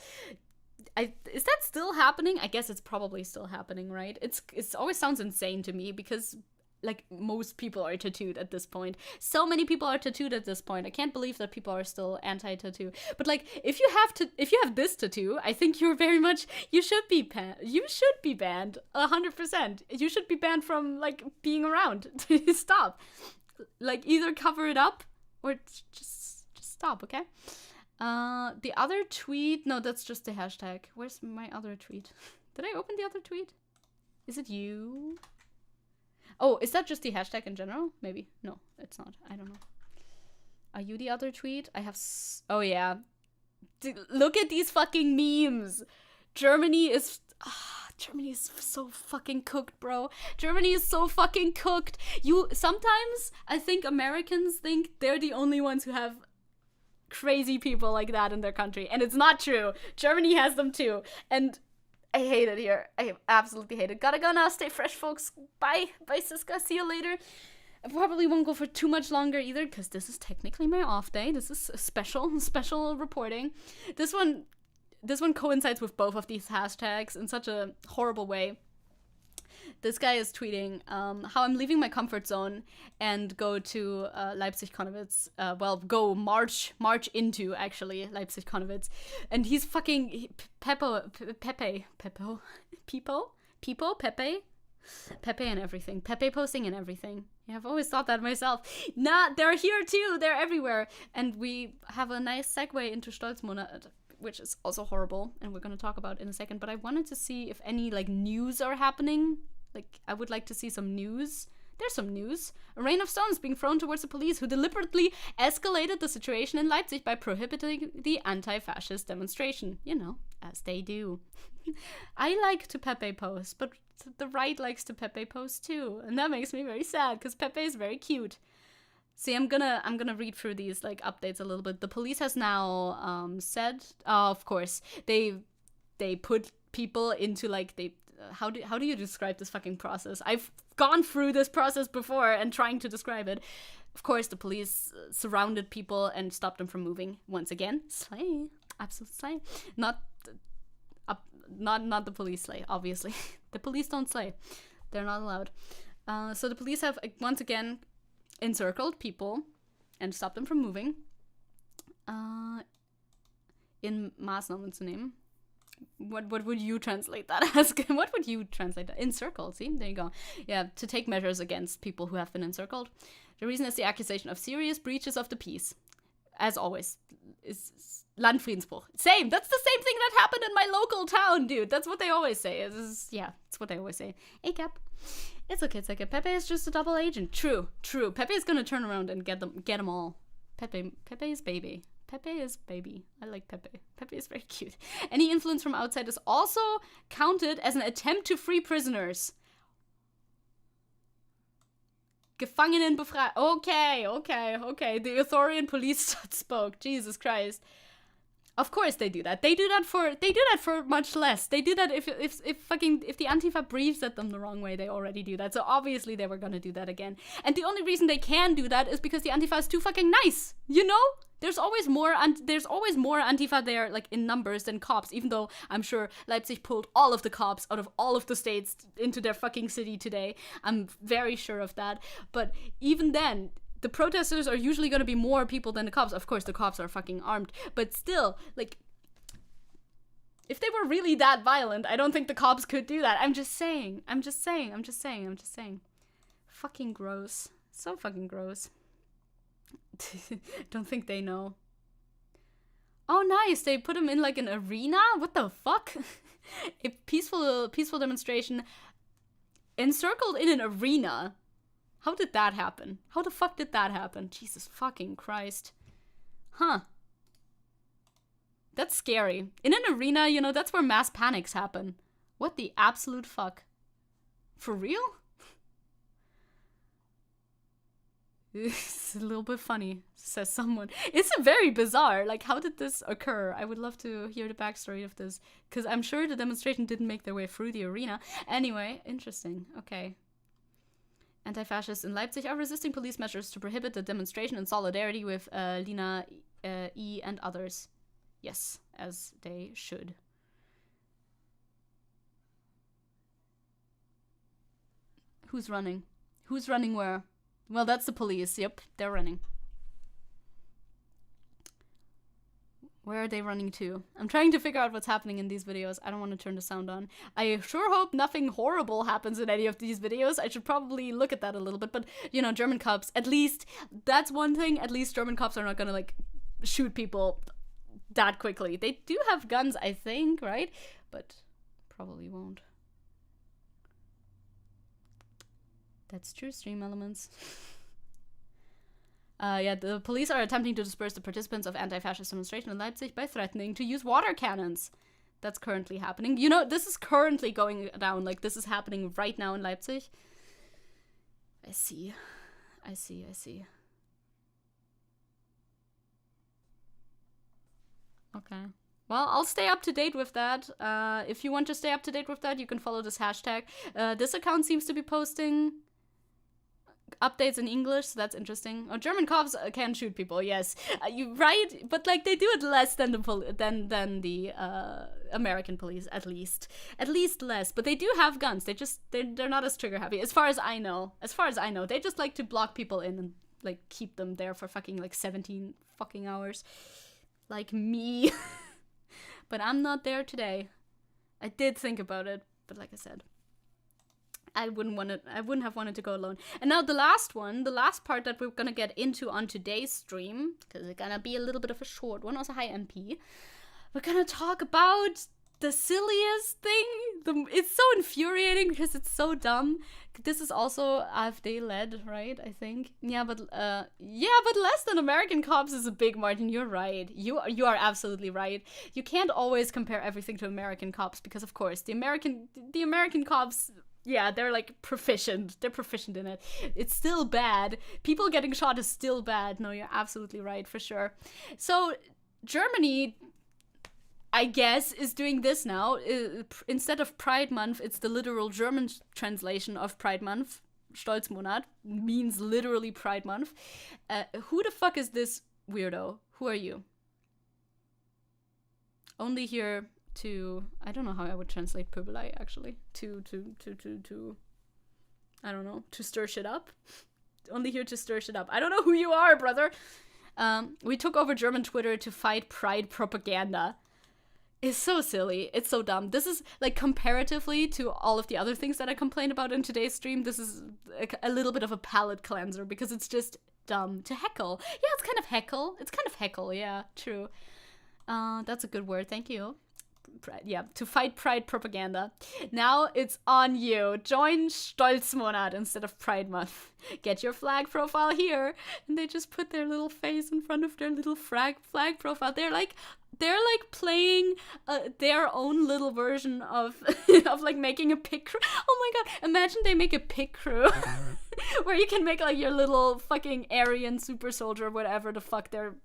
Is that still happening? I guess it's probably still happening, right? It always sounds insane to me because like most people are tattooed at this point. So many people are tattooed at this point. I can't believe that people are still anti-tattoo. But like if you have this tattoo, I think you should be banned 100%. You should be banned from like being around. Stop. Like either cover it up or just stop, okay? The other tweet, no, that's just the hashtag. Where's my other tweet? Did I open the other tweet? Is it you? Oh, is that just the hashtag in general? Maybe. No, it's not. I don't know. Are you the other tweet? I have... Oh, yeah. Look at these fucking memes. Germany is so fucking cooked, bro. Germany is so fucking cooked. Sometimes I think Americans think they're the only ones who have crazy people like that in their country. And it's not true. Germany has them too. And... I hate it here. I absolutely hate it. Gotta go now. Stay fresh, folks. Bye. Bye, Siska. See you later. I probably won't go for too much longer either, because this is technically my off day. This is a special reporting. This one coincides with both of these hashtags in such a horrible way. This guy is tweeting how I'm leaving my comfort zone and go to Leipzig-Konowitz. Go march into, actually, Leipzig-Konowitz. And he's fucking Pepe and everything. Pepe posting and everything. Yeah, I've always thought that myself. Nah, they're here too. They're everywhere. And we have a nice segue into Stolzmonat, which is also horrible, and we're going to talk about in a second. But I wanted to see if any like news are happening. Like, I would like to see some news. There's some news. A rain of stones being thrown towards the police, who deliberately escalated the situation in Leipzig by prohibiting the anti-fascist demonstration. You know, as they do. I like to Pepe post, but the right likes to Pepe post too, and that makes me very sad because Pepe is very cute. See, I'm gonna read through these like updates a little bit. The police has now said, of course, they put people into like how do you describe this fucking process? I've gone through this process before and trying to describe it. Of course, the police surrounded people and stopped them from moving. Once again, slay, absolute slay. Not the police slay, obviously. The police don't slay. They're not allowed. So the police have once again encircled people and stopped them from moving. In Maßnahmen zu nehmen. What would you translate that as? What would you translate that? Encircled, see? There you go. Yeah, to take measures against people who have been encircled. The reason is the accusation of serious breaches of the peace. As always, is Landfriedensbruch. Same! That's the same thing that happened in my local town, dude! That's what they always say. That's what they always say. Hey, Cap. It's okay, Zecke. Pepe is just a double agent. True. Pepe is gonna turn around and get them all. Pepe is baby. Pepe is baby. I like Pepe. Pepe is very cute. Any influence from outside is also counted as an attempt to free prisoners. Gefangenen befreien. Okay. The Authorian police spoke. Jesus Christ. Of course they do that. They do that for much less. They do that if the Antifa briefs at them the wrong way, they already do that. So obviously they were gonna do that again. And the only reason they can do that is because the Antifa is too fucking nice. You know? There's always more Antifa there, like, in numbers than cops, even though I'm sure Leipzig pulled all of the cops out of all of the states into their fucking city today. I'm very sure of that. But even then, the protesters are usually going to be more people than the cops. Of course, the cops are fucking armed. But still, like, if they were really that violent, I don't think the cops could do that. I'm just saying. Fucking gross. So fucking gross. Don't think they know. Oh, nice. They put him in like an arena? What the fuck? A peaceful demonstration encircled in an arena. How did that happen? How the fuck did that happen? Jesus fucking Christ. Huh. That's scary. In an arena, you know, that's where mass panics happen. What the absolute fuck? For real? It's a little bit funny, says someone. It's very bizarre. Like, how did this occur? I would love to hear the backstory of this, because I'm sure the demonstration didn't make their way through the arena. Anyway, interesting. Okay. Anti-fascists in Leipzig are resisting police measures to prohibit the demonstration in solidarity with Lina E. and others. Yes, as they should. Who's running? Who's running where? Well, that's the police. Yep, they're running. Where are they running to? I'm trying to figure out what's happening in these videos. I don't want to turn the sound on. I sure hope nothing horrible happens in any of these videos. I should probably look at that a little bit. But, you know, German cops, at least, that's one thing. At least German cops are not gonna, like, shoot people that quickly. They do have guns, I think, right? But probably won't. That's true, StreamElements. Yeah, the police are attempting to disperse the participants of anti-fascist demonstration in Leipzig by threatening to use water cannons. That's currently happening. You know, this is currently going down. Like, this is happening right now in Leipzig. I see. Okay. Well, I'll stay up to date with that. If you want to stay up to date with that, you can follow this hashtag. This account seems to be posting updates in English, so that's interesting. Oh, German cops can shoot people, yes. You right, but like they do it less than the American police, at least less. But they do have guns. They're not as trigger happy, as far as I know. They just like to block people in and like keep them there for fucking like 17 fucking hours, like me. But I'm not there today. I did think about it, but like I said, I wouldn't have wanted to go alone. And now the last part that we're gonna get into on today's stream, because it's gonna be a little bit of a short one, also hi MP. We're gonna talk about the silliest thing. It's so infuriating because it's so dumb. This is also AfD led, right? I think. Yeah, but less than American cops is a big margin. You're right. You are absolutely right. You can't always compare everything to American cops because, of course, the American cops. Yeah, they're like proficient. They're proficient in it. It's still bad. People getting shot is still bad. No, you're absolutely right, for sure. So, Germany, I guess, is doing this now. Instead of Pride Month, it's the literal German translation of Pride Month. Stolzmonat means literally Pride Month. Who the fuck is this weirdo? Who are you? Only here to, I don't know how I would translate Pöbelei, actually. To I don't know, to stir shit up. Only here to stir shit up. I don't know who you are, brother. We took over German Twitter to fight pride propaganda. It's so silly. It's so dumb. This is, like, comparatively to all of the other things that I complained about in today's stream, this is a little bit of a palate cleanser because it's just dumb to heckle. Yeah, it's kind of heckle. Yeah, true. That's a good word. Thank you. Yeah, to fight pride propaganda. Now it's on you. Join Stolzmonat instead of Pride Month. Get your flag profile here. And they just put their little face in front of their little flag profile. They're like playing their own little version of of like making a pit crew. Oh my god, imagine they make a pit crew where you can make like your little fucking Aryan super soldier, whatever the fuck they're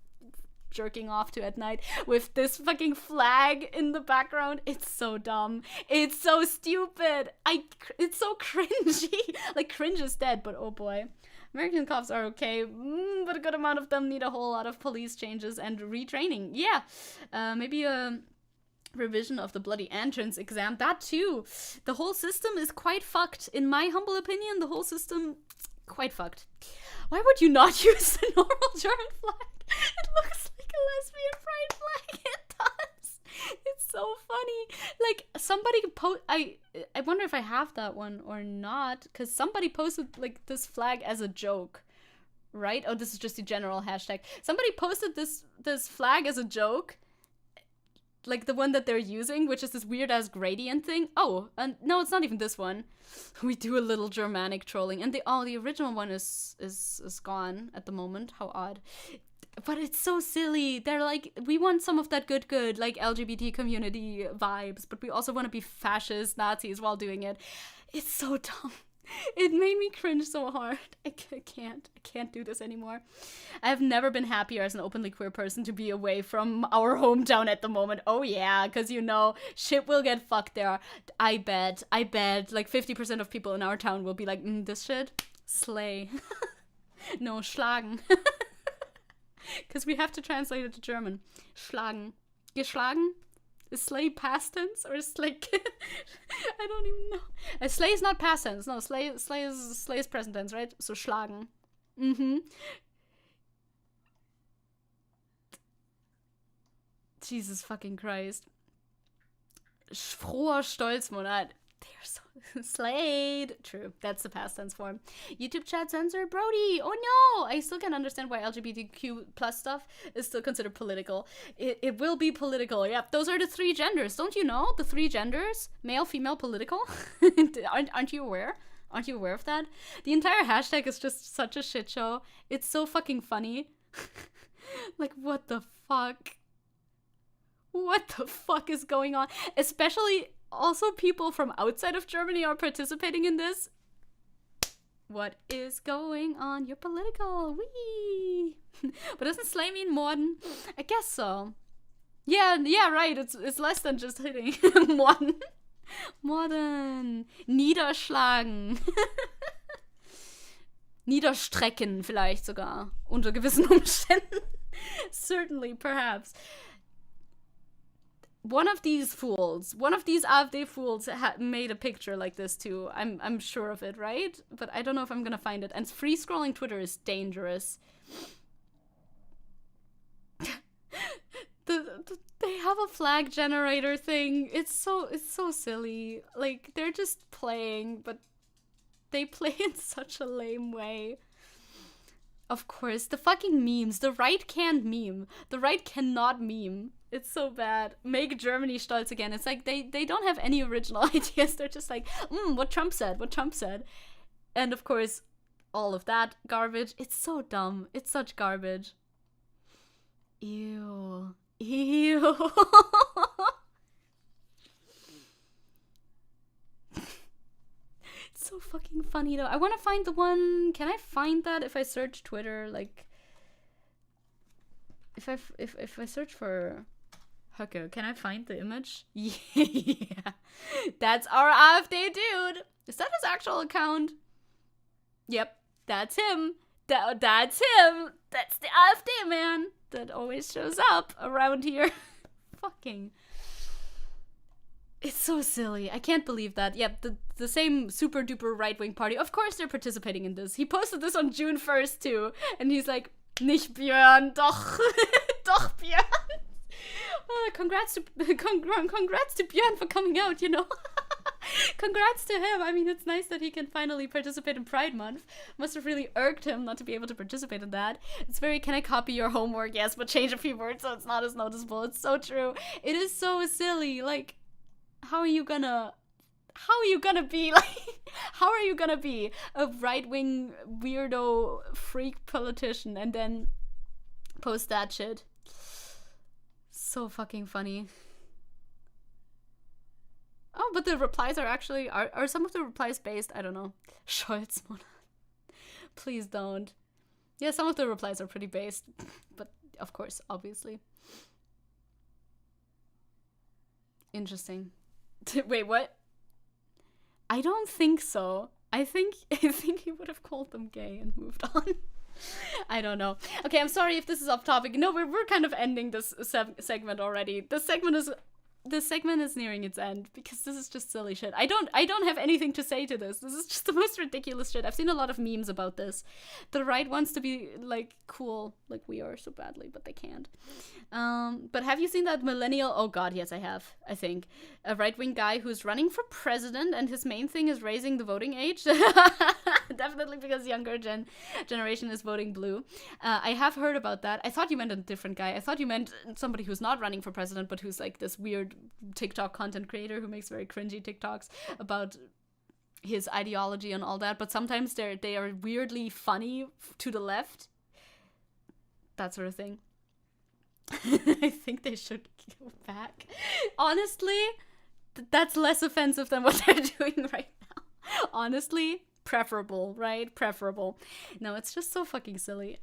jerking off to at night, with this fucking flag in the background. It's so dumb. It's so stupid. It's so cringy. Like, cringe is dead, but oh boy. American cops are okay, but a good amount of them need a whole lot of police changes and retraining. Yeah, maybe a revision of the bloody entrance exam. That too. The whole system is quite fucked. In my humble opinion, the whole system, quite fucked. Why would you not use the normal German flag? It looks like a lesbian pride flag. It does. It's so funny. Like, somebody I wonder if I have that one or not, because somebody posted like this flag as a joke, right? Oh, this is just the general hashtag. Somebody posted this flag as a joke, like the one that they're using, which is this weird ass gradient thing. Oh, and no, it's not even this one. We do a little Germanic trolling, and the original one is gone at the moment. How odd. But it's so silly. They're like, we want some of that good, like, LGBT community vibes, but we also want to be fascist Nazis while doing it. It's so dumb. It made me cringe so hard. I can't do this anymore. I have never been happier as an openly queer person to be away from our hometown at the moment. Oh yeah, because you know, shit will get fucked there. I bet, like 50% of people in our town will be like, this shit, slay. No, schlagen. Because we have to translate it to German. Schlagen. Geschlagen? Is slay past tense or is slay? I don't even know. Slay is not past tense. No, slay is present tense, right? So schlagen. Jesus fucking Christ. Froher Stolzmonat. They're so slayed. True. That's the past tense form. YouTube chat censored Brody. Oh no! I still can't understand why LGBTQ plus stuff is still considered political. It will be political. Yep. Those are the 3 genders. Don't you know? The 3 genders? Male, female, political? Aren't you aware? Aren't you aware of that? The entire hashtag is just such a shit show. It's so fucking funny. Like, what the fuck? What the fuck is going on? Especially, also people from outside of Germany are participating in this. What is going on? You're political. Wee. But doesn't slay mean morden? I guess so. Yeah, right. It's less than just hitting. Morden. Morden. Niederschlagen. Niederstrecken vielleicht sogar. Unter gewissen Umständen. Certainly, perhaps. One of these AfD fools made a picture like this too. I'm sure of it, right? But I don't know if I'm gonna find it. And free scrolling Twitter is dangerous. They have a flag generator thing. It's so silly. Like, they're just playing, but they play in such a lame way. Of course, the fucking memes. The right can't meme. The right cannot meme. It's so bad. Make Germany stolz again. It's like they don't have any original ideas. They're just like, what Trump said. And of course, all of that garbage. It's so dumb. It's such garbage. Ew. It's so fucking funny though. I want to find the one. Can I find that if I search Twitter? Like, if I search for Höcke, can I find the image? Yeah, that's our AfD dude. Is that his actual account? Yep, that's him. That's him. That's the AfD man that always shows up around here. Fucking. It's so silly. I can't believe that. Yep, the same super duper right-wing party. Of course they're participating in this. He posted this on June 1st too. And he's like, nicht Björn, doch. Doch Björn. Congrats to Björn for coming out, you know. Congrats to him. I mean, it's nice that he can finally participate in Pride Month. Must have really irked him not to be able to participate in that. It's very, can I copy your homework? Yes, but change a few words so it's not as noticeable. It's so true. It is so silly. Like, how are you gonna be a right-wing weirdo freak politician and then post that shit? So fucking funny. Oh, but the replies are actually are some of the replies based? I don't know. Scholz, please don't. Yeah, some of the replies are pretty based, but of course, obviously. Interesting. Wait, what? I don't think so. I think he would have called them gay and moved on. I don't know. Okay, I'm sorry if this is off topic. No, we're kind of ending this segment already. This segment is nearing its end because this is just silly shit. I don't have anything to say to this. This is just the most ridiculous shit. I've seen a lot of memes about this. The right wants to be like cool, like we are so badly, but they can't. But have you seen that millennial? Oh god, yes, I have. I think a right-wing guy who's running for president, and his main thing is raising the voting age. Definitely because younger generation is voting blue. I have heard about that. I thought you meant a different guy. I thought you meant somebody who's not running for president, but who's like this weird TikTok content creator who makes very cringy TikToks about his ideology and all that. But sometimes they are weirdly funny to the left. That sort of thing. I think they should go back. Honestly, that's less offensive than what they're doing right now. Honestly, preferable, right? Preferable. No, it's just so fucking silly.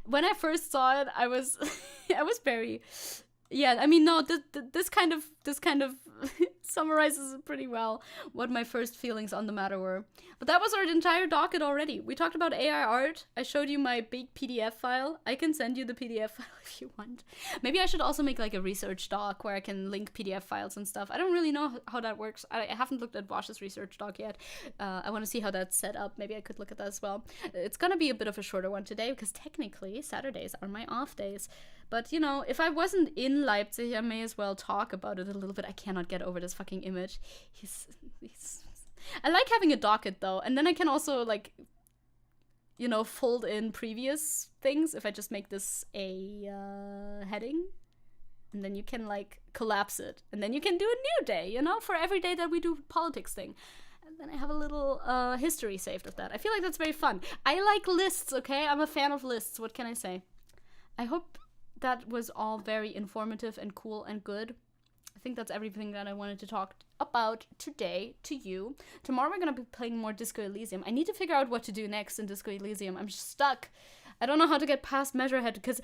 When I first saw it, I was very, yeah. I mean, no, this kind of summarizes pretty well what my first feelings on the matter were. But that was our entire docket already. We talked about AI art. I showed you my big PDF file. I can send you the PDF file if you want. Maybe I should also make like a research doc where I can link PDF files and stuff. I don't really know how that works. I haven't looked at Vaush's research doc yet. I want to see how that's set up. Maybe I could look at that as well. It's gonna be a bit of a shorter one today because technically Saturdays are my off days. But, you know, if I wasn't in Leipzig, I may as well talk about it a little bit. I cannot get over this fucking image. He's I like having a docket, though. And then I can also, like, you know, fold in previous things. If I just make this a heading. And then you can, like, collapse it. And then you can do a new day, you know, for every day that we do politics thing. And then I have a little history saved of that. I feel like that's very fun. I like lists, okay? I'm a fan of lists. What can I say? I hope that was all very informative and cool and good. I think that's everything that I wanted to talk about today to you. Tomorrow we're going to be playing more Disco Elysium. I need to figure out what to do next in Disco Elysium. I'm stuck. I don't know how to get past Measurehead because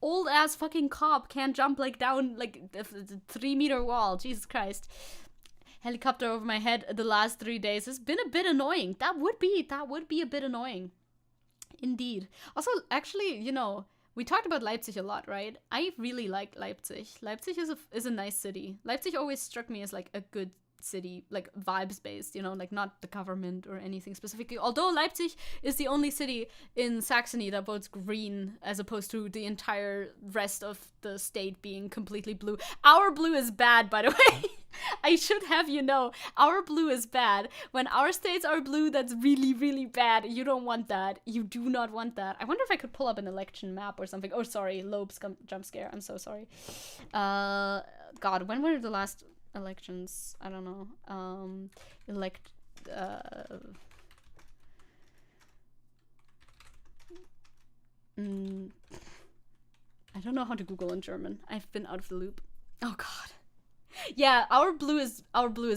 old ass fucking cop can't jump like down like a 3-meter wall. Jesus Christ. Helicopter over my head the last 3 days has been a bit annoying. That would be a bit annoying. Indeed. Also, actually, you know, we talked about Leipzig a lot, right? I really like Leipzig. Leipzig is a nice city. Leipzig always struck me as like a good city, like vibes based, you know, like not the government or anything specifically. Although Leipzig is the only city in Saxony that votes green as opposed to the entire rest of the state being completely blue. Our blue is bad, by the way. I should have you know, our blue is bad. When our states are blue, that's really, really bad. You don't want that. You do not want that. I wonder if I could pull up an election map or something. Oh, sorry, Loeb's jump scare. I'm so sorry. God, when were the last elections? I don't know. I don't know how to Google in German. I've been out of the loop. Oh God. Yeah, our blue is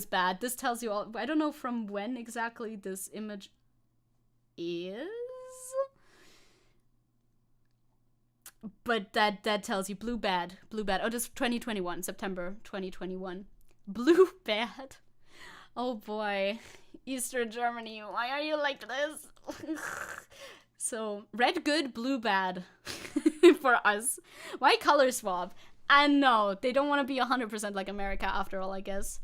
bad. This tells you all. I don't know from when exactly this image is, but that tells you blue bad. Oh, this is 2021, September 2021. Blue bad. Oh boy, Eastern Germany. Why are you like this? So red good, blue bad for us. Why color swap? And no, they don't want to be 100% like America after all, I guess.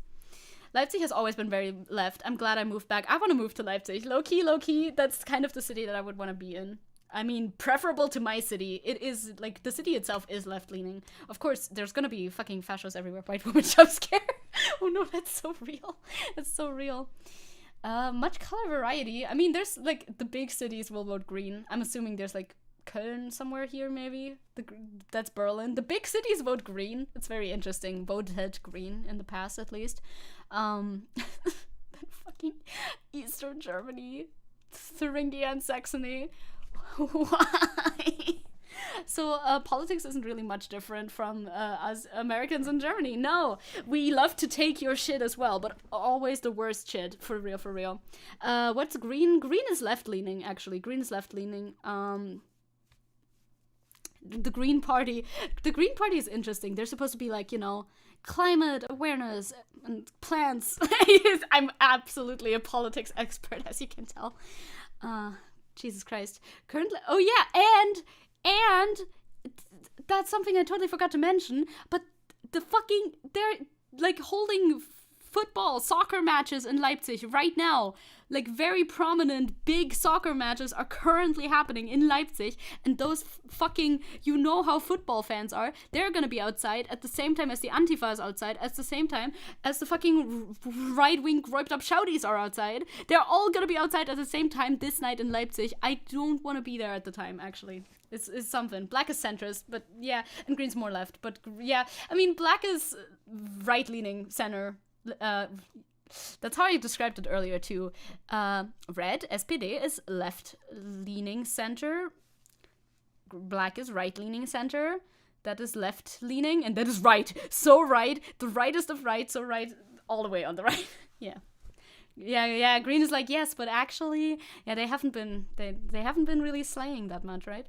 Leipzig has always been very left. I'm glad I moved back. I want to move to Leipzig. Low key, that's kind of the city that I would want to be in. I mean, preferable to my city. It is, like, the city itself is left-leaning. Of course, there's gonna be fucking fascists everywhere. White woman jump scare. Oh no, that's so real. That's so real. Much color variety. I mean, there's, like, the big cities will vote green. I'm assuming there's, like, Köln somewhere here, maybe. That's Berlin. The big cities vote green. It's very interesting. Voted green in the past, at least. Then fucking Eastern Germany, Thuringia and Saxony. Why? So politics isn't really much different from us Americans in Germany. No, we love to take your shit as well, but always the worst shit. For real. What's green? Green is left-leaning, actually. Green is left-leaning. The Green Party is interesting. They're supposed to be like, you know, climate awareness and plants. I'm absolutely a politics expert, as you can tell. Jesus Christ. Currently, oh yeah, and that's something I totally forgot to mention, but they're like holding soccer matches in Leipzig right now. Like, very prominent, big soccer matches are currently happening in Leipzig, and those fucking, you know how football fans are, they're gonna be outside at the same time as the Antifa is outside, at the same time as the fucking right-wing roped-up shouties are outside. They're all gonna be outside at the same time this night in Leipzig. I don't want to be there at the time, actually. It's something. Black is centrist, but yeah, and green's more left, but yeah. I mean, black is right-leaning center. That's how I described it earlier too. Red, SPD, is left-leaning center. Black is right-leaning center. That is left-leaning, and that is right. So right. The rightest of right, so right all the way on the right. Yeah. Yeah. Green is like, yes, but actually, yeah, they haven't been really slaying that much, right?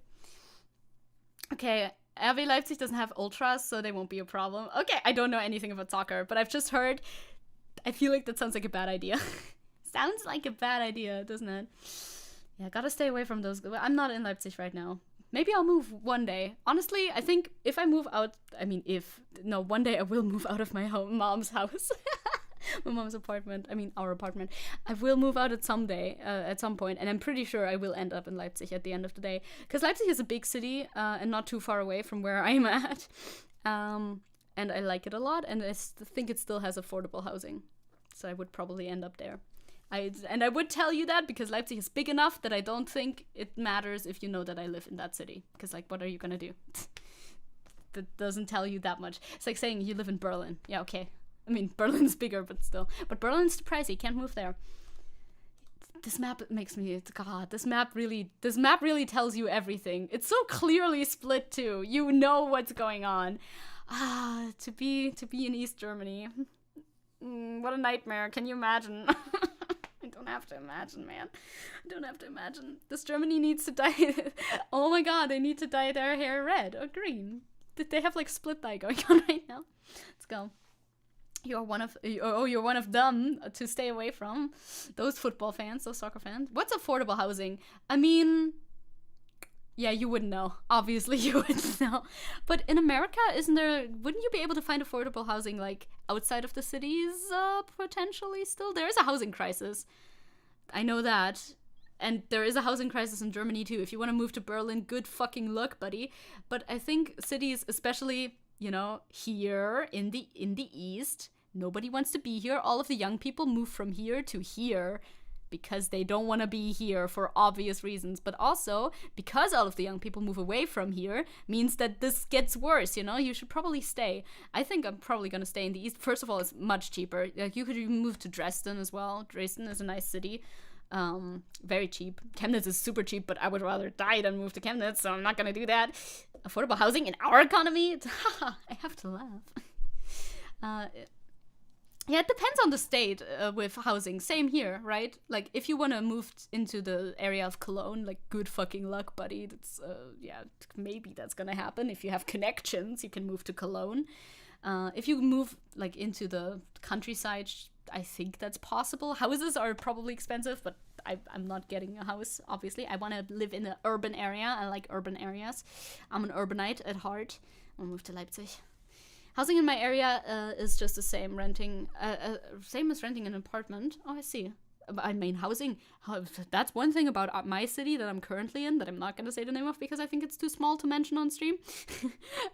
Okay, RB Leipzig doesn't have ultras, so they won't be a problem. Okay, I don't know anything about soccer, but I've just heard. I feel like that sounds like a bad idea. Sounds like a bad idea, doesn't it? Yeah, gotta stay away from those. I'm not in Leipzig right now. Maybe I'll move one day. Honestly, I think if I move out, one day I will move out of my mom's house. My mom's apartment. Our apartment. I will move out at some point, and I'm pretty sure I will end up in Leipzig at the end of the day. Because Leipzig is a big city and not too far away from where I'm at. And I like it a lot, and I think it still has affordable housing. So I would probably end up there. I would tell you that because Leipzig is big enough that I don't think it matters if you know that I live in that city. Because, like, what are you gonna do? That doesn't tell you that much. It's like saying you live in Berlin. Yeah, okay. Berlin's bigger, but still. But Berlin's too pricey. Can't move there. This map makes me... God, this map really tells you everything. It's so clearly split, too. You know what's going on. To be in East Germany. What a nightmare. Can you imagine? I don't have to imagine, man. I don't have to imagine. This Germany needs to dye... Oh my god, they need to dye their hair red or green. They have, like, split dye going on right now. Let's go. You're one of them to stay away from. Those football fans, those soccer fans. What's affordable housing? Yeah, you wouldn't know. Obviously, you wouldn't know. But in America, wouldn't you be able to find affordable housing, like, outside of the cities, potentially still? There is a housing crisis. I know that. And there is a housing crisis in Germany, too. If you want to move to Berlin, good fucking luck, buddy. But I think cities, especially, here in the East, nobody wants to be here. All of the young people move from here to here because they don't want to be here for obvious reasons. But also, because all of the young people move away from here, means that this gets worse, You should probably stay. I think I'm probably going to stay in the East. First of all, it's much cheaper. Like, you could even move to Dresden as well. Dresden is a nice city. Very cheap. Chemnitz is super cheap, but I would rather die than move to Chemnitz, so I'm not going to do that. Affordable housing in our economy? I have to laugh. Yeah, it depends on the state with housing. Same here, right? Like, if you want to move into the area of Cologne, like, good fucking luck, buddy. That's, maybe that's gonna happen. If you have connections, you can move to Cologne. If you move, like, into the countryside, I think that's possible. Houses are probably expensive, but I'm not getting a house, obviously. I want to live in an urban area. I like urban areas. I'm an urbanite at heart. I'll move to Leipzig. Housing in my area is just the same, same as renting an apartment. Oh, I see. Housing, that's one thing about my city that I'm currently in that I'm not going to say the name of because I think it's too small to mention on stream.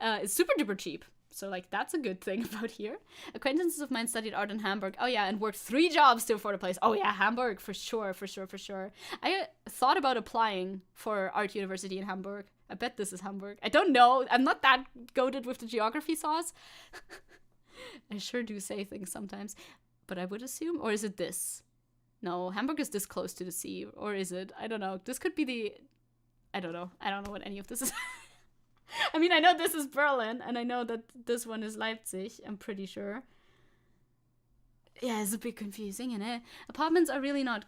It's super duper cheap. So, like, that's a good thing about here. Acquaintances of mine studied art in Hamburg. Oh, yeah, and worked 3 jobs to afford a place. Oh, yeah, Hamburg, for sure. I thought about applying for art university in Hamburg. I bet this is Hamburg. I don't know. I'm not that goated with the geography sauce. I sure do say things sometimes. But I would assume, or is it this? No, Hamburg is this close to the sea. Or is it? I don't know. This could be I don't know. I don't know what any of this is. I know this is Berlin, and I know that this one is Leipzig, I'm pretty sure. Yeah, it's a bit confusing, isn't it? Apartments are really not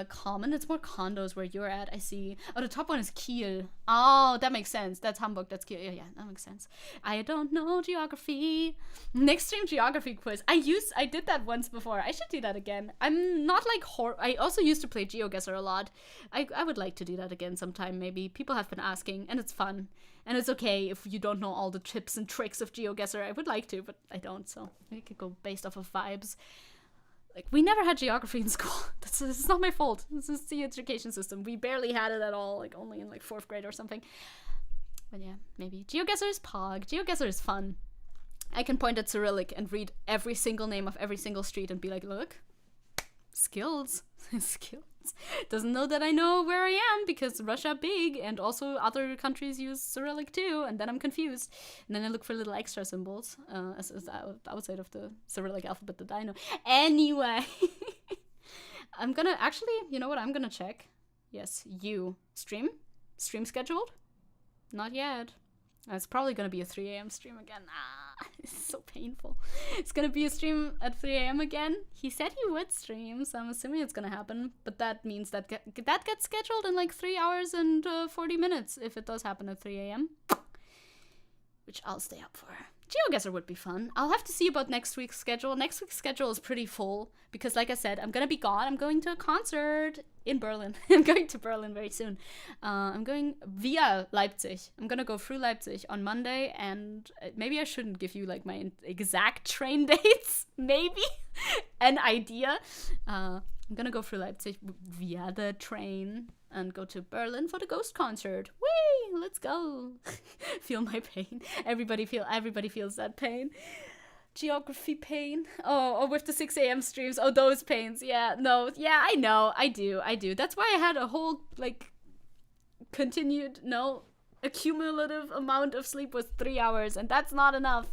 common. It's more condos where you're at, I see. Oh, the top one is Kiel. Oh, that makes sense. That's Hamburg, that's Kiel. Yeah, that makes sense. I don't know geography. Next stream geography quiz. I did that once before. I should do that again. I'm not like I also used to play GeoGuessr a lot. I would like to do that again sometime, maybe. People have been asking, and it's fun. And it's okay if you don't know all the tips and tricks of GeoGuessr. I would like to, but I don't, so we could go based off of vibes. Like, we never had geography in school. This is not my fault. This is the education system. We barely had it at all, like, only in, like, 4th grade or something. But yeah, maybe. GeoGuessr is pog. GeoGuessr is fun. I can point at Cyrillic and read every single name of every single street and be like, look, skills. Skills. Doesn't know that I know where I am because Russia big and also other countries use Cyrillic too, and then I'm confused. And then I look for little extra symbols as outside of the Cyrillic alphabet that I know. Anyway, I'm gonna actually, you know what? I'm gonna check. Yes, stream scheduled? Not yet. It's probably gonna be a 3 a.m. stream again. It's so painful. It's gonna be a stream at 3 a.m. again. He said he would stream, so I'm assuming it's gonna happen. But that means that that gets scheduled in like 3 hours and 40 minutes if it does happen at 3 a.m. Which I'll stay up for. GeoGuessr would be fun. I'll have to see about next week's schedule. Next week's schedule is pretty full because, like I said, I'm gonna be gone. I'm going to a concert in Berlin. I'm going to Berlin very soon. I'm going via Leipzig. I'm gonna go through Leipzig on Monday, and maybe I shouldn't give you like my exact train dates. Maybe an idea. I'm gonna go through Leipzig via the train and go to Berlin for the Ghost concert. Whee! Let's go. Feel my pain. Everybody feels that pain. Geography pain. Oh, with the 6 a.m. streams. Oh, those pains. Yeah, no. Yeah, I know. I do. That's why I had a whole, like, accumulative amount of sleep was 3 hours, and that's not enough.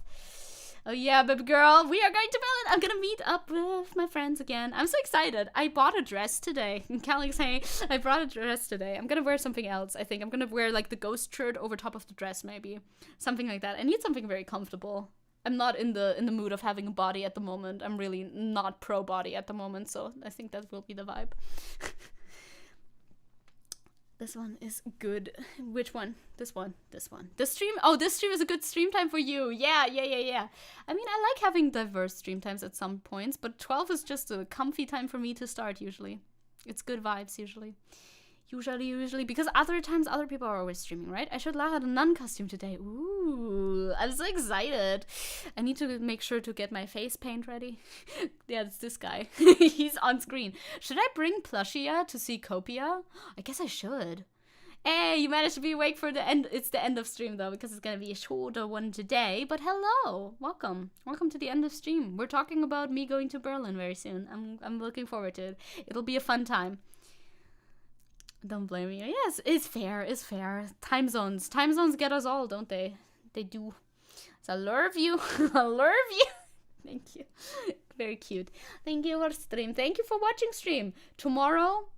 Oh yeah, baby girl, we are going to Berlin. I'm gonna meet up with my friends again. I'm so excited. I bought a dress today. Callie saying, I brought a dress today. I'm gonna wear something else, I think. I'm gonna wear like the ghost shirt over top of the dress, maybe. Something like that. I need something very comfortable. I'm not in the mood of having a body at the moment. I'm really not pro body at the moment, so I think that will be the vibe. This one is good. Which one? This one. This stream is a good stream time for you. Yeah. I mean, I like having diverse stream times at some points, but 12 is just a comfy time for me to start usually. It's good vibes usually. Usually, because other times other people are always streaming, right? I showed Lara the nun costume today. Ooh, I'm so excited. I need to make sure to get my face paint ready. Yeah, it's this guy. He's on screen. Should I bring Plushia to see Copia? I guess I should. Hey, you managed to be awake for the end. It's the end of stream though, because it's gonna be a shorter one today. But hello, welcome to the end of stream. We're talking about me going to Berlin very soon. I'm looking forward to it. It'll be a fun time. Don't blame me. Yes, it's fair. Time zones get us all, don't they? They do. So I love you. Thank you. Very cute. Thank you for stream. Thank you for watching stream. Tomorrow,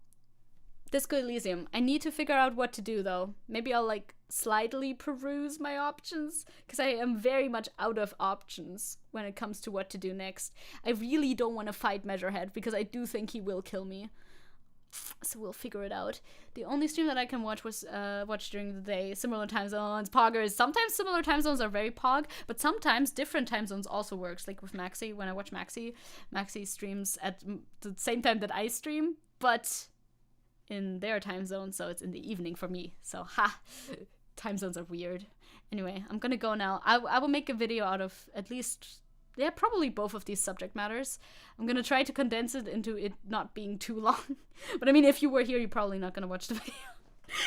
Disco Elysium. I need to figure out what to do though. Maybe I'll like slightly peruse my options because I am very much out of options when it comes to what to do next. I really don't want to fight Measurehead because I do think he will kill me. So we'll figure it out. The only stream that I can watch was watch during the day. Similar time zones, poggers. Sometimes similar time zones are very pog, but sometimes different time zones also works. Like with Maxi, when I watch Maxi streams at the same time that I stream, but in their time zone, so it's in the evening for me. So time zones are weird. Anyway, I'm gonna go now. I will make a video out of at least. Yeah, probably both of these subject matters. I'm gonna try to condense it into it not being too long. But I mean, if you were here, you're probably not gonna watch the video.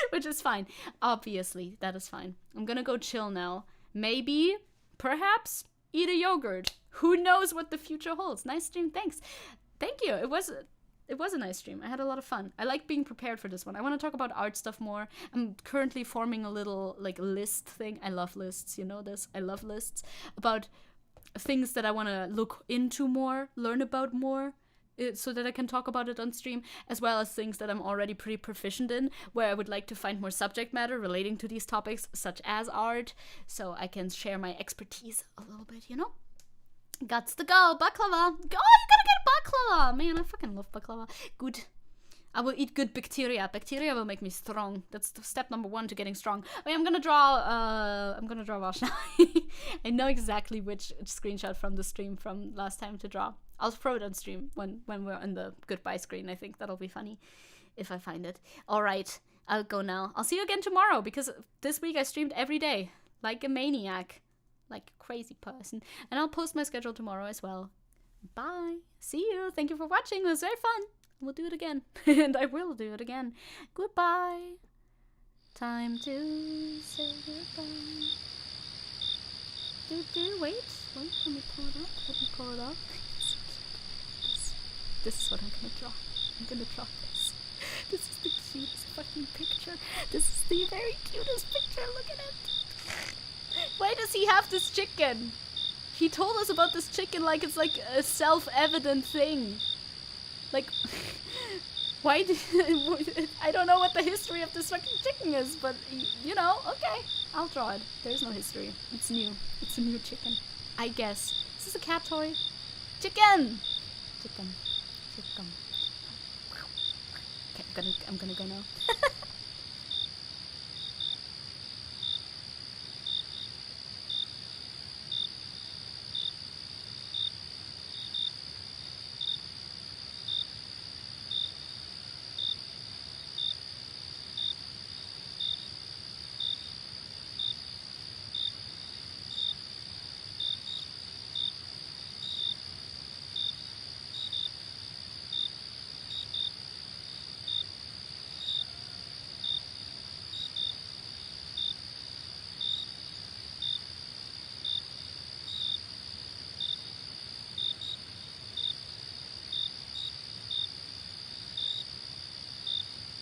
Which is fine. Obviously, that is fine. I'm gonna go chill now. Maybe, perhaps, eat a yogurt. Who knows what the future holds? Nice stream, thanks. Thank you. It was a nice stream. I had a lot of fun. I like being prepared for this one. I want to talk about art stuff more. I'm currently forming a little, like, list thing. I love lists, you know this? I love lists. About things that I want to look into more, learn about more, so that I can talk about it on stream, as well as things that I'm already pretty proficient in, where I would like to find more subject matter relating to these topics, such as art, so I can share my expertise a little bit, you know? Gots to go, baklava! Oh, you gotta get baklava! Man, I fucking love baklava. Good. I will eat good bacteria. Bacteria will make me strong. That's step number 1 to getting strong. I mean, I'm gonna draw Vaush now. I know exactly which screenshot from the stream from last time to draw. I'll throw it on stream when we're on the goodbye screen. I think that'll be funny if I find it. All right, I'll go now. I'll see you again tomorrow because this week I streamed every day like a maniac, like a crazy person. And I'll post my schedule tomorrow as well. Bye. See you. Thank you for watching. It was very fun. We'll do it again. And I will do it again. Goodbye. Time to say goodbye. Wait, let me pull it up. This is what I'm gonna draw. I'm gonna draw this. This is the cutest fucking picture. This is the very cutest picture. Look at it. Why does he have this chicken? He told us about this chicken like it's like a self-evident thing. Like, why do I don't know what the history of this fucking chicken is, but, you know, okay, I'll draw it. There's no history. It's new. It's a new chicken. I guess. Is this a cat toy? Chicken! Chicken. Chicken. Okay, I'm gonna go now.